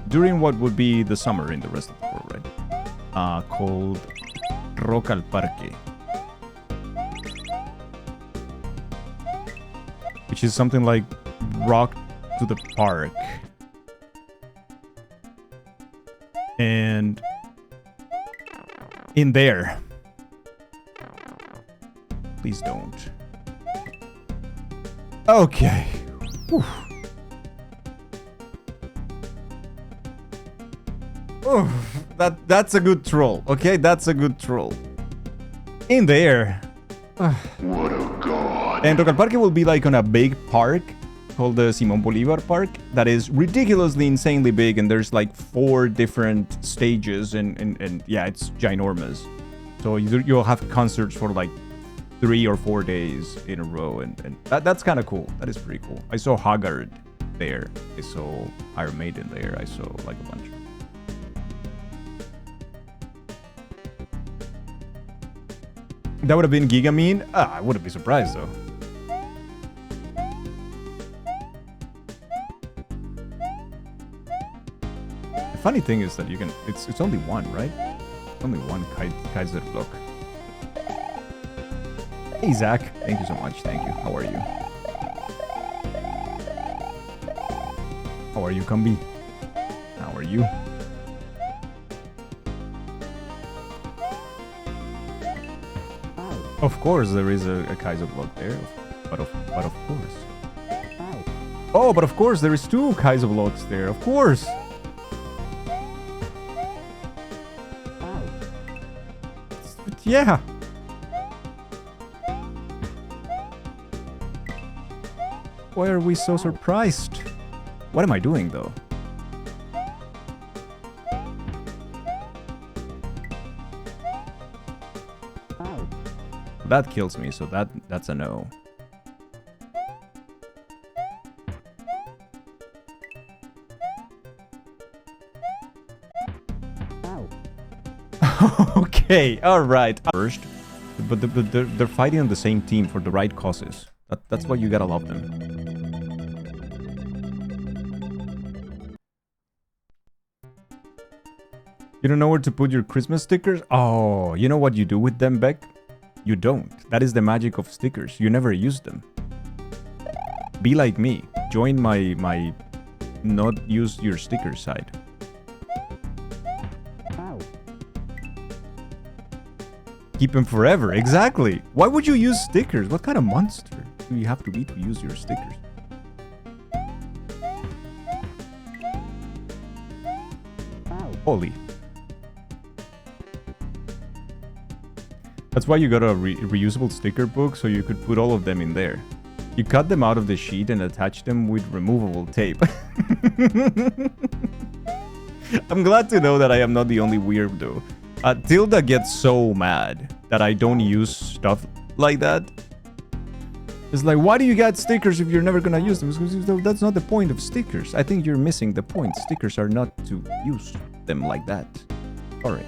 during what would be the summer in the rest of the world, right? Called Rock al Parque. Which is something like Rock to the Park. And in there, please don't. Okay. Whew. Oof, that's a good troll. Okay, that's a good troll. In there. What a god. And Rock al Parque will be like on a big park called the Simón Bolívar Park that is ridiculously insanely big, and there's like 4 different stages and yeah, it's ginormous. So you'll have concerts for like 3 or 4 days in a row, and that's kind of cool. That is pretty cool. I saw Haggard there. I saw Iron Maiden there. I saw like a bunch. That would have been Gigamine? Ah, I wouldn't be surprised though. The funny thing is that you can, it's only one, right? Only one Kaiser block. Hey Zach, thank you so much. Thank you. How are you? How are you, Kumbi? How are you? Of course there is a Kaiser block there, but of course. Oh, but of course there is two Kaiser blocks there. Of course. But yeah. Why are we so surprised? What am I doing though? That kills me, so that's a no. Okay, all right. First, but they're fighting on the same team for the right causes. That's why you gotta love them. You don't know where to put your Christmas stickers? Oh, you know what you do with them, Beck? You don't. That is the magic of stickers. You never use them. Be like me. Join my not use your sticker side. Keep them forever. Exactly. Why would you use stickers? What kind of monster do you have to be to use your stickers? Holy. That's why you got a reusable sticker book, so you could put all of them in there. You cut them out of the sheet and attach them with removable tape. I'm glad to know that I am not the only weirdo. Tilda gets so mad that I don't use stuff like that. It's like, why do you get stickers if you're never gonna use them? Because that's not the point of stickers. I think you're missing the point. Stickers are not to use them like that. Sorry.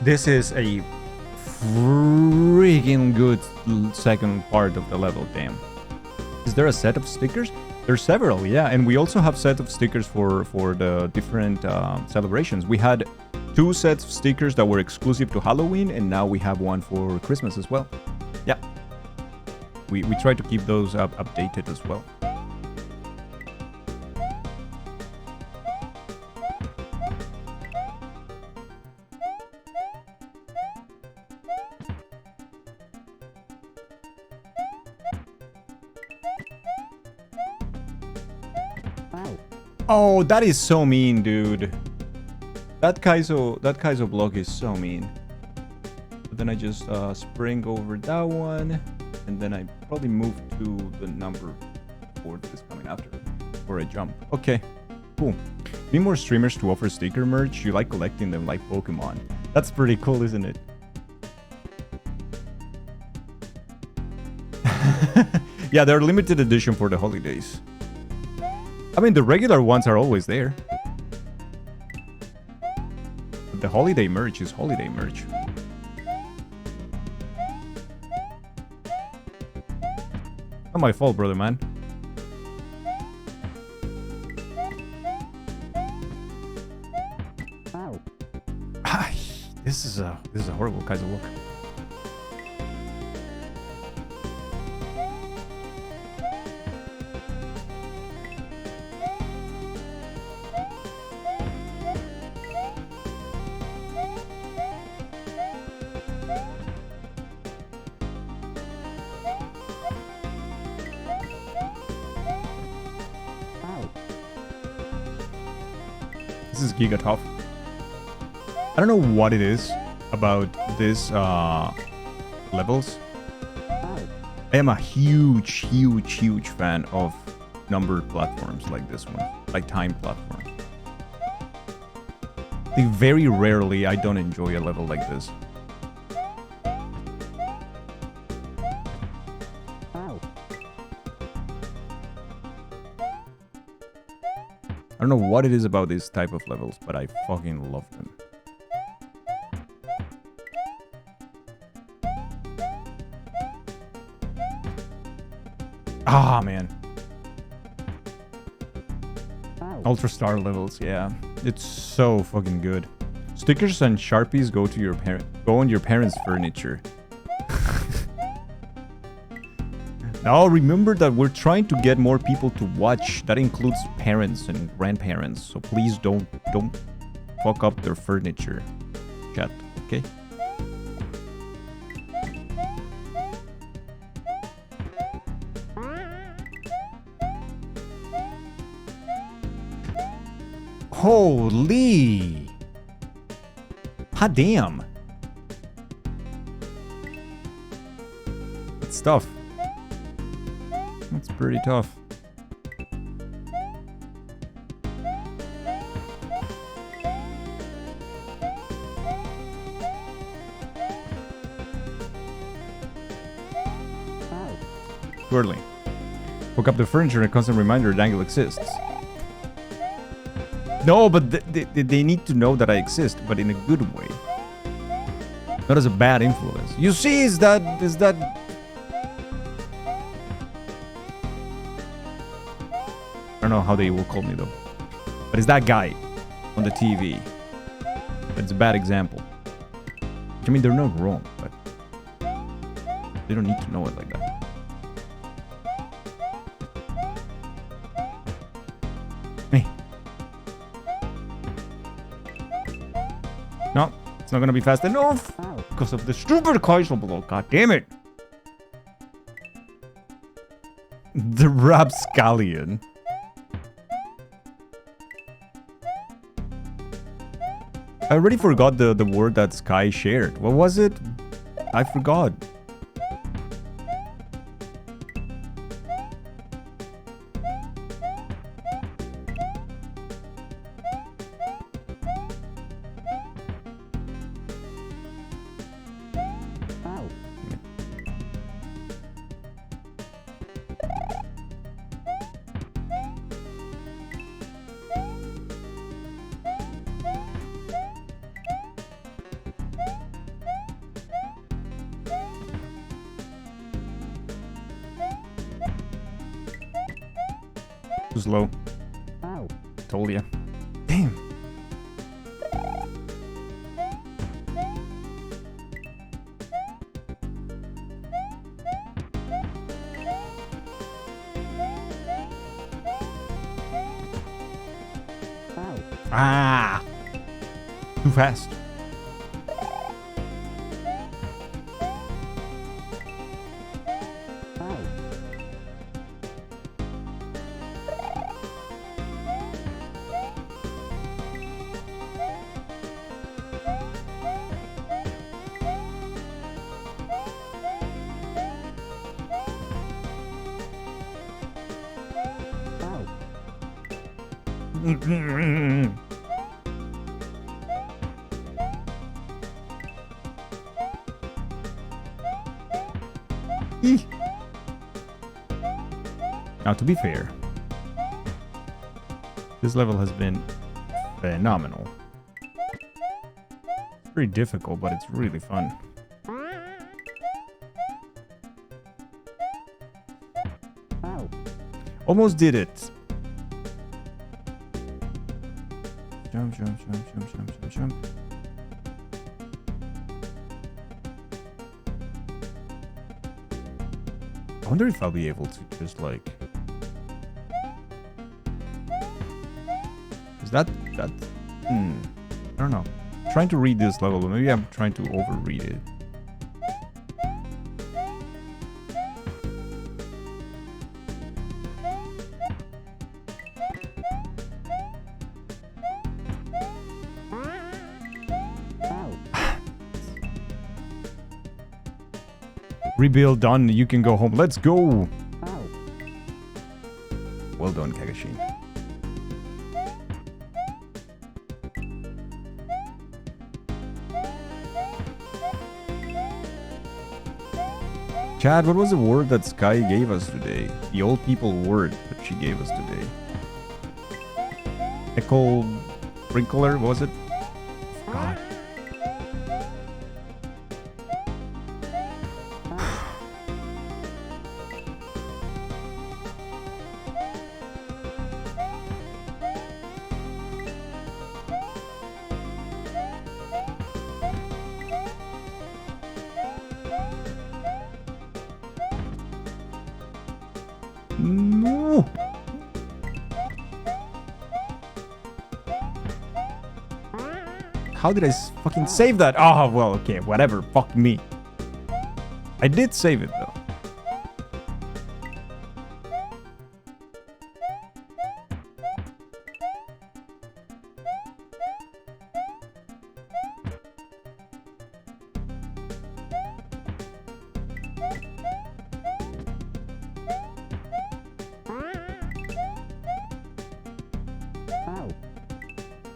This is a freaking good second part of the level, damn. Is there a set of stickers? There's several, yeah, and we also have set of stickers for the different celebrations. We had 2 sets of stickers that were exclusive to Halloween, and now we have one for Christmas as well. Yeah. We try to keep those updated as well. Oh, that is so mean, dude. That Kaizo block is so mean. But then I just spring over that one, and then I probably move to the number 4 that is coming after for a jump. Okay, cool. Need more streamers to offer sticker merch. You like collecting them like Pokemon. That's pretty cool, isn't it? Yeah, they're limited edition for the holidays. I mean, the regular ones are always there. But the holiday merch is holiday merch. Not my fault, brother, man. This is a horrible Kaiser look. This is Giga tough. I don't know what it is. about this levels. I am a huge fan of numbered platforms like this one, like time platforms. Like very rarely I don't enjoy a level like this. I don't know what it is about this type of levels, but I fucking love them. Ah, man. Ultra Star levels, yeah. It's so fucking good. Stickers and Sharpies go on your parents' furniture. Now remember that we're trying to get more people to watch. That includes parents and grandparents. So please don't fuck up their furniture. Chat, okay? Holy! Hot damn! That's tough. That's pretty tough. Swirling. Hook up the furniture and a constant reminder that Angle exists. No, but they need to know that I exist, but in a good way. Not as a bad influence. You see, is that... I don't know how they will call me though. But it's that guy on the TV. That's a bad example. I mean, they're not wrong, but they don't need to know it like that. Hey. No, it's not gonna be fast enough because of the stupid Kaiser block. God damn it. The Rapscallion. I already forgot the word that Sky shared. What was it? I forgot. Too slow. Told ya. Damn. Ah! Too fast. Now, to be fair, this level has been phenomenal. It's very difficult, but it's really fun. Almost did it. Jump, jump, jump, jump, jump, jump, jump. I wonder if I'll be able to just like... Is that... I don't know. I'm trying to read this level, but maybe I'm trying to overread it. Rebuild done. You can go home. Let's go. Well done, Kakashi. Chad, what was the word that Sky gave us today? The old people word that she gave us today. Echo sprinkler, was it? God. No. How did I fucking save that? Oh, well, okay, whatever. Fuck me. I did save it, though.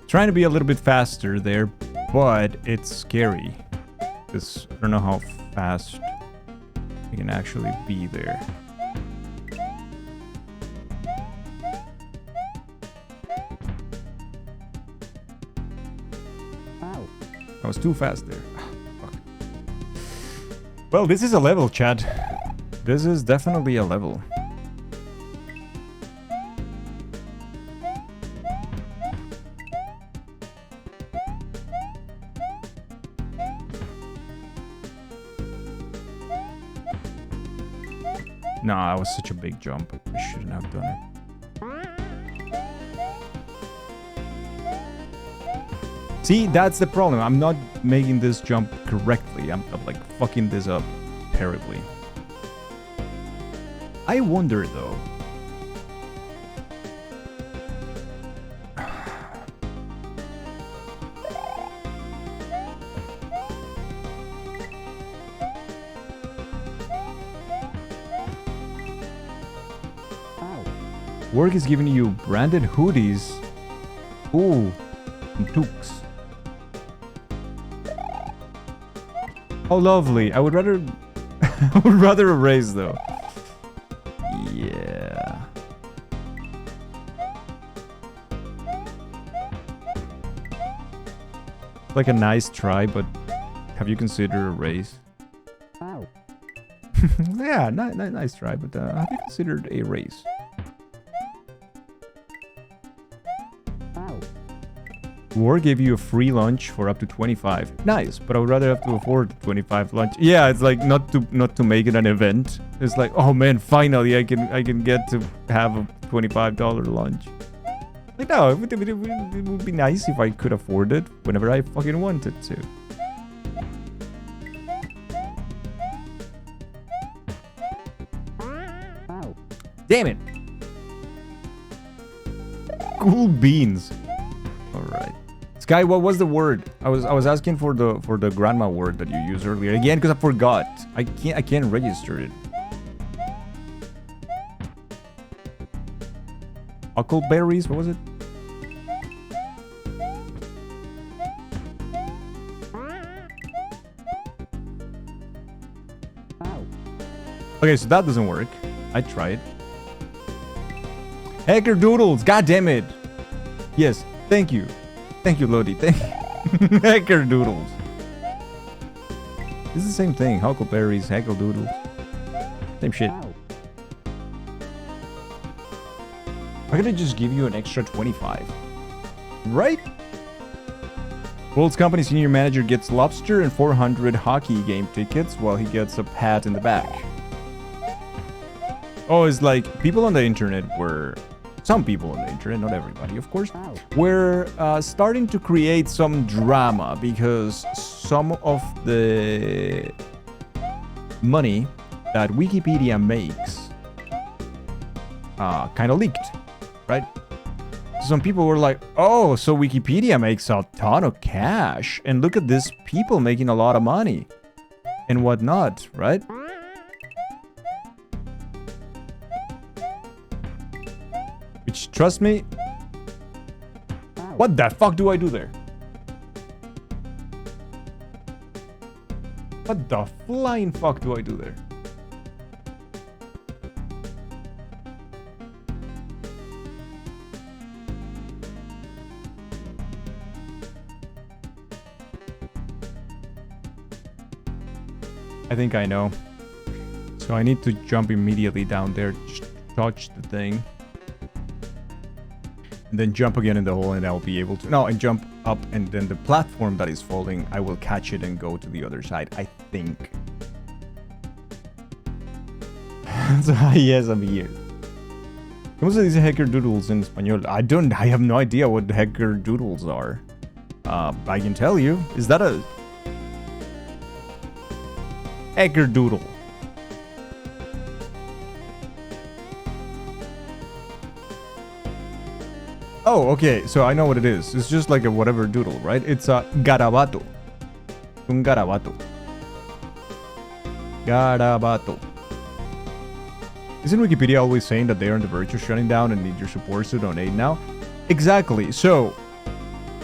Trying to be a little bit faster there, but it's scary. Because I don't know how fast I can actually be there. I was too fast there. Fuck. Well, this is a level, Chad. This is definitely a level. Nah, that was such a big jump. I shouldn't have done it. See, that's the problem. I'm not making this jump correctly. I'm like fucking this up terribly. I wonder though. Work is giving you branded hoodies. Ooh, and toques. Oh, lovely. I would rather... I would rather erase, though. Yeah. Like a nice try, but have you considered erase? Yeah, nice try, but have you considered a raise? War gave you a free lunch for up to 25. Nice, but I would rather have to afford 25 lunch. Yeah, it's like not to make it an event. It's like, oh man, finally I can get to have a $25 lunch. Like no, it would be nice if I could afford it whenever I fucking wanted to. Damn it! Cool beans. All right. Sky, what was the word? I was asking for the grandma word that you used earlier again because I forgot. I can't register it. Huckleberries? What was it? Okay, so that doesn't work. I tried. Hacker doodles. God damn it. Yes. Thank you. Thank you, Lodi. Thank you. Hacker doodles. This is the same thing. Huckleberries, hackle doodles. Same shit. Why can't I just give you an extra 25? Right? World's Company senior manager gets lobster and 400 hockey game tickets while he gets a pat in the back. Oh, it's like people on the internet were... Some people on the internet, not everybody, of course, were starting to create some drama because some of the money that Wikipedia makes kind of leaked, right? Some people were like, oh, so Wikipedia makes a ton of cash, and look at these people making a lot of money and whatnot, right? Which, trust me... What the fuck do I do there? What the flying fuck do I do there? I think I know. So I need to jump immediately down there, touch the thing. And then jump again in the hole and I'll be able to... No, and jump up and then the platform that is falling, I will catch it and go to the other side, I think. So, yes, I'm here. ¿Cómo se dice hacker doodles in español? I have no idea what hacker doodles are. I can tell you. Is that a... hacker doodle? Oh, okay, so I know what it is. It's just like a whatever doodle, right? It's a garabato. Un garabato. Garabato. Isn't Wikipedia always saying that they are on the verge of shutting down and need your support to donate now? Exactly. So,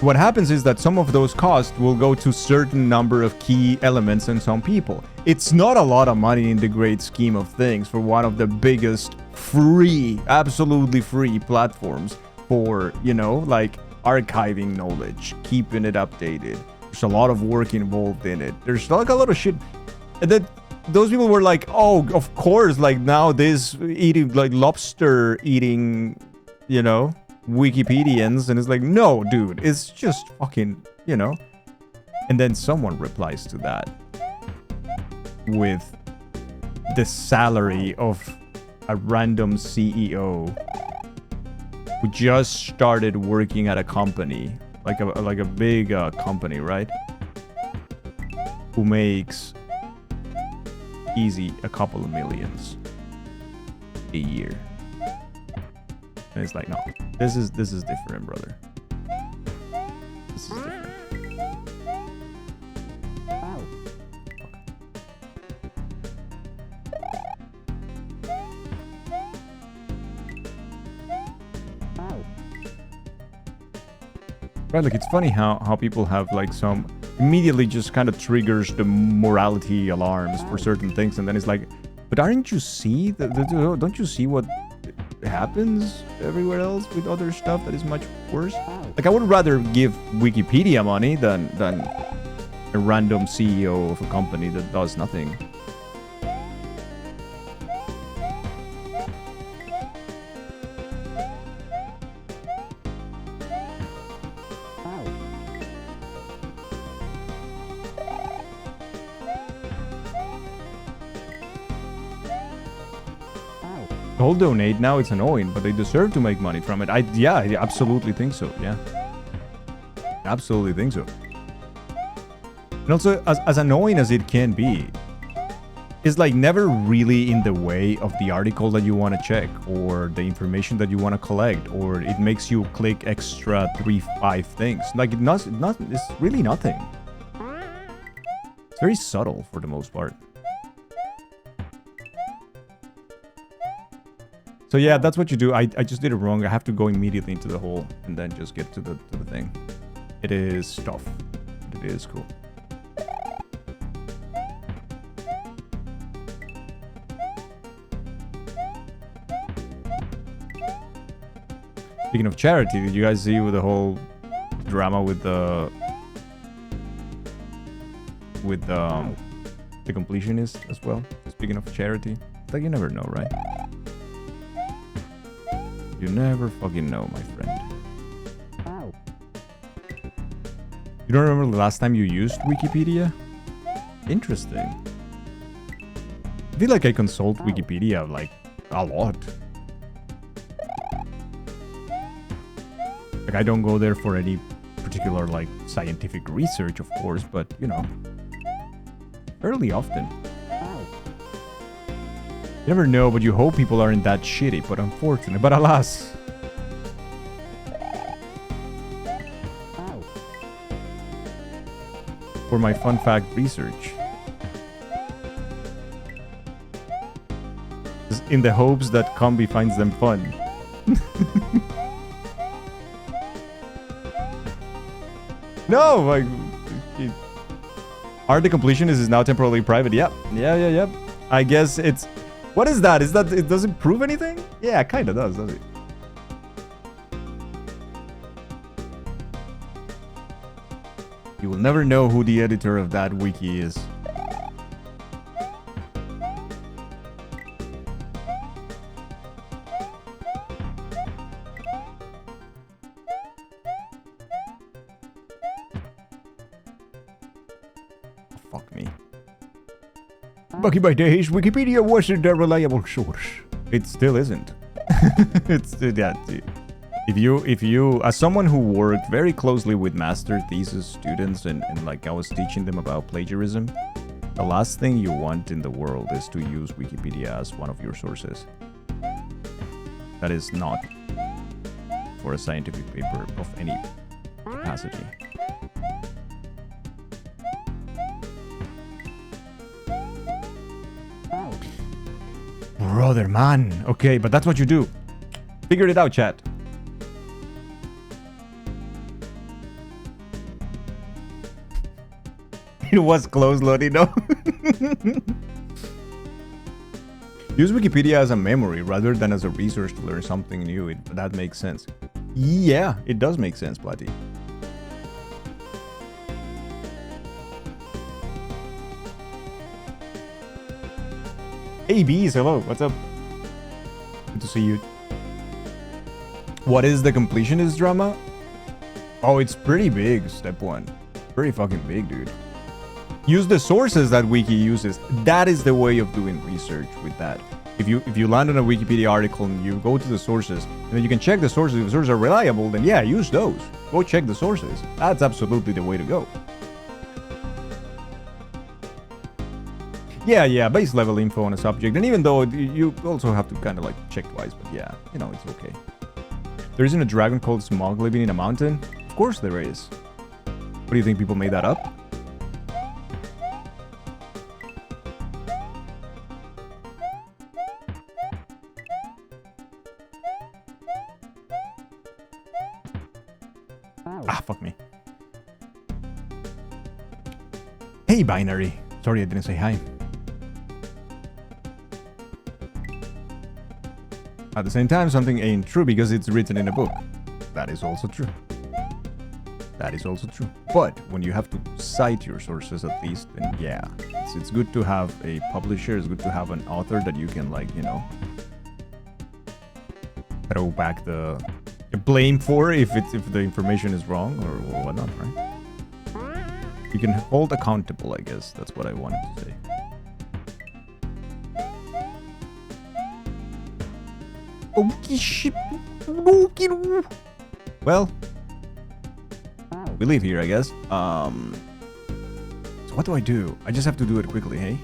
what happens is that some of those costs will go to certain number of key elements and some people. It's not a lot of money in the great scheme of things for one of the biggest free, absolutely free platforms for, you know, like archiving knowledge, keeping it updated. There's a lot of work involved in it. There's like a lot of shit that those people were like, oh, of course, like now this eating, like lobster eating, you know, Wikipedians. And it's like, no, dude, it's just fucking, you know. And then someone replies to that with the salary of a random CEO who just started working at a company, like a big company, right? Who makes easy a couple of millions a year. And it's like, no, this is different, brother. This is different. Right, like it's funny how people have like some immediately just kind of triggers the morality alarms for certain things, and then it's like, but aren't you see don't you see what happens everywhere else with other stuff that is much worse? Like I would rather give Wikipedia money than a random CEO of a company that does nothing. The whole donate now, it's annoying, but they deserve to make money from it. I absolutely think so. Yeah, absolutely think so. And also, as annoying as it can be, it's like never really in the way of the article that you want to check or the information that you want to collect, or it makes you click extra 3-5 things. Like it's really nothing. It's very subtle for the most part. So yeah, that's what you do. I just did it wrong. I have to go immediately into the hole and then just get to the thing. It is tough. It is cool. Speaking of charity, did you guys see with the whole drama with the completionist as well? Speaking of charity, like you never know, right? You never fucking know, my friend. You don't remember the last time you used Wikipedia? Interesting. I feel like I consult Wikipedia, like, a lot. Like, I don't go there for any particular, like, scientific research, of course, but, you know, fairly often. You never know, but you hope people aren't that shitty, but unfortunate. But alas. For my fun fact research. In the hopes that Combi finds them fun. No, like... Art the completionist is now temporarily private. Yep. Yep. I guess it's... What is that? Is that... It doesn't prove anything? Yeah, it kind of does it? You will never know who the editor of that wiki is. Fuck me. Back in my days, Wikipedia wasn't a reliable source. It still isn't. It's that. If you, as someone who worked very closely with master thesis students and like I was teaching them about plagiarism, the last thing you want in the world is to use Wikipedia as one of your sources. That is not for a scientific paper of any capacity. Brother, man. Okay, but that's what you do. Figured it out, chat. It was closed, Lodi, no? Use Wikipedia as a memory rather than as a resource to learn something new. That makes sense. Yeah, it does make sense, Platty. Hey, Bees, hello. What's up? Good to see you. What is the completionist drama? Oh, it's pretty big, step one. Pretty fucking big, dude. Use the sources that Wiki uses. That is the way of doing research with that. If you land on a Wikipedia article and you go to the sources, and then you can check the sources. If the sources are reliable, then yeah, use those. Go check the sources. That's absolutely the way to go. Yeah, base level info on a subject. And even though you also have to kind of like check twice, but yeah, you know, it's okay. There isn't a dragon called Smog living in a mountain? Of course there is. What do you think, people made that up? Ah, fuck me. Hey, Binary. Sorry I didn't say hi. At the same time, something ain't true because it's written in a book. That is also true. That is also true. But when you have to cite your sources at least, then yeah. It's good to have a publisher, it's good to have an author that you can, like, you know, throw back the blame for if the information is wrong or whatnot, right? You can hold accountable, I guess. That's what I wanted to say. Well, we leave here, I guess. So what do? I just have to do it quickly, hey?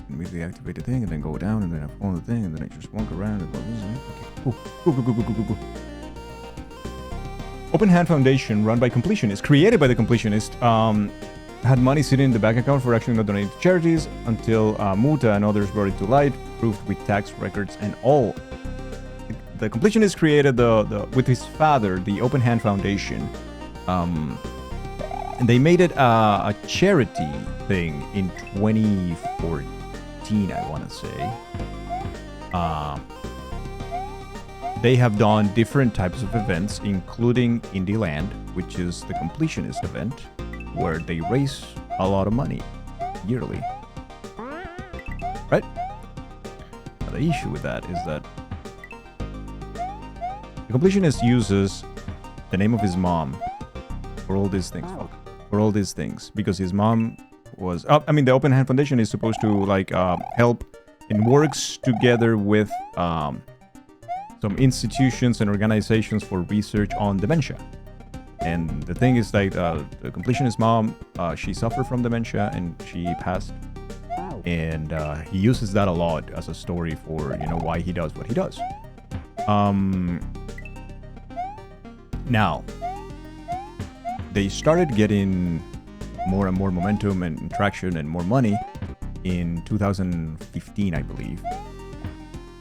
Immediately activate the thing, and then go down, and then I follow the thing, and then I just walk around. And okay. Go. Open Hand Foundation, run by Completionist, created by the Completionist, had money sitting in the bank account for actually not donating to charities until Muta and others brought it to light, proved with tax records and all. The Completionist created with his father the Open Hand Foundation, and they made it a charity thing in 2014, I want to say. They have done different types of events, including Indie Land, which is the Completionist event, where they raise a lot of money yearly. Right? Now, the issue with that is that the Completionist uses the name of his mom for all these things. For all these things. Because his mom was... I mean, the Open Hand Foundation is supposed to, like, help and works together with some institutions and organizations for research on dementia. And the thing is, like, the Completionist mom, she suffered from dementia and she passed. And he uses that a lot as a story for, you know, why he does what he does. Now, they started getting more and more momentum and traction and more money in 2015, I believe.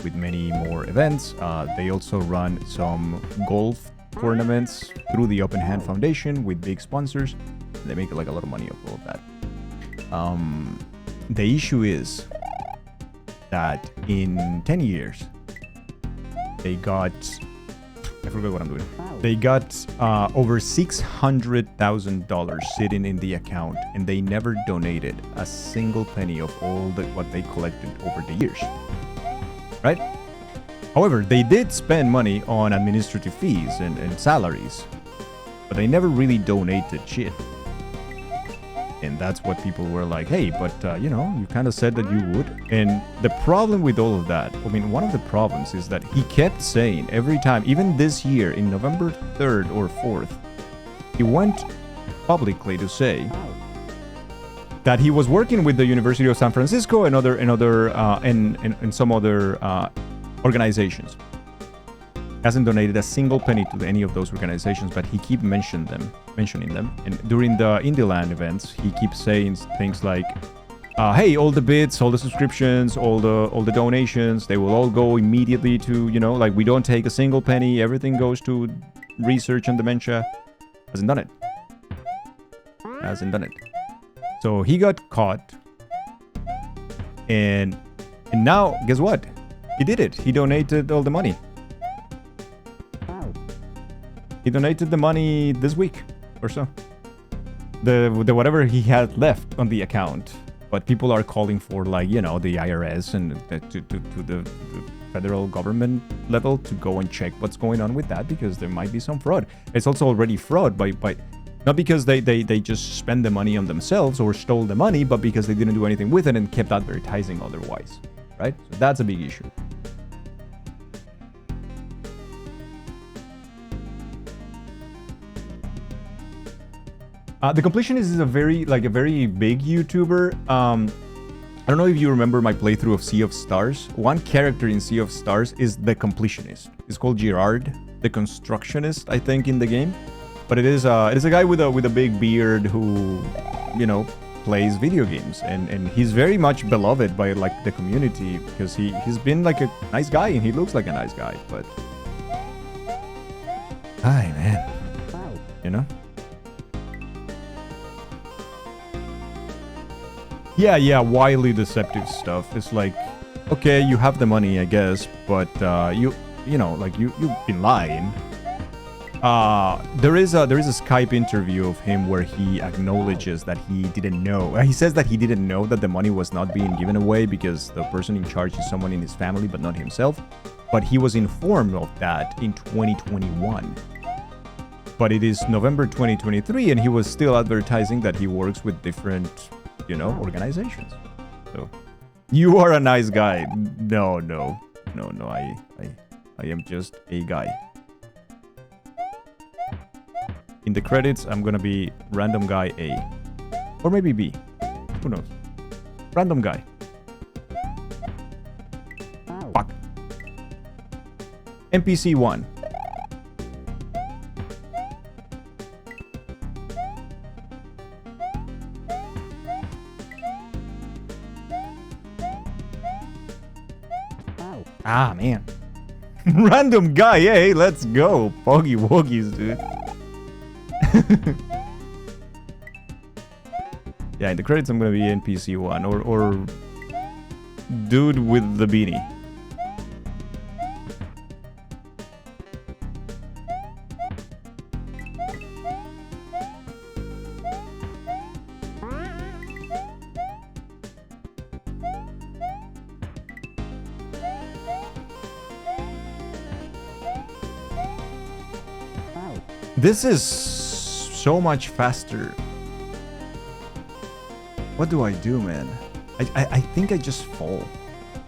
with many more events. They also run some golf tournaments through the Open Hand Foundation with big sponsors. They make like a lot of money off all of that. The issue is that in 10 years, they got... I forgot what I'm doing. They got over $600,000 sitting in the account, and they never donated a single penny of all what they collected over the years. Right? However, they did spend money on administrative fees and salaries, but they never really donated shit. And that's what people were like, hey, but, you know, you kind of said that you would. And the problem with all of that, I mean, one of the problems is that he kept saying every time, even this year, in November 3rd or 4th, he went publicly to say that he was working with the University of San Francisco and some other organizations. Hasn't donated a single penny to any of those organizations, but he keeps mentioning them. And during the Indieland events, he keeps saying things like, "Hey, all the bits, all the subscriptions, all the donations, they will all go immediately to, you know, like we don't take a single penny. Everything goes to research on dementia." Hasn't done it. So he got caught, and now guess what? He did it. He donated all the money. He donated the money this week or so. The whatever he had left on the account. But people are calling for, like, you know, the IRS and to the federal government level to go and check what's going on with that, because there might be some fraud. It's also already fraud by not because they just spend the money on themselves or stole the money, but because they didn't do anything with it and kept advertising otherwise, right? So that's a big issue. The Completionist is a very big YouTuber. I don't know if you remember my playthrough of Sea of Stars. One character in Sea of Stars is the Completionist. It's called Gerard, the Constructionist, I think, in the game. But it is a guy with a big beard who, you know, plays video games, and he's very much beloved by like the community because he's been like a nice guy and he looks like a nice guy. But, hi man, you know. Yeah, wildly deceptive stuff. It's like, okay, you have the money, I guess, but you know, like you've been lying. There is a Skype interview of him where he acknowledges that he didn't know. He says that he didn't know that the money was not being given away because the person in charge is someone in his family, but not himself. But he was informed of that in 2021. But it is November 2023, and he was still advertising that he works with different, you know, organizations. So, you are a nice guy. No, I am just a guy. In the credits, I'm gonna be random guy A. Or maybe B. Who knows? Random guy. Fuck. NPC 1. Ah, man. Random guy, hey, let's go. Poggy Woggies, dude. Yeah, in the credits I'm gonna be NPC 1 or dude with the beanie. This is so much faster. What do I do, man? I think I just fall.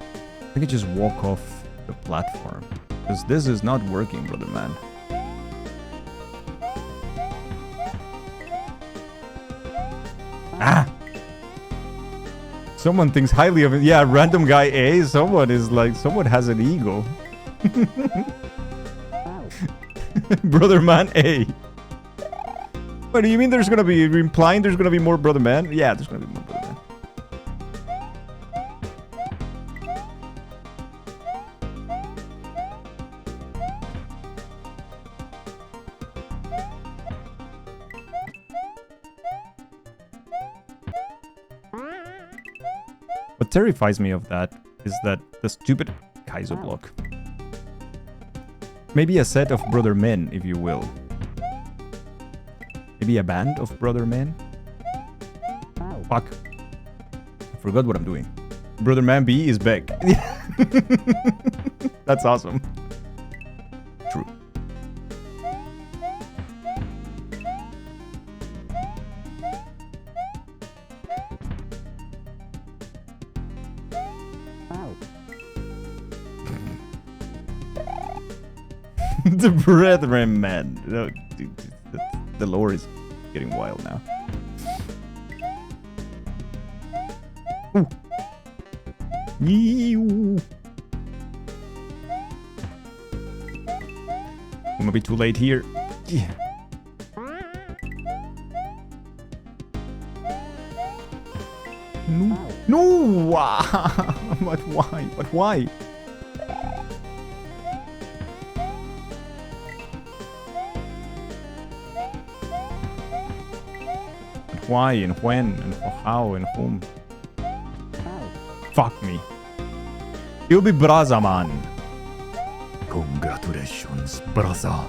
I think I just walk off the platform. Because this is not working, brother man. Ah! Someone thinks highly of it. Yeah, random guy A. Someone is like, someone has an ego. Brother man A. What do you mean there's gonna be, implying there's gonna be more brother man? Yeah, there's gonna be more brother man. what terrifies me of that is that the stupid Kaizo block. Maybe a set of brother men, if you will. Maybe a band of brother men? Fuck. I forgot what I'm doing. Brother man B is back. That's awesome. True. The brethren man. No, dude, the lore is getting wild now. Ooh. Ew. I'm gonna be too late here. Yeah. No. No! But why? But why? But why and when and for how and whom? Fuck me. You'll be brother, man. Congratulations, brother.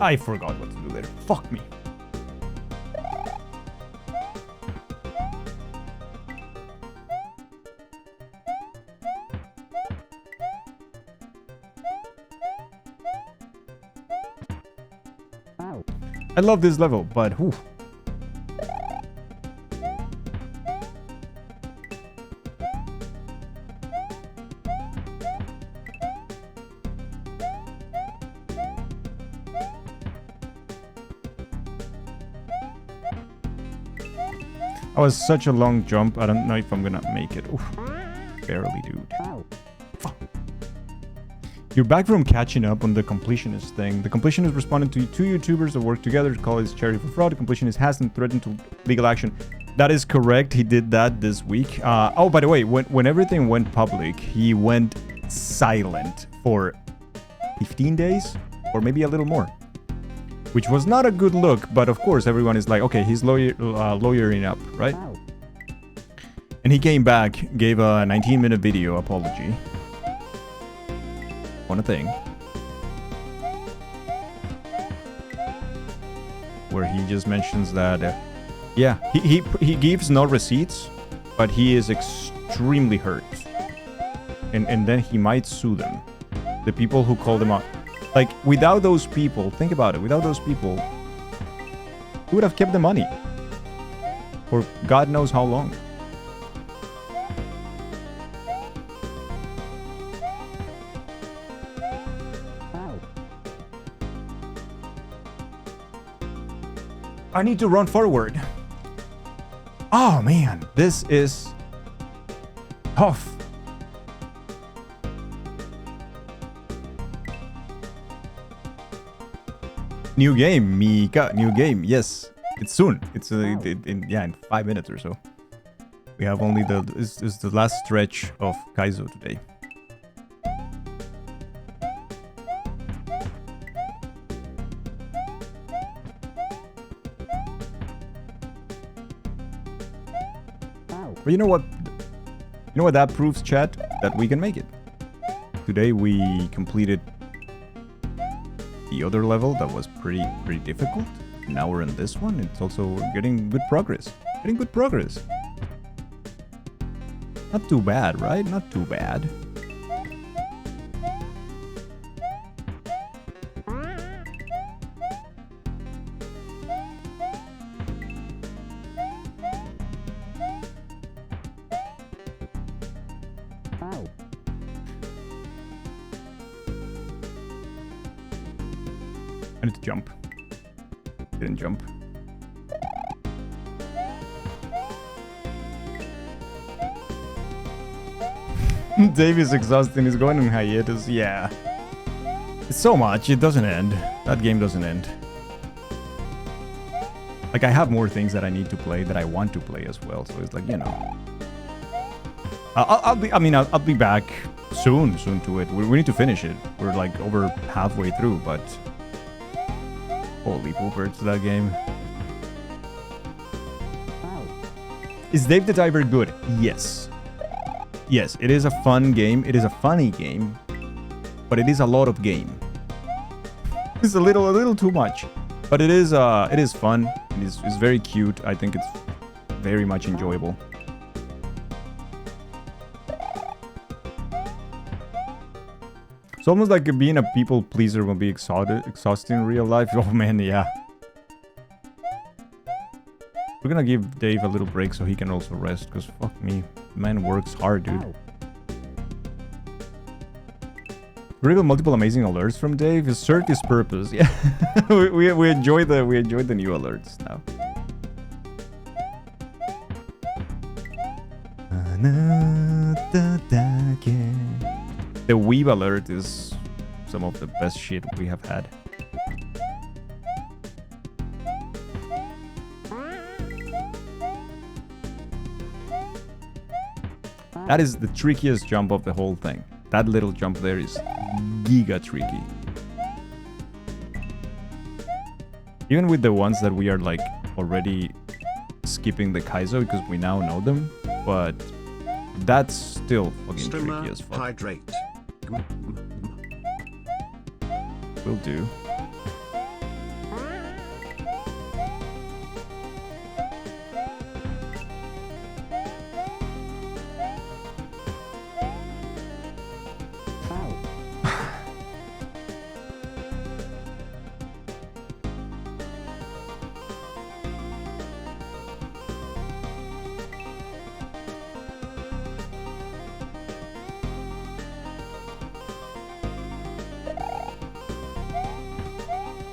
I forgot what to do there. Fuck me. I love this level, but whew. That was such a long jump. I don't know if I'm gonna make it. Oof. Barely, dude. Fuck. You're back from catching up on the completionist thing. The completionist responded to two YouTubers that worked together to call his charity for fraud. The completionist hasn't threatened to legal action. That is correct. He did that this week. Oh, by the way, when everything went public, he went silent for 15 days or maybe a little more, which was not a good look. But of course, everyone is like, okay, he's lawyering up, right? And he came back, gave a 19-minute video apology. On a thing where he just mentions that yeah, he gives no receipts, but he is extremely hurt, and then he might sue them, the people who called him out. Like, without those people, think about it, without those people, he would have kept the money for God knows how long. I need to run forward. Oh man, this is tough. New game, Mika. New game. Yes, it's soon. It's in 5 minutes or so. We have only this is the last stretch of Kaizo today. But you know what? You know what that proves, chat? That we can make it. Today we completed the other level that was pretty difficult. Now we're in this one. It's also getting good progress. Getting good progress. Not too bad, right? Not too bad. I need to jump. Didn't jump. Dave is exhausting. He's going on hiatus. Yeah. It's so much. It doesn't end. That game doesn't end. Like, I have more things that I need to play that I want to play as well. So it's like, you know. I'll be back soon to it. We need to finish it. We're like over halfway through, but holy poopers, that game. Is Dave the Diver good? Yes. Yes, it is a fun game. It is a funny game, but it is a lot of game. It's a little too much, but it is fun. It's very cute. I think it's very much enjoyable. It's almost like being a people pleaser will be exhausting in real life. Oh man, yeah. We're gonna give Dave a little break so he can also rest, because fuck me. The man works hard, dude. Reveal multiple amazing alerts from Dave. It served his purpose. Yeah. we enjoy the new alerts now. The Weeb alert is some of the best shit we have had. That is the trickiest jump of the whole thing. That little jump there is giga tricky. Even with the ones that we are like already skipping the Kaizo because we now know them, but that's still fucking tricky as fuck. Hydrate. Will do.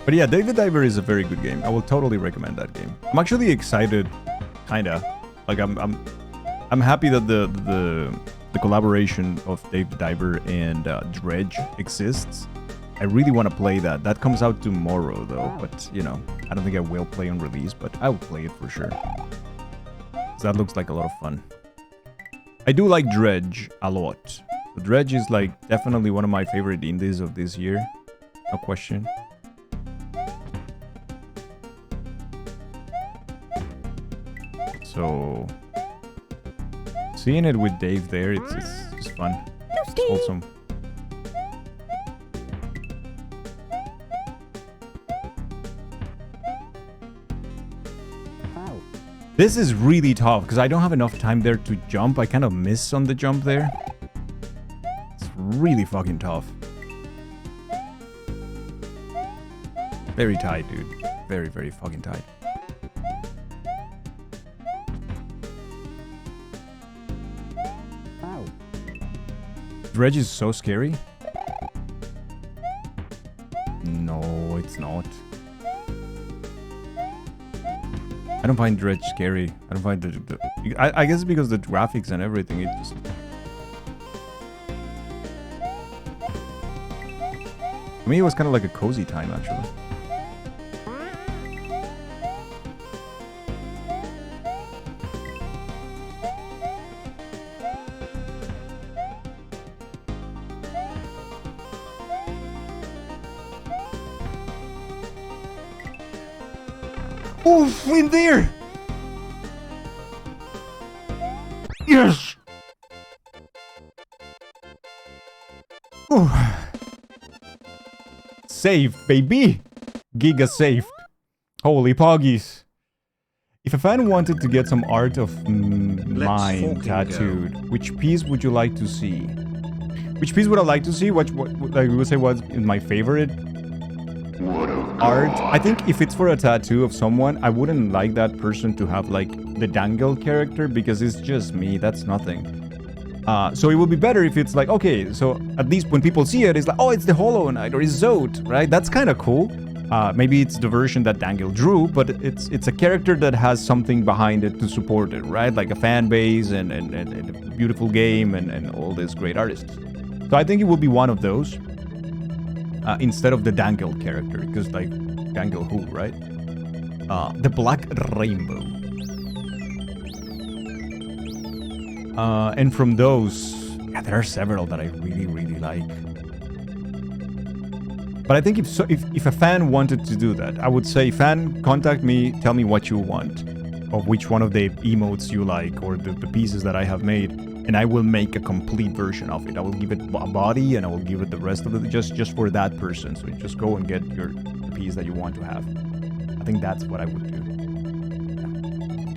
But yeah, Dave the Diver is a very good game. I will totally recommend that game. I'm actually excited, kinda. Like I'm happy that the collaboration of Dave the Diver and Dredge exists. I really want to play that. That comes out tomorrow though, but you know, I don't think I will play on release, but I will play it for sure. So that looks like a lot of fun. I do like Dredge a lot. The Dredge is like definitely one of my favorite indies of this year. No question. So seeing it with Dave there, it's just fun. It's wholesome. This is really tough because I don't have enough time there to jump. I kind of miss on the jump there. It's really fucking tough. Very tight, dude. Very, very fucking tight. Dredge is so scary. No, it's not. I don't find Dredge scary. I don't find I guess because the graphics and everything, it just... For me, it was kind of like a cozy time, actually. Oof, in there! Yes! Ooh. Save, baby! Giga saved. Holy poggies. If a fan wanted to get some art of mine tattooed, which piece would you like to see? Which piece would I like to see? What I would say was my favorite art. I think if it's for a tattoo of someone, I wouldn't like that person to have like the Dangle character because it's just me. That's nothing. So it would be better if it's like, okay, so at least when people see it, it's like, oh, it's the Hollow Knight or it's Zod, right? That's kind of cool. Maybe it's the version that Dangle drew, but it's a character that has something behind it to support it, right? Like a fan base and a beautiful game and all these great artists. So I think it would be one of those. Instead of the Dangle character, because like Dangle who, right? The Black Rainbow. And from those, yeah, there are several that I really, really like. But I think if a fan wanted to do that, I would say, fan, contact me, tell me what you want, of which one of the emotes you like, or the pieces that I have made, and I will make a complete version of it. I will give it a body, and I will give it the rest of it just for that person. So just go and get the piece that you want to have. I think that's what I would do.